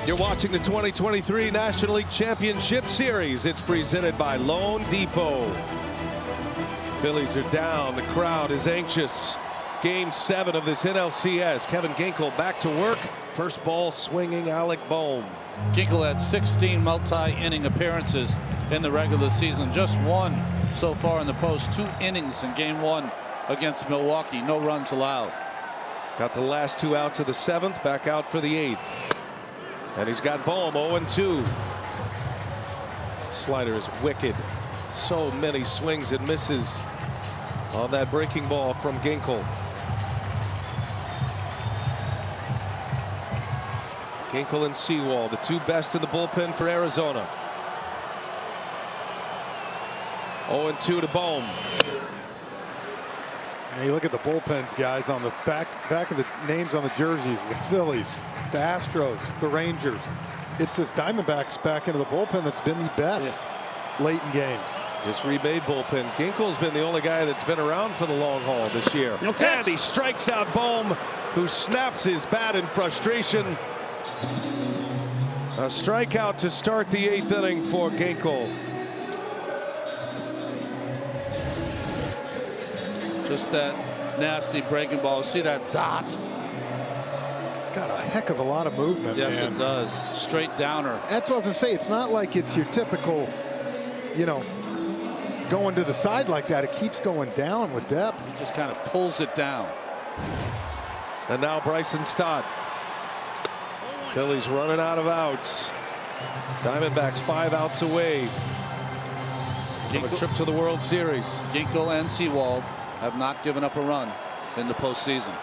You're watching the 2023 National League Championship Series. It's presented by Loan Depot. Phillies are down. The crowd is anxious. Game 7 of this NLCS. Kevin Ginkel back to work. First ball swinging Alec Bohm. Ginkel had 16 multi-inning appearances in the regular season. Just one so far in the post. 2 innings in Game 1 against Milwaukee. No runs allowed. Got the last 2 outs of the 7th. Back out for the 8th. And he's got Bohm 0-2. Slider is wicked. So many swings and misses on that breaking ball from Ginkel. Ginkel and Sewald, the 2 best in the bullpen for Arizona. 0-2 to Bohm. Now you look at the bullpens, guys, on the back of the names on the jerseys. The Phillies, the Astros, the Rangers. It's this Diamondbacks back into the bullpen that's been the best late in games. This remade bullpen. Ginkel's been the only guy that's been around for the long haul this year. And he strikes out Bohm, who snaps his bat in frustration. A strikeout to start the 8th inning for Ginkel. Just that nasty breaking ball. See that dot? Got a heck of a lot of movement. Yes, man. it does. Straight downer. That's what I was going to say. It's not like it's your typical, you know, going to the side like that. It keeps going down with depth. He just kind of pulls it down. And now Bryson Stott. Phillies running out of outs. Diamondbacks 5 outs away from a trip to the World Series. Ginkel and Sewald have not given up a run in the postseason.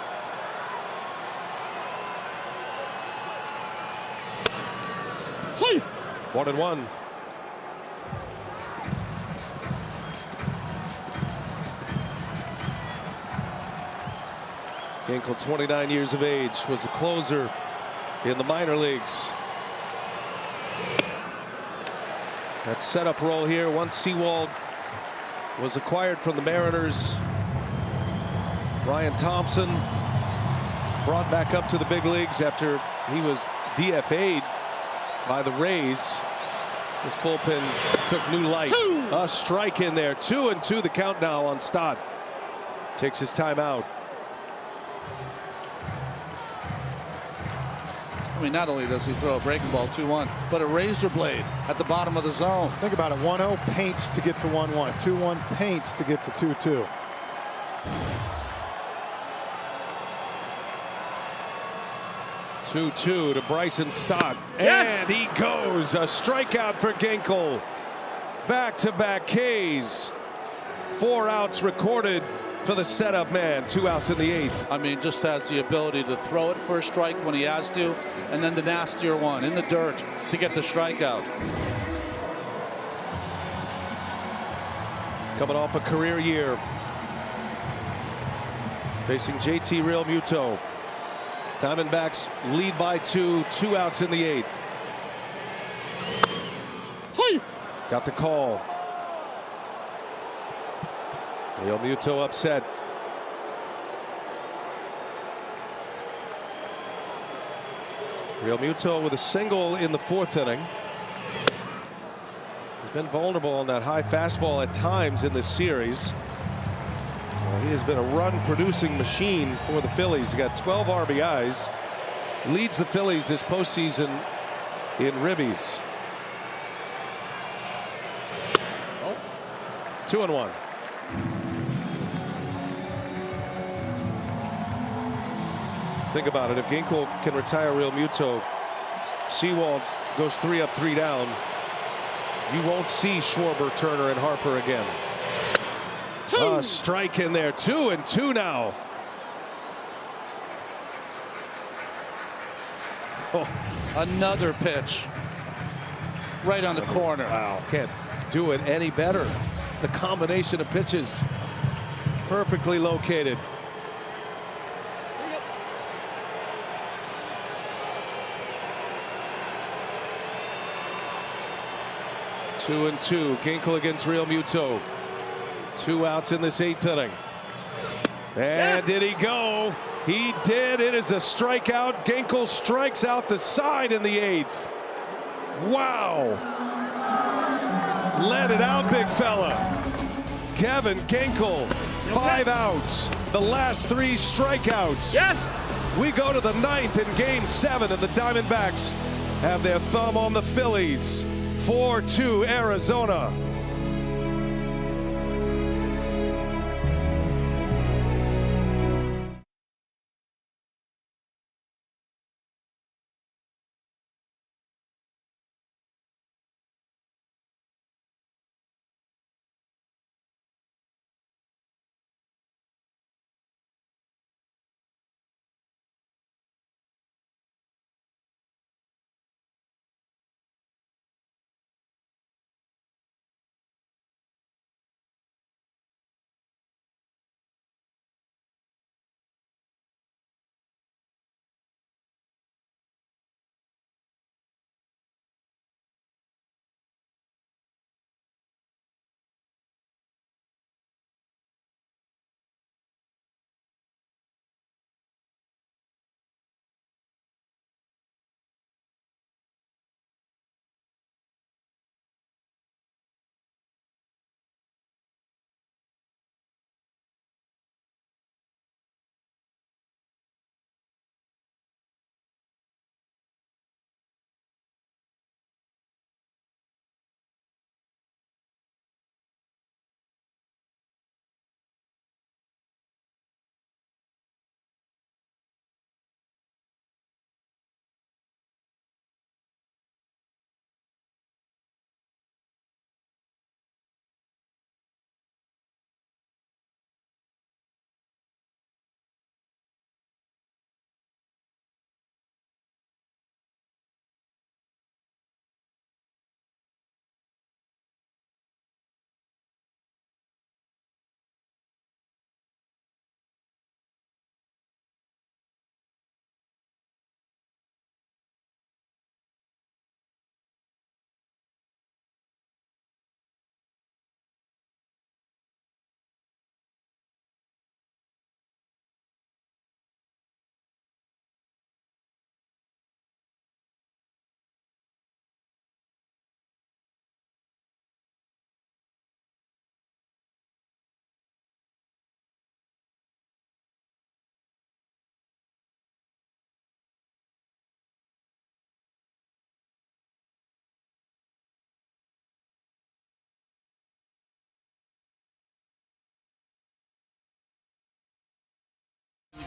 Hey. 1-1. Ginkel, 29 years of age, was a closer in the minor leagues. That setup role here once Sewald was acquired from the Mariners. Ryan Thompson brought back up to the big leagues after he was DFA'd by the Rays. This bullpen took new life. A strike in there. 2-2 the count now on Stott. Takes his time out. I mean, not only does he throw a breaking ball 2-1, but a razor blade at the bottom of the zone. Think about it. 1-0 paints to get to 1-1. 2-1 paints to get to 2-2. Two to Bryson Stott. Yes! And he goes. A strikeout for Ginkel. Back-to-back Ks. 4 outs recorded for the setup man. 2 outs in the 8th. I mean, just has the ability to throw it for a strike when he has to, and then the nastier one in the dirt to get the strikeout. Coming off a career year. Facing JT Realmuto. Diamondbacks lead by 2. 2 outs in the 8th. Got the call. Realmuto upset. Realmuto with a single in the 4th inning. He's been vulnerable on that high fastball at times in this series. Well, he has been a run-producing machine for the Phillies. He got 12 RBIs. Leads the Phillies this postseason in ribbies. 2-1. Think about it. If Ginkel can retire Realmuto, Sewald goes 3 up, 3 down. You won't see Schwarber, Turner, and Harper again. A strike in there. 2-2 now. Oh, another pitch right on the corner. Wow, can't do it any better. The combination of pitches perfectly located. Two and two. Ginkel against Realmuto. 2 outs in this 8th inning. And did he go? He did. It is a strikeout. Ginkel strikes out the side in the 8th. Wow. Let it out, big fella. Kevin Ginkel, 5 outs. The last 3 strikeouts. Yes. We go to the 9th in Game 7, and the Diamondbacks have their thumb on the Phillies. 4-2 Arizona.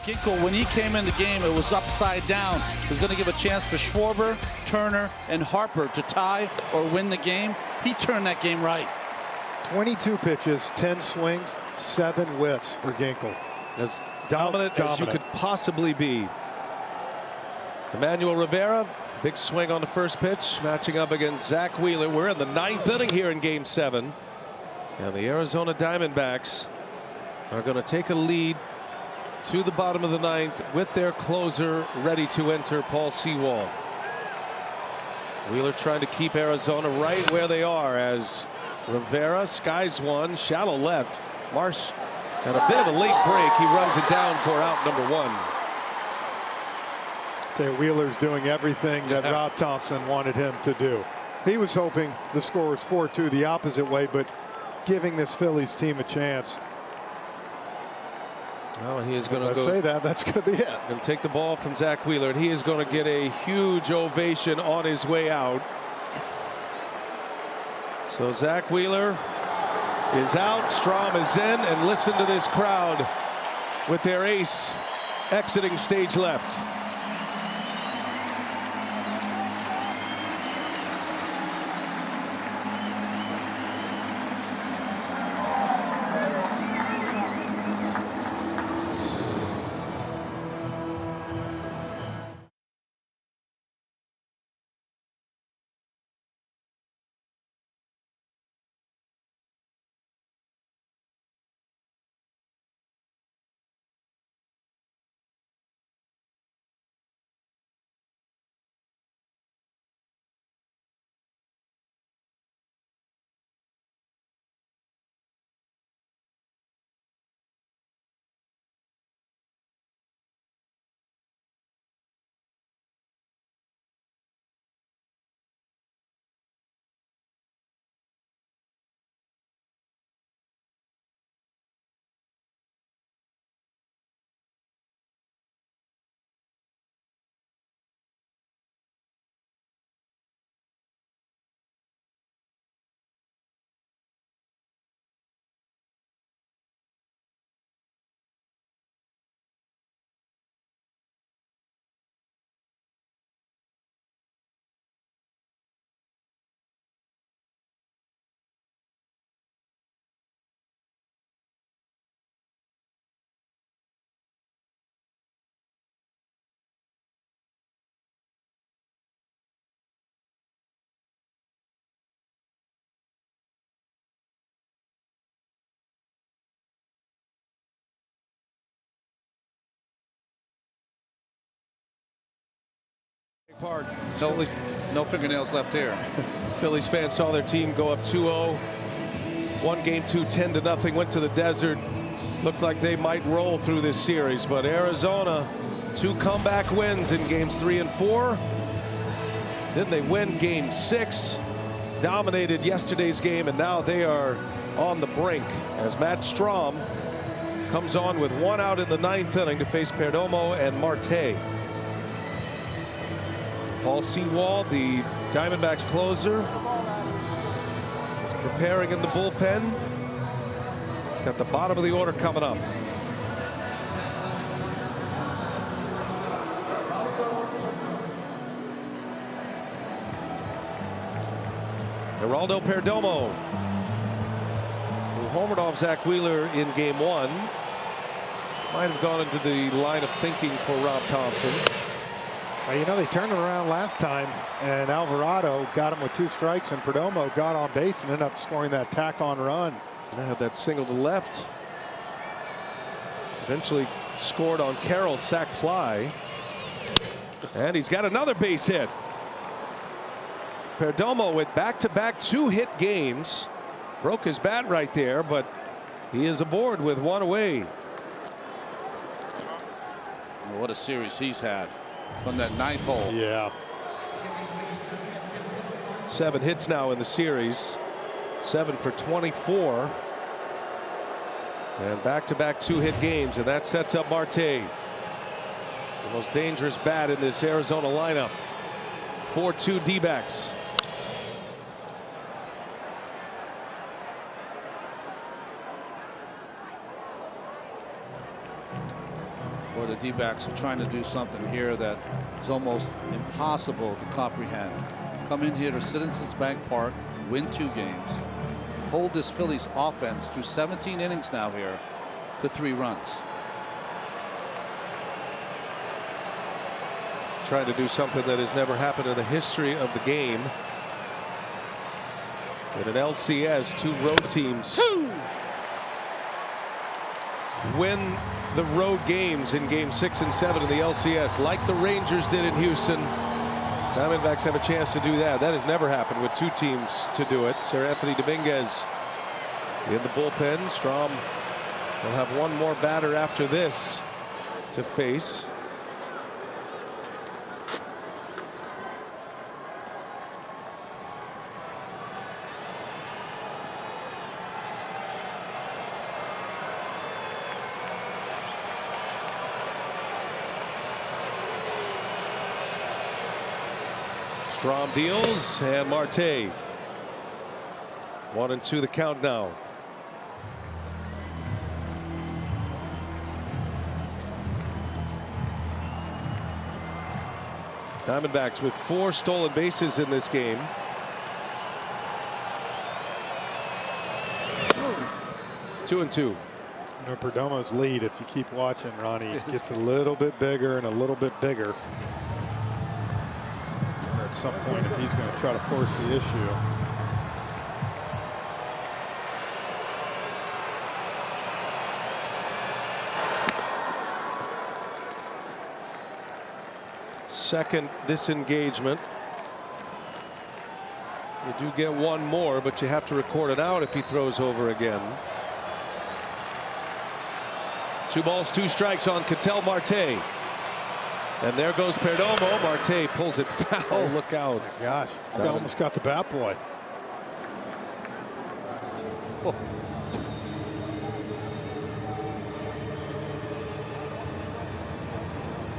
Ginkel, when he came in the game, it was upside down. It was going to give a chance for Schwarber, Turner, and Harper to tie or win the game. He turned that game right. 22 pitches, 10 swings, 7 whiffs for Ginkel. As dominant as you could possibly be. Emmanuel Rivera, big swing on the first pitch, matching up against Zach Wheeler. We're in the 9th inning here in Game 7. And the Arizona Diamondbacks are going to take a lead to the bottom of the 9th with their closer ready to enter, Paul Sewald. Wheeler trying to keep Arizona right where they are as Rivera skies one, shallow left. Marsh had a bit of a late break. He runs it down for out number 1. Wheeler's doing everything that Rob Thompson wanted him to do. He was hoping the score was 4-2 the opposite way, but giving this Phillies team a chance. Well, he is going to say that. That's going to be it. Going to take the ball from Zach Wheeler, and he is going to get a huge ovation on his way out. So Zach Wheeler is out. Strom is in, and listen to this crowd with their ace exiting stage left. Park. No fingernails left here. Phillies fans saw their team go up 2-0. Won game 2 10-0. Went to the desert. Looked like they might roll through this series, but Arizona 2 comeback wins in games 3 and 4. Then they win game 6. Dominated yesterday's game, and now they are on the brink as Matt Strom comes on with 1 out in the 9th inning to face Perdomo and Marte. Paul Sewald, the Diamondbacks closer, is preparing in the bullpen. He's got the bottom of the order coming up. Geraldo Perdomo, who homered off Zach Wheeler in game 1, might have gone into the line of thinking for Rob Thompson. You know, they turned it around last time, and Alvarado got him with 2 strikes, and Perdomo got on base and ended up scoring that tack-on run. I had that single to left. Eventually scored on Carroll's sac fly. And he's got another base hit. Perdomo with back-to-back 2-hit games. Broke his bat right there, but he is aboard with 1 away. What a series he's had from that 9th hole. Yeah. 7 hits now in the series. 7 for 24. And back-to-back 2-hit games, and that sets up Marte, the most dangerous bat in this Arizona lineup. 4-2 D-backs. Well, the D-backs are trying to do something here that is almost impossible to comprehend. Come in here to Citizens Bank Park, win 2 games, hold this Phillies offense through 17 innings now here to 3 runs. Trying to do something that has never happened in the history of the game. In an LCS, 2 road teams win the road games in game 6 and 7 in the LCS, like the Rangers did in Houston. Diamondbacks have a chance to do that. That has never happened with 2 teams to do it. Sir Anthony Dominguez in the bullpen. Strom will have one more batter after this to face. Strom deals, and Marte 1-2 the count now. Diamondbacks with 4 stolen bases in this game. Two and 2. You know, Perdomo's lead, if you keep watching, Ronnie, gets a little bit bigger and a little bit bigger. At some point, if he's going to try to force the issue. Second disengagement. You do get one more, but you have to record it out if he throws over again. 2 balls, 2 strikes on Ketel Marte. And there goes Perdomo. Marte pulls it foul. Oh, look out. Oh my gosh. That almost got the bat boy. Oh.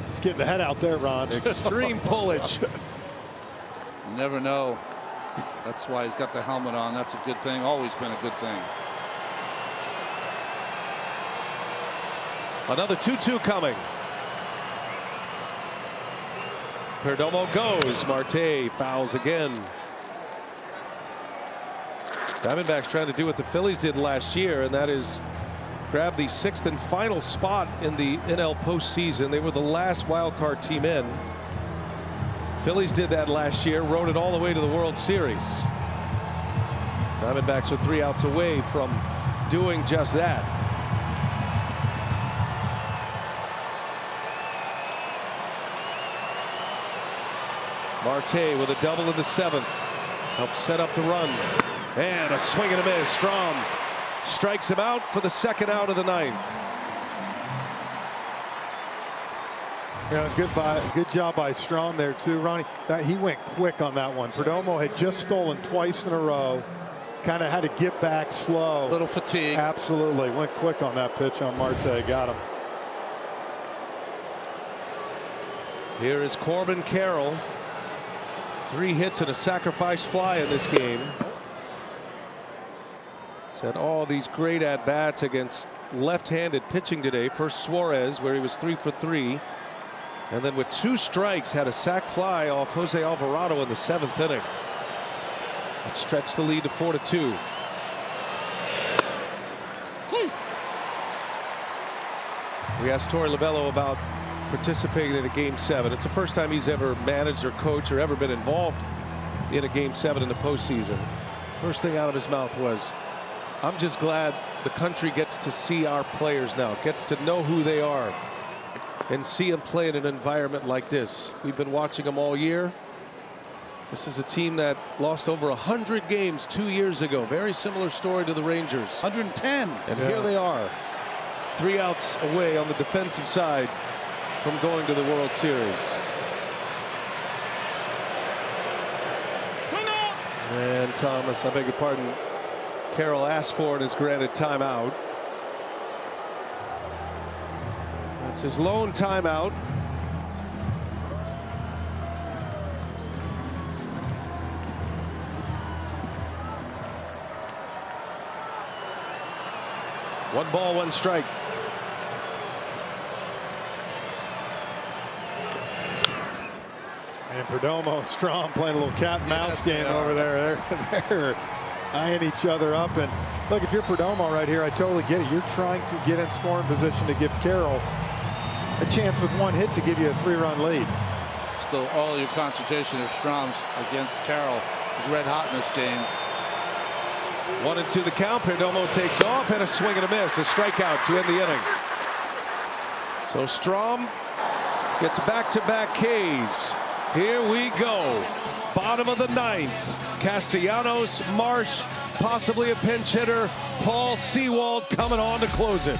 He's getting the head out there, Ron. Extreme pullage. You never know. That's why he's got the helmet on. That's a good thing. Always been a good thing. Another 2-2 coming. Perdomo goes. Marte fouls again. Diamondbacks trying to do what the Phillies did last year, and that is grab the 6th and final spot in the NL postseason. They were the last wild card team in. Phillies did that last year, rode it all the way to the World Series. Diamondbacks are 3 outs away from doing just that. Marte with a double in the 7th. Helps set up the run. And a swing and a miss. Strom strikes him out for the 2nd out of the 9th. Yeah, good job by Strom there too, Ronnie. He went quick on that one. Perdomo had just stolen twice in a row. Kind of had to get back slow. A little fatigue. Absolutely. Went quick on that pitch on Marte. Got him. Here is Corbin Carroll. 3 hits and a sacrifice fly in this game. He's had all these great at-bats against left-handed pitching today. First Suarez, where he was 3 for 3. And then with 2 strikes, had a sac fly off Jose Alvarado in the 7th inning. It stretched the lead to 4-2. We asked Torey Lovullo about participating in a game 7. It's the first time he's ever managed or coached or ever been involved in a game 7 in the postseason. First thing out of his mouth was, I'm just glad the country gets to see our players now, gets to know who they are, and see them play in an environment like this. We've been watching them all year. This is a team that lost over 100 games 2 years ago. Very similar story to the Rangers. 110. And here they are, 3 outs away on the defensive side from going to the World Series. And Thomas, I beg your pardon, Carroll asked for and is granted timeout. That's his lone timeout. One ball, 1 strike. And Perdomo and Strom playing a little cat and mouse game over there. They're eyeing each other up. And look, if you're Perdomo right here, I totally get it. You're trying to get in scoring position to give Carroll a chance with one hit to give you a 3-run lead. Still, all your concentration of Strom's against Carroll is red hot in this game. 1-2 the count. Perdomo takes off and a swing and a miss. A strikeout to end the inning. So Strom gets back-to-back Ks. Here we go. Bottom of the 9th. Castellanos, Marsh, possibly a pinch hitter. Paul Sewald coming on to close it.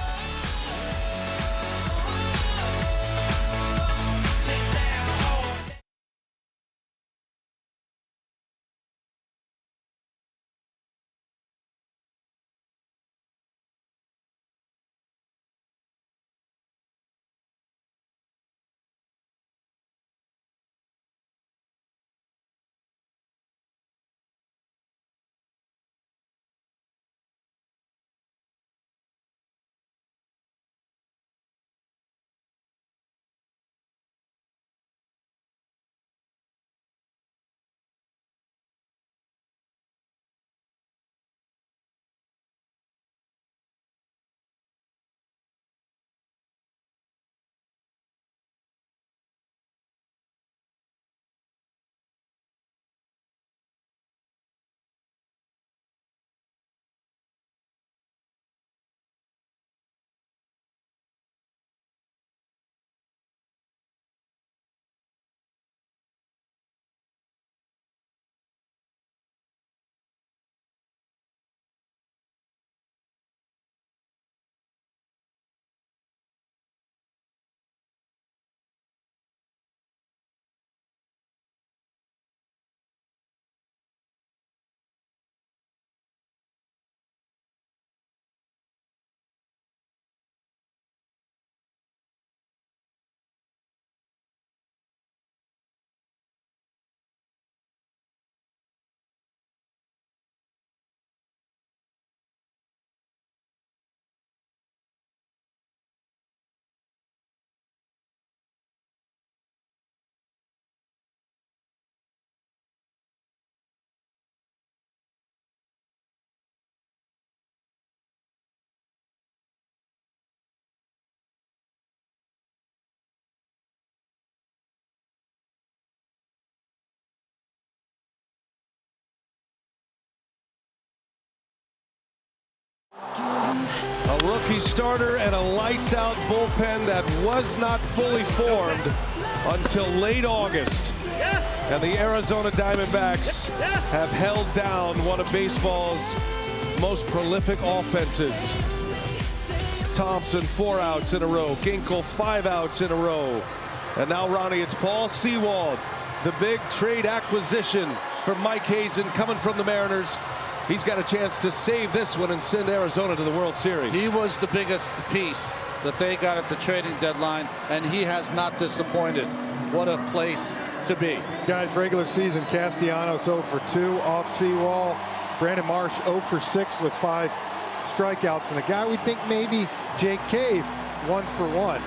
A rookie starter and a lights-out bullpen that was not fully formed until late August. And the Arizona Diamondbacks have held down one of baseball's most prolific offenses. Thompson 4 outs in a row, Ginkel 5 outs in a row. And now, Ronnie, it's Paul Sewald, the big trade acquisition for Mike Hazen coming from the Mariners. He's got a chance to save this one and send Arizona to the World Series. He was the biggest piece that they got at the trading deadline, and he has not disappointed. What a place to be. Guys, regular season, Castellanos 0 for 2 off Sewald. Brandon Marsh 0 for 6 with 5 strikeouts. And a guy we think maybe Jake Cave 1 for 1.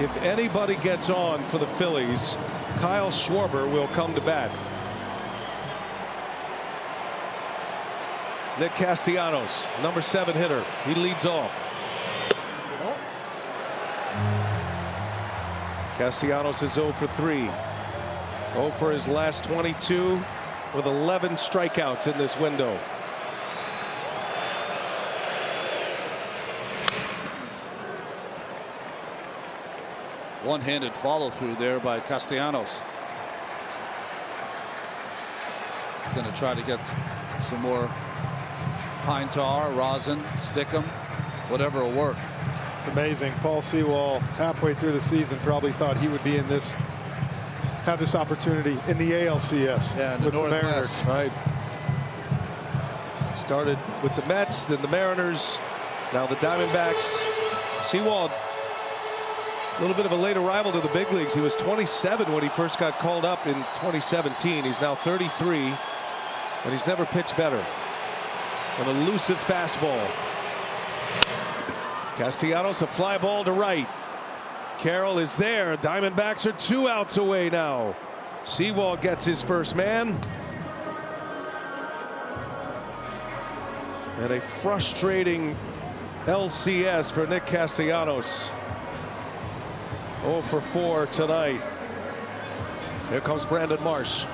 If anybody gets on for the Phillies, Kyle Schwarber will come to bat. Nick Castellanos, number 7 hitter. He leads off. Castellanos is 0 for 3. 0 for his last 22 with 11 strikeouts in this window. One-handed follow-through there by Castellanos. Going to try to get some more pine tar, rosin, stick 'em, whatever will work. It's amazing. Paul Sewald, halfway through the season, probably thought he would be in this, have this opportunity in the ALCS. Yeah, with the Mariners. Right. Started with the Mets, then the Mariners, now the Diamondbacks. Sewald, a little bit of a late arrival to the big leagues. He was 27 when he first got called up in 2017. He's now 33, and he's never pitched better. An elusive fastball. Castellanos, a fly ball to right. Carroll is there. Diamondbacks are 2 outs away now. Sewald gets his first man. And a frustrating LCS for Nick Castellanos. 0 for 4 tonight. Here comes Brandon Marsh.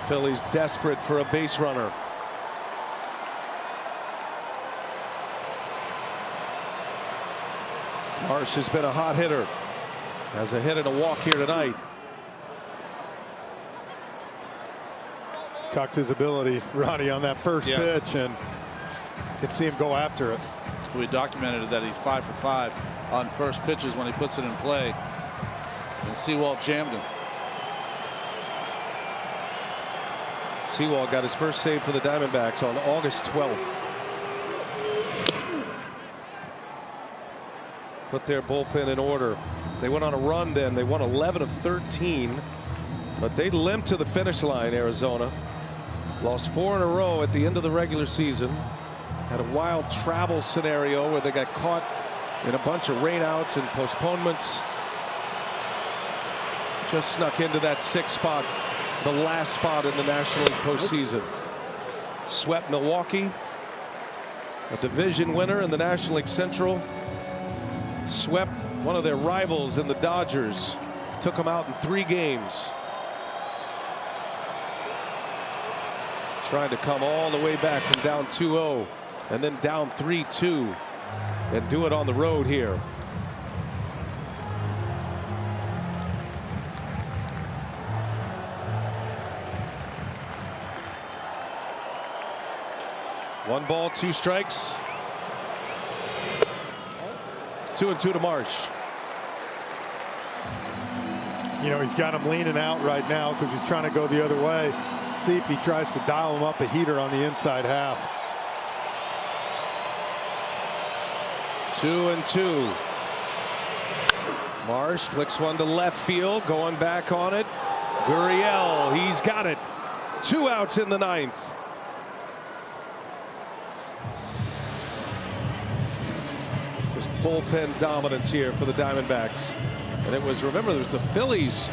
Phillies desperate for a base runner. Marsh has been a hot hitter. Has a hit and a walk here tonight. Tucked his ability, Ronnie, on that first pitch, and could see him go after it. We documented that he's 5 for 5 on first pitches when he puts it in play. And Sewald jammed him. Sewald got his first save for the Diamondbacks on August 12th. Put their bullpen in order. They went on a run then. They won 11 of 13. But they limped to the finish line, Arizona. Lost 4 in a row at the end of the regular season. Had a wild travel scenario where they got caught in a bunch of rainouts and postponements. Just snuck into that 6th spot, the last spot in the National League postseason. Swept Milwaukee, a division winner in the National League Central. Swept one of their rivals in the Dodgers. Took them out in 3 games. Trying to come all the way back from down 2-0 and then down 3-2 and do it on the road here. One ball, 2 strikes. 2-2 to Marsh. You know, he's got him leaning out right now because he's trying to go the other way. See if he tries to dial him up a heater on the inside half. 2-2. Marsh flicks one to left field, going back on it. Gurriel, he's got it. 2 outs in the 9th. Just bullpen dominance here for the Diamondbacks. And it was, remember, it was the Phillies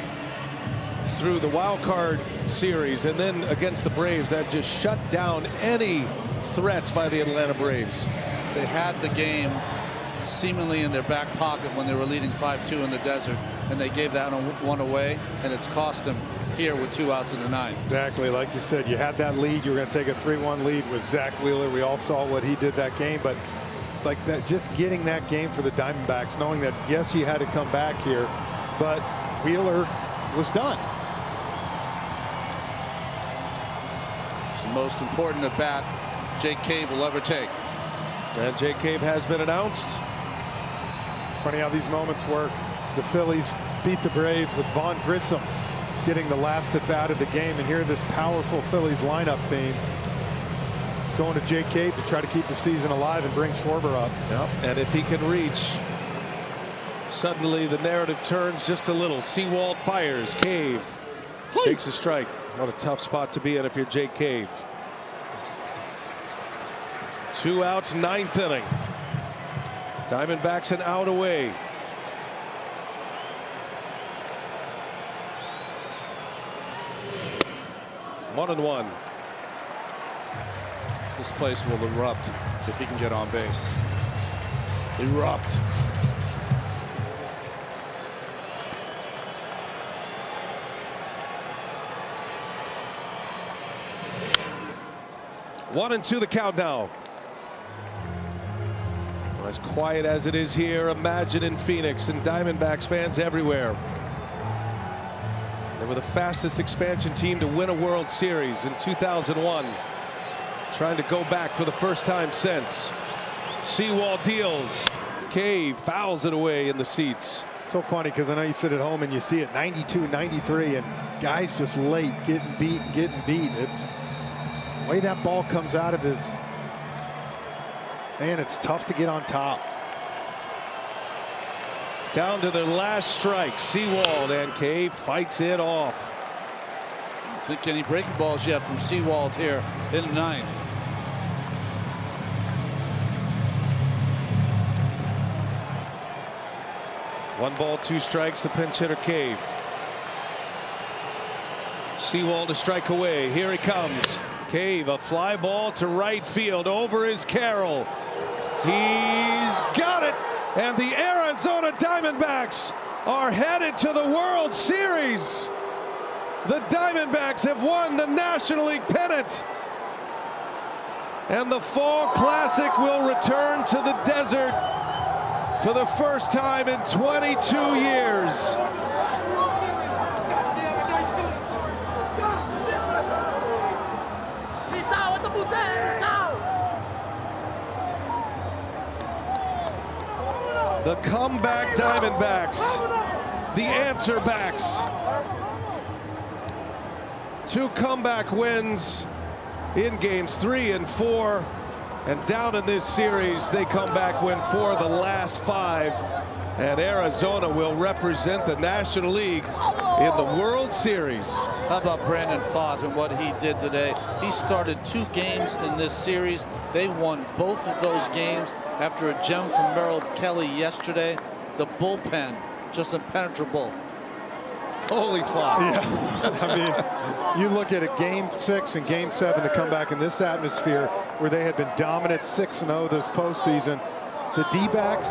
through the wild card series, and then against the Braves that just shut down any threats by the Atlanta Braves. They had the game seemingly in their back pocket when they were leading 5-2 in the desert, and they gave that one away, and it's cost them here with 2 outs in the 9th. Exactly, like you said, you had that lead. You were going to take a 3-1 lead with Zach Wheeler. We all saw what he did that game, but it's like that, just getting that game for the Diamondbacks, knowing that yes, you had to come back here, but Wheeler was done. The most important at bat Jake Cave will ever take. And Jake Cave has been announced. Funny how these moments work. The Phillies beat the Braves with Vaughn Grissom getting the last at bat of the game, and here this powerful Phillies lineup team going to Jake Cave to try to keep the season alive and bring Schwarber up. Yep. And if he can reach, suddenly the narrative turns just a little. Sewald fires. Cave takes a strike. What a tough spot to be in if you're Jake Cave. 2 outs, 9th inning. Diamondbacks an out away. One and one. This place will erupt if he can get on base. Erupt. One and two the count now. As quiet as it is here, imagine in Phoenix, and Diamondbacks fans everywhere. They were the fastest expansion team to win a World Series in 2001. Trying to go back for the first time since. Sewald deals. Cave fouls it away in the seats. So funny because I know you sit at home and you see it 92, 93, and guys just late getting beat. It's the way that ball comes out of his. Man, it's tough to get on top. Down to their last strike. Sewald, and Cave fights it off. I don't think any breaking balls yet from Sewald here in the 9th. One ball, 2 strikes. The pinch hitter Cave. Seawald to strike away. Here he comes. Cave, a fly ball to right field. Over is Carroll. He's got it. And the Arizona Diamondbacks are headed to the World Series. The Diamondbacks have won the National League pennant. And the Fall Classic will return to the desert for the first time in 22 years. The comeback Diamondbacks, the answer backs. 2 comeback wins in games 3 and 4, and down in this series they come back, win 4 of the last 5, and Arizona will represent the National League in the World Series. How about Brandon Pfaadt and what he did today? He started 2 games in this series. They won both of those games after a gem from Merrill Kelly yesterday. The bullpen just impenetrable. Holy Pfaadt. Yeah. I mean, you look at a game 6 and game 7 to come back in this atmosphere where they had been dominant 6-0 this postseason. The D-backs,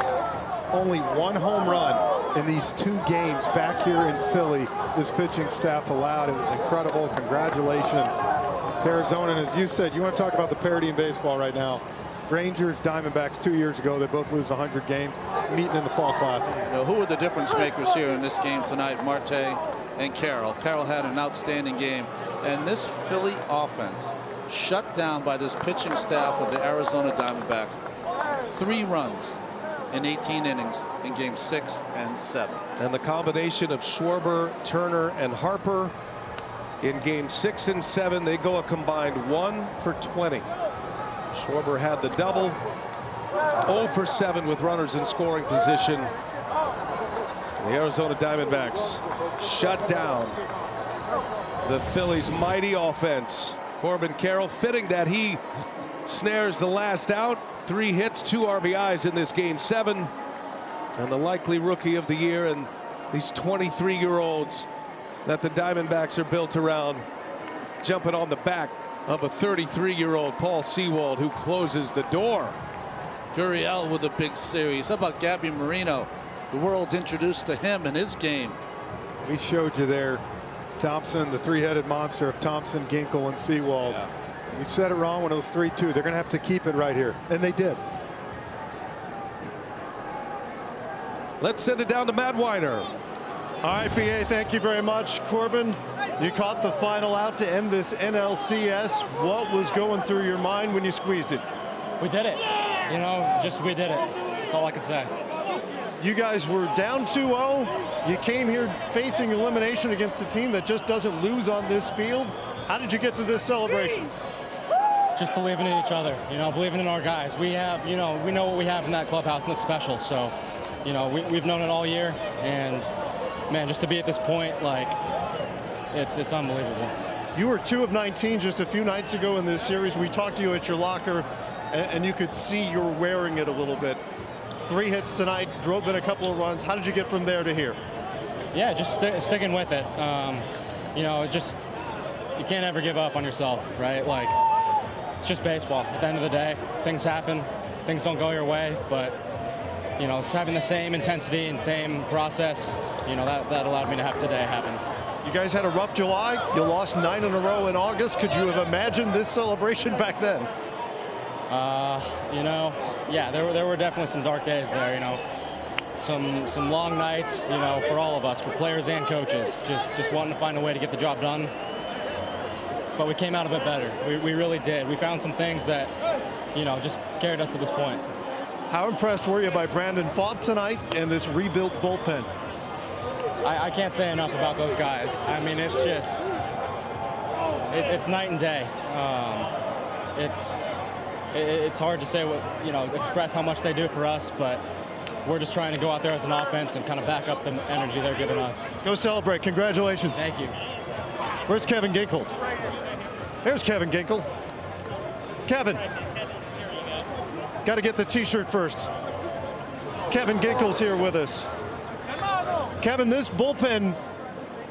only 1 home run in these 2 games back here in Philly. This pitching staff allowed. It was incredible. Congratulations to Arizona. And as you said, you want to talk about the parity in baseball right now. Rangers, Diamondbacks 2 years ago, they both lose 100 games, meeting in the Fall Classic. You know, who are the difference makers here in this game tonight? Marte and Carroll. Carroll had an outstanding game, and this Philly offense shut down by this pitching staff of the Arizona Diamondbacks. 3 runs in 18 innings in games 6 and 7. And the combination of Schwarber, Turner, and Harper in games 6 and 7, they go a combined 1 for 20. Schwarber had the double. 0 for 7 with runners in scoring position. The Arizona Diamondbacks shut down the Phillies' mighty offense. Corbin Carroll, fitting that he snares the last out. 3 hits, 2 RBIs in this game 7. And the likely rookie of the year, and these 23-year-olds that the Diamondbacks are built around, jumping on the back of a 33-year-old Paul Sewald, who closes the door. Gurriel with a big series. How about Gabby Marino? The world introduced to him in his game. We showed you there, Thompson, the 3-headed monster of Thompson, Ginkel, and Sewald. Yeah. We said it wrong when it was 3-2. They're going to have to keep it right here, and they did. Let's send it down to Matt Weiner. All right, BA, thank you very much. Corbin, you caught the final out to end this NLCS. What was going through your mind when you squeezed it? We did it. You know, just we did it. That's all I can say. You guys were down 2-0. You came here facing elimination against a team that just doesn't lose on this field. How did you get to this celebration? Just believing in each other, you know, believing in our guys. We have, you know, we know what we have in that clubhouse, and it's special. So, you know, we've known it all year, and man, just to be at this point, like, it's unbelievable. You were 2 of 19 just a few nights ago in this series. We talked to you at your locker, and you could see you were wearing it a little bit. 3 hits tonight, drove in a couple of runs. How did you get from there to here? Yeah, just sticking with it. You know, you can't ever give up on yourself, right? Like, it's just baseball. At the end of the day, things happen. Things don't go your way, but, you know, it's having the same intensity and same process, you know, that allowed me to have today happen. You guys had a rough July. You lost 9 in a row in August. Could you have imagined this celebration back then? You know, yeah, there were definitely some dark days there, you know. Some long nights, you know, for all of us, for players and coaches, just wanting to find a way to get the job done. But we came out of it better. We really did. We found some things that, you know, just carried us to this point. How impressed were you by Brandon Pfaadt tonight and this rebuilt bullpen? I can't say enough about those guys. I mean, it's just, it's night and day. It's hard to say what, you know, express how much they do for us, but we're just trying to go out there as an offense and kind of back up the energy they're giving us. Go celebrate. Congratulations. Thank you. Where's Kevin Ginkel? There's Kevin Ginkel. Kevin. Got to get the T-shirt first. Kevin Ginkel's here with us. Kevin, this bullpen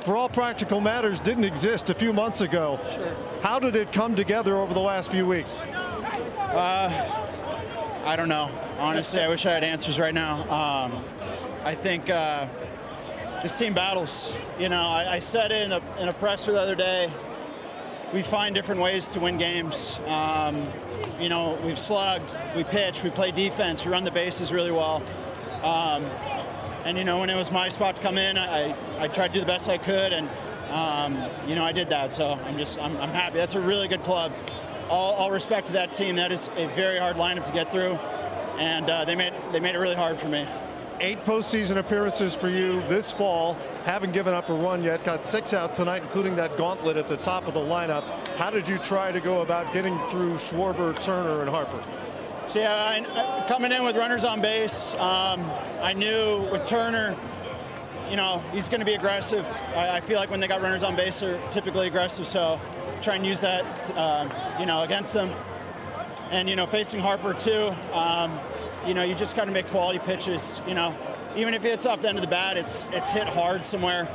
for all practical matters, didn't exist a few months ago. Sure. How did it come together over the last few weeks? I don't know. Honestly, I wish I had answers right now. I think this team battles. You know, I said it in a presser the other day. We find different ways to win games. You know, we've slugged, we pitch, we play defense, we run the bases really well. And you know, when it was my spot to come in, I tried to do the best I could, and you know, I did that. So I'm happy. That's a really good club. All respect to that team. That is a very hard lineup to get through, and they made it really hard for me. 8 postseason appearances for you this fall. Haven't given up a run yet. Got 6 out tonight, including that gauntlet at the top of the lineup. How did you try to go about getting through Schwarber, Turner, and Harper? So yeah, coming in with runners on base, I knew with Turner, you know, he's going to be aggressive. I feel like when they got runners on base, they're typically aggressive. So try and use that, you know, against them. And you know, facing Harper too. You know, you just got to make quality pitches. You know, even if it's off the end of the bat, it's hit hard somewhere.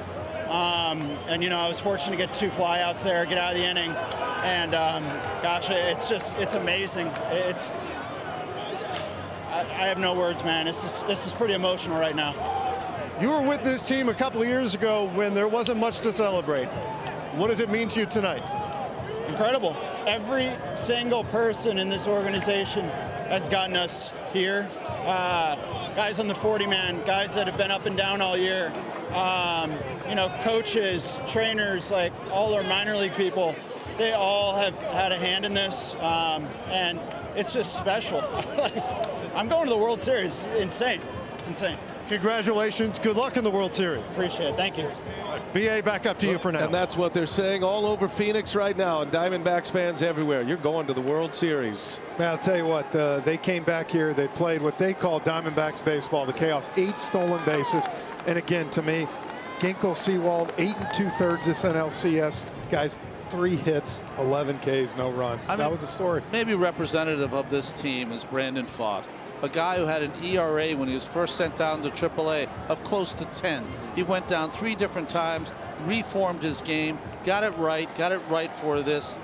And you know, I was fortunate to get 2 flyouts there, get out of the inning, and gosh, it's amazing. I have no words, man. This is pretty emotional right now. You were with this team a couple of years ago when there wasn't much to celebrate. What does it mean to you tonight? Incredible. Every single person in this organization has gotten us here. Guys on the 40-man, guys that have been up and down all year. You know, coaches, trainers, like all our minor league people, they all have had a hand in this, and it's just special. I'm going to the World Series. It's insane. It's insane. Congratulations. Good luck in the World Series. Appreciate it. Thank you. BA, back up to you for now. And that's what they're saying all over Phoenix right now, and Diamondbacks fans everywhere. You're going to the World Series. Man, I'll tell you what, they came back here. They played what they call Diamondbacks baseball, the chaos. 8 stolen bases. And again, to me, Ginkel, Seawald, 8 2/3 this NLCS. Guys, 3 hits, 11 Ks, no runs. That was the story. Maybe representative of this team is Brandon Pfaadt, a guy who had an ERA when he was first sent down to AAA of close to 10. He went down 3 different times, reformed his game, got it right for this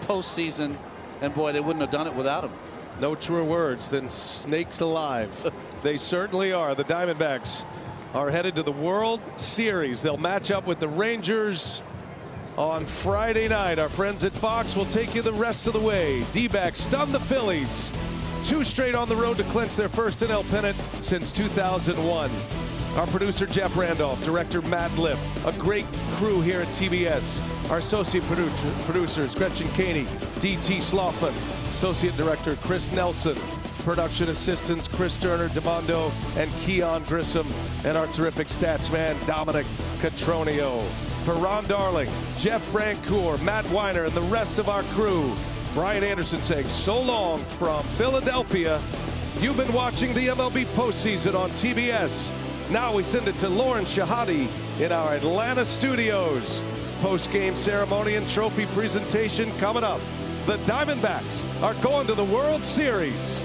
postseason, and boy, they wouldn't have done it without him. No truer words than snakes alive. They certainly are. The Diamondbacks are headed to the World Series. They'll match up with the Rangers on Friday night. Our friends at Fox will take you the rest of the way. D-backs stun the Phillies. 2 straight on the road to clinch their first NL pennant since 2001. Our producer Jeff Randolph, director Matt Lip, a great crew here at TBS. Our associate producers Gretchen Caney, DT Sloffman, associate director Chris Nelson, production assistants Chris Turner, DeMondo, and Keon Grissom, and our terrific stats man Dominic Catronio. For Ron Darling, Jeff Francoeur, Matt Weiner, and the rest of our crew, Brian Anderson saying so long from Philadelphia. You've been watching the MLB postseason on TBS. Now we send it to Lauren Shahadi in our Atlanta studios. Post-game ceremony and trophy presentation coming up. The Diamondbacks are going to the World Series.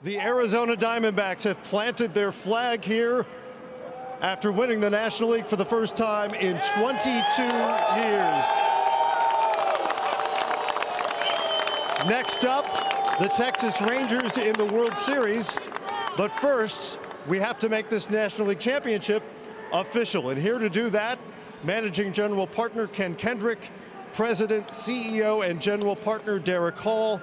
The Arizona Diamondbacks have planted their flag here after winning the National League for the first time in 22 years. Next up, the Texas Rangers in the World Series. But first, we have to make this National League Championship official. And here to do that, Managing General Partner Ken Kendrick, President, CEO, and General Partner Derek Hall,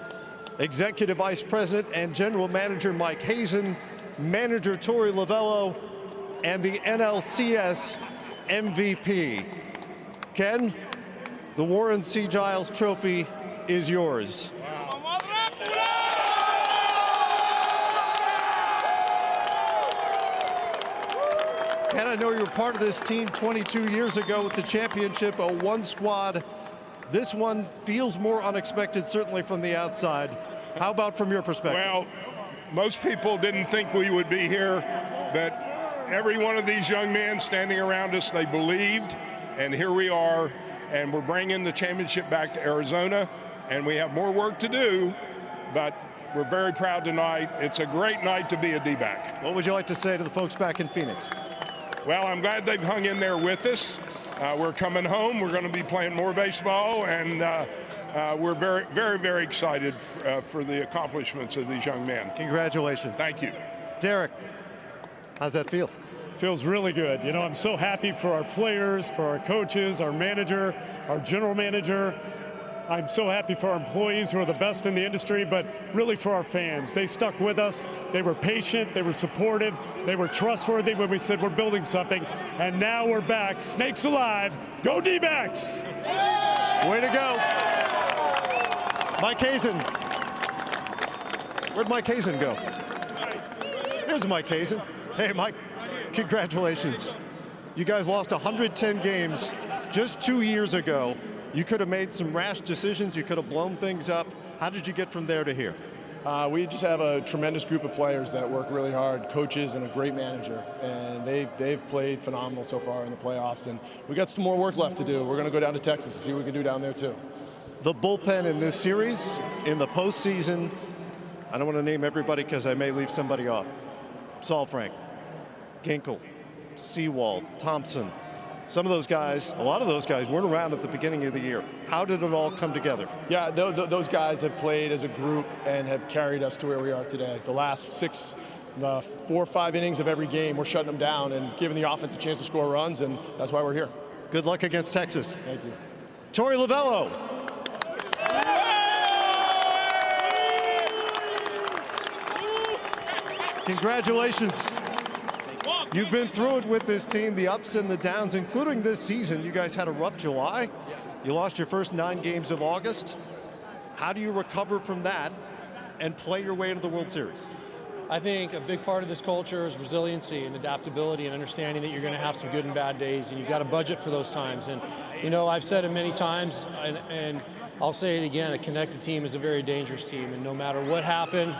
Executive Vice President and General Manager Mike Hazen, Manager Torey Lovello, and the NLCS MVP. Ken, the Warren C. Giles Trophy is yours. Ken, I know you were part of this team 22 years ago with the championship, a one squad. This one feels more unexpected, certainly from the outside. How about from your perspective? Well, most people didn't think we would be here, but every one of these young men standing around us, they believed, and here we are, and we're bringing the championship back to Arizona, and we have more work to do, but we're very proud tonight. It's a great night to be a D-back. What would you like to say to the folks back in Phoenix? Well, I'm glad they've hung in there with us. We're coming home. We're going to be playing more baseball, and we're very, very, very excited for the accomplishments of these young men. Congratulations. Thank you. Derek, how's that feel? Feels really good. You know, I'm so happy for our players, for our coaches, our manager, our general manager. I'm so happy for our employees who are the best in the industry, but really for our fans. They stuck with us. They were patient. They were supportive. They were trustworthy when we said we're building something. And now we're back. Snakes alive. Go D-backs. Way to go. Mike Hazen. Where'd Mike Hazen go? Here's Mike Hazen. Hey, Mike, congratulations. You guys lost 110 games just 2 years ago. You could have made some rash decisions. You could have blown things up. How did you get from there to here? We just have a tremendous group of players that work really hard, coaches and a great manager, and they've played phenomenal so far in the playoffs, and we got some more work left to do. We're going to go down to Texas and see what we can do down there too. The bullpen in this series, in the postseason, I don't want to name everybody because I may leave somebody off. Saul Frank, Ginkel, Sewald, Thompson. Some of those guys, a lot of those guys weren't around at the beginning of the year. How did it all come together? Yeah, those guys have played as a group and have carried us to where we are today. The last 4 or 5 innings of every game, we're shutting them down and giving the offense a chance to score runs, and that's why we're here. Good luck against Texas. Thank you. Torey Lovello. Congratulations. You've been through it with this team, the ups and the downs, including this season. You guys had a rough July. You lost your first 9 games of August. How do you recover from that and play your way into the World Series? I think a big part of this culture is resiliency and adaptability and understanding that you're going to have some good and bad days, and you've got to budget for those times. And, you know, I've said it many times, and I'll say it again, a connected team is a very dangerous team, and no matter what happened,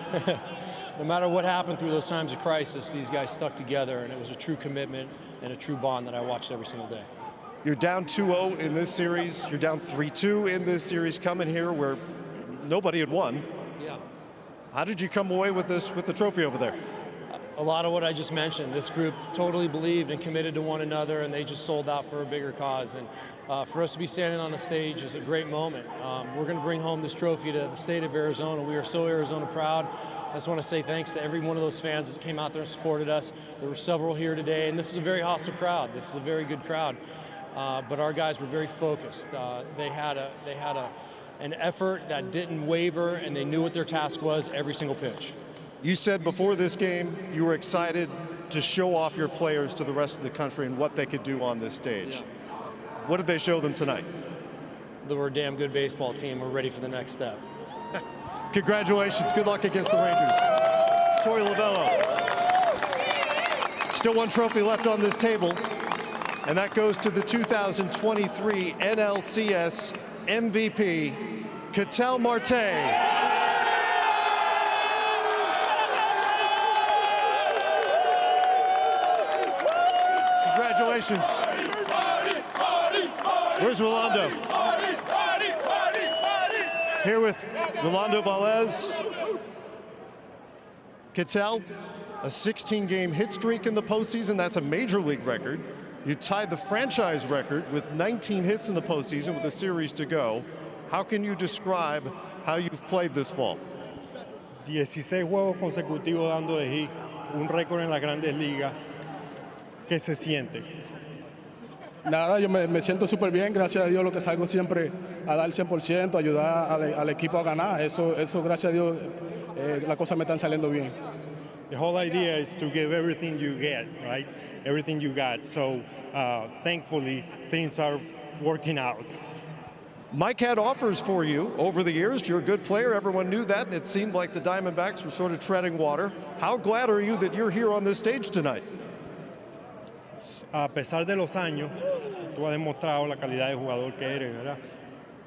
no matter what happened through those times of crisis, these guys stuck together, and it was a true commitment and a true bond that I watched every single day. You're down 2-0 in this series. You're down 3-2 in this series, coming here where nobody had won. Yeah. How did you come away with this, with the trophy over there? A lot of what I just mentioned. This group totally believed and committed to one another, and they just sold out for a bigger cause. And for us to be standing on the stage is a great moment. We're going to bring home this trophy to the state of Arizona. We are so Arizona proud. I just want to say thanks to every one of those fans that came out there and supported us. There were several here today, and this is a very hostile crowd. This is a very good crowd, but our guys were very focused. They had an effort that didn't waver, and they knew what their task was every single pitch. You said before this game you were excited to show off your players to the rest of the country and what they could do on this stage. Yeah. What did they show them tonight? They were a damn good baseball team. We're ready for the next step. Congratulations. Good luck against the Rangers. Torey Lovello. Still one trophy left on this table, and that goes to the 2023 NLCS MVP, Ketel Marte. Congratulations. Where's Rolando? Here with Rolando Velez. Kittel, a 16-game hit streak in the postseason. That's a major league record. You tied the franchise record with 19 hits in the postseason with a series to go. How can you describe how you've played this fall? 16 juegos consecutivos dando de hit, un récord en las grandes ligas. ¿Qué se siente? Nada, yo me siento súper bien, gracias a Dios, lo que salgo siempre a dar el 100%, ayudar al equipo a ganar. Eso gracias a Dios, las cosas me están saliendo bien. The whole idea is to give everything you get, right? Everything you got. So thankfully, things are working out. Mike had offers for you over the years. You're a good player. Everyone knew that, and it seemed like the Diamondbacks were sort of treading water. How glad are you that you're here on this stage tonight? A pesar de los años, tú has demostrado la calidad de jugador que eres, ¿verdad?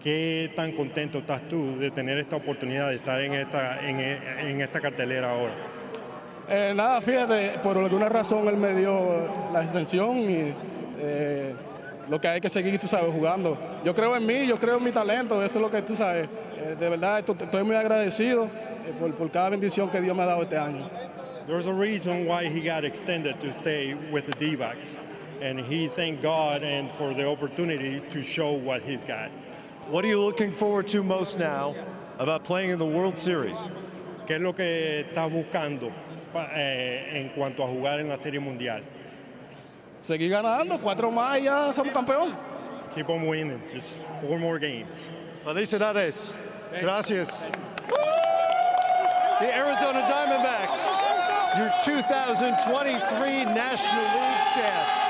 ¿Qué tan contento estás tú de tener esta oportunidad de estar en esta cartelera ahora? Nada, fíjate, por alguna razón él me dio la extensión y lo que hay que seguir, tú sabes, jugando. Yo creo en mí, yo creo en mi talento, eso es lo que tú sabes. De verdad, estoy muy agradecido por cada bendición que Dios me ha dado este año. There's a reason why he got extended to stay with the D-backs, and he thanked God and for the opportunity to show what he's got. What are you looking forward to most now about playing in the World Series? ¿Qué es lo que estás buscando en cuanto a jugar en la Serie Mundial? Seguir ganando, 4 más y ya somos campeón. Keep on winning, just 4 more games. Felicidades. Gracias. The Arizona Diamondbacks, your 2023 National League champs.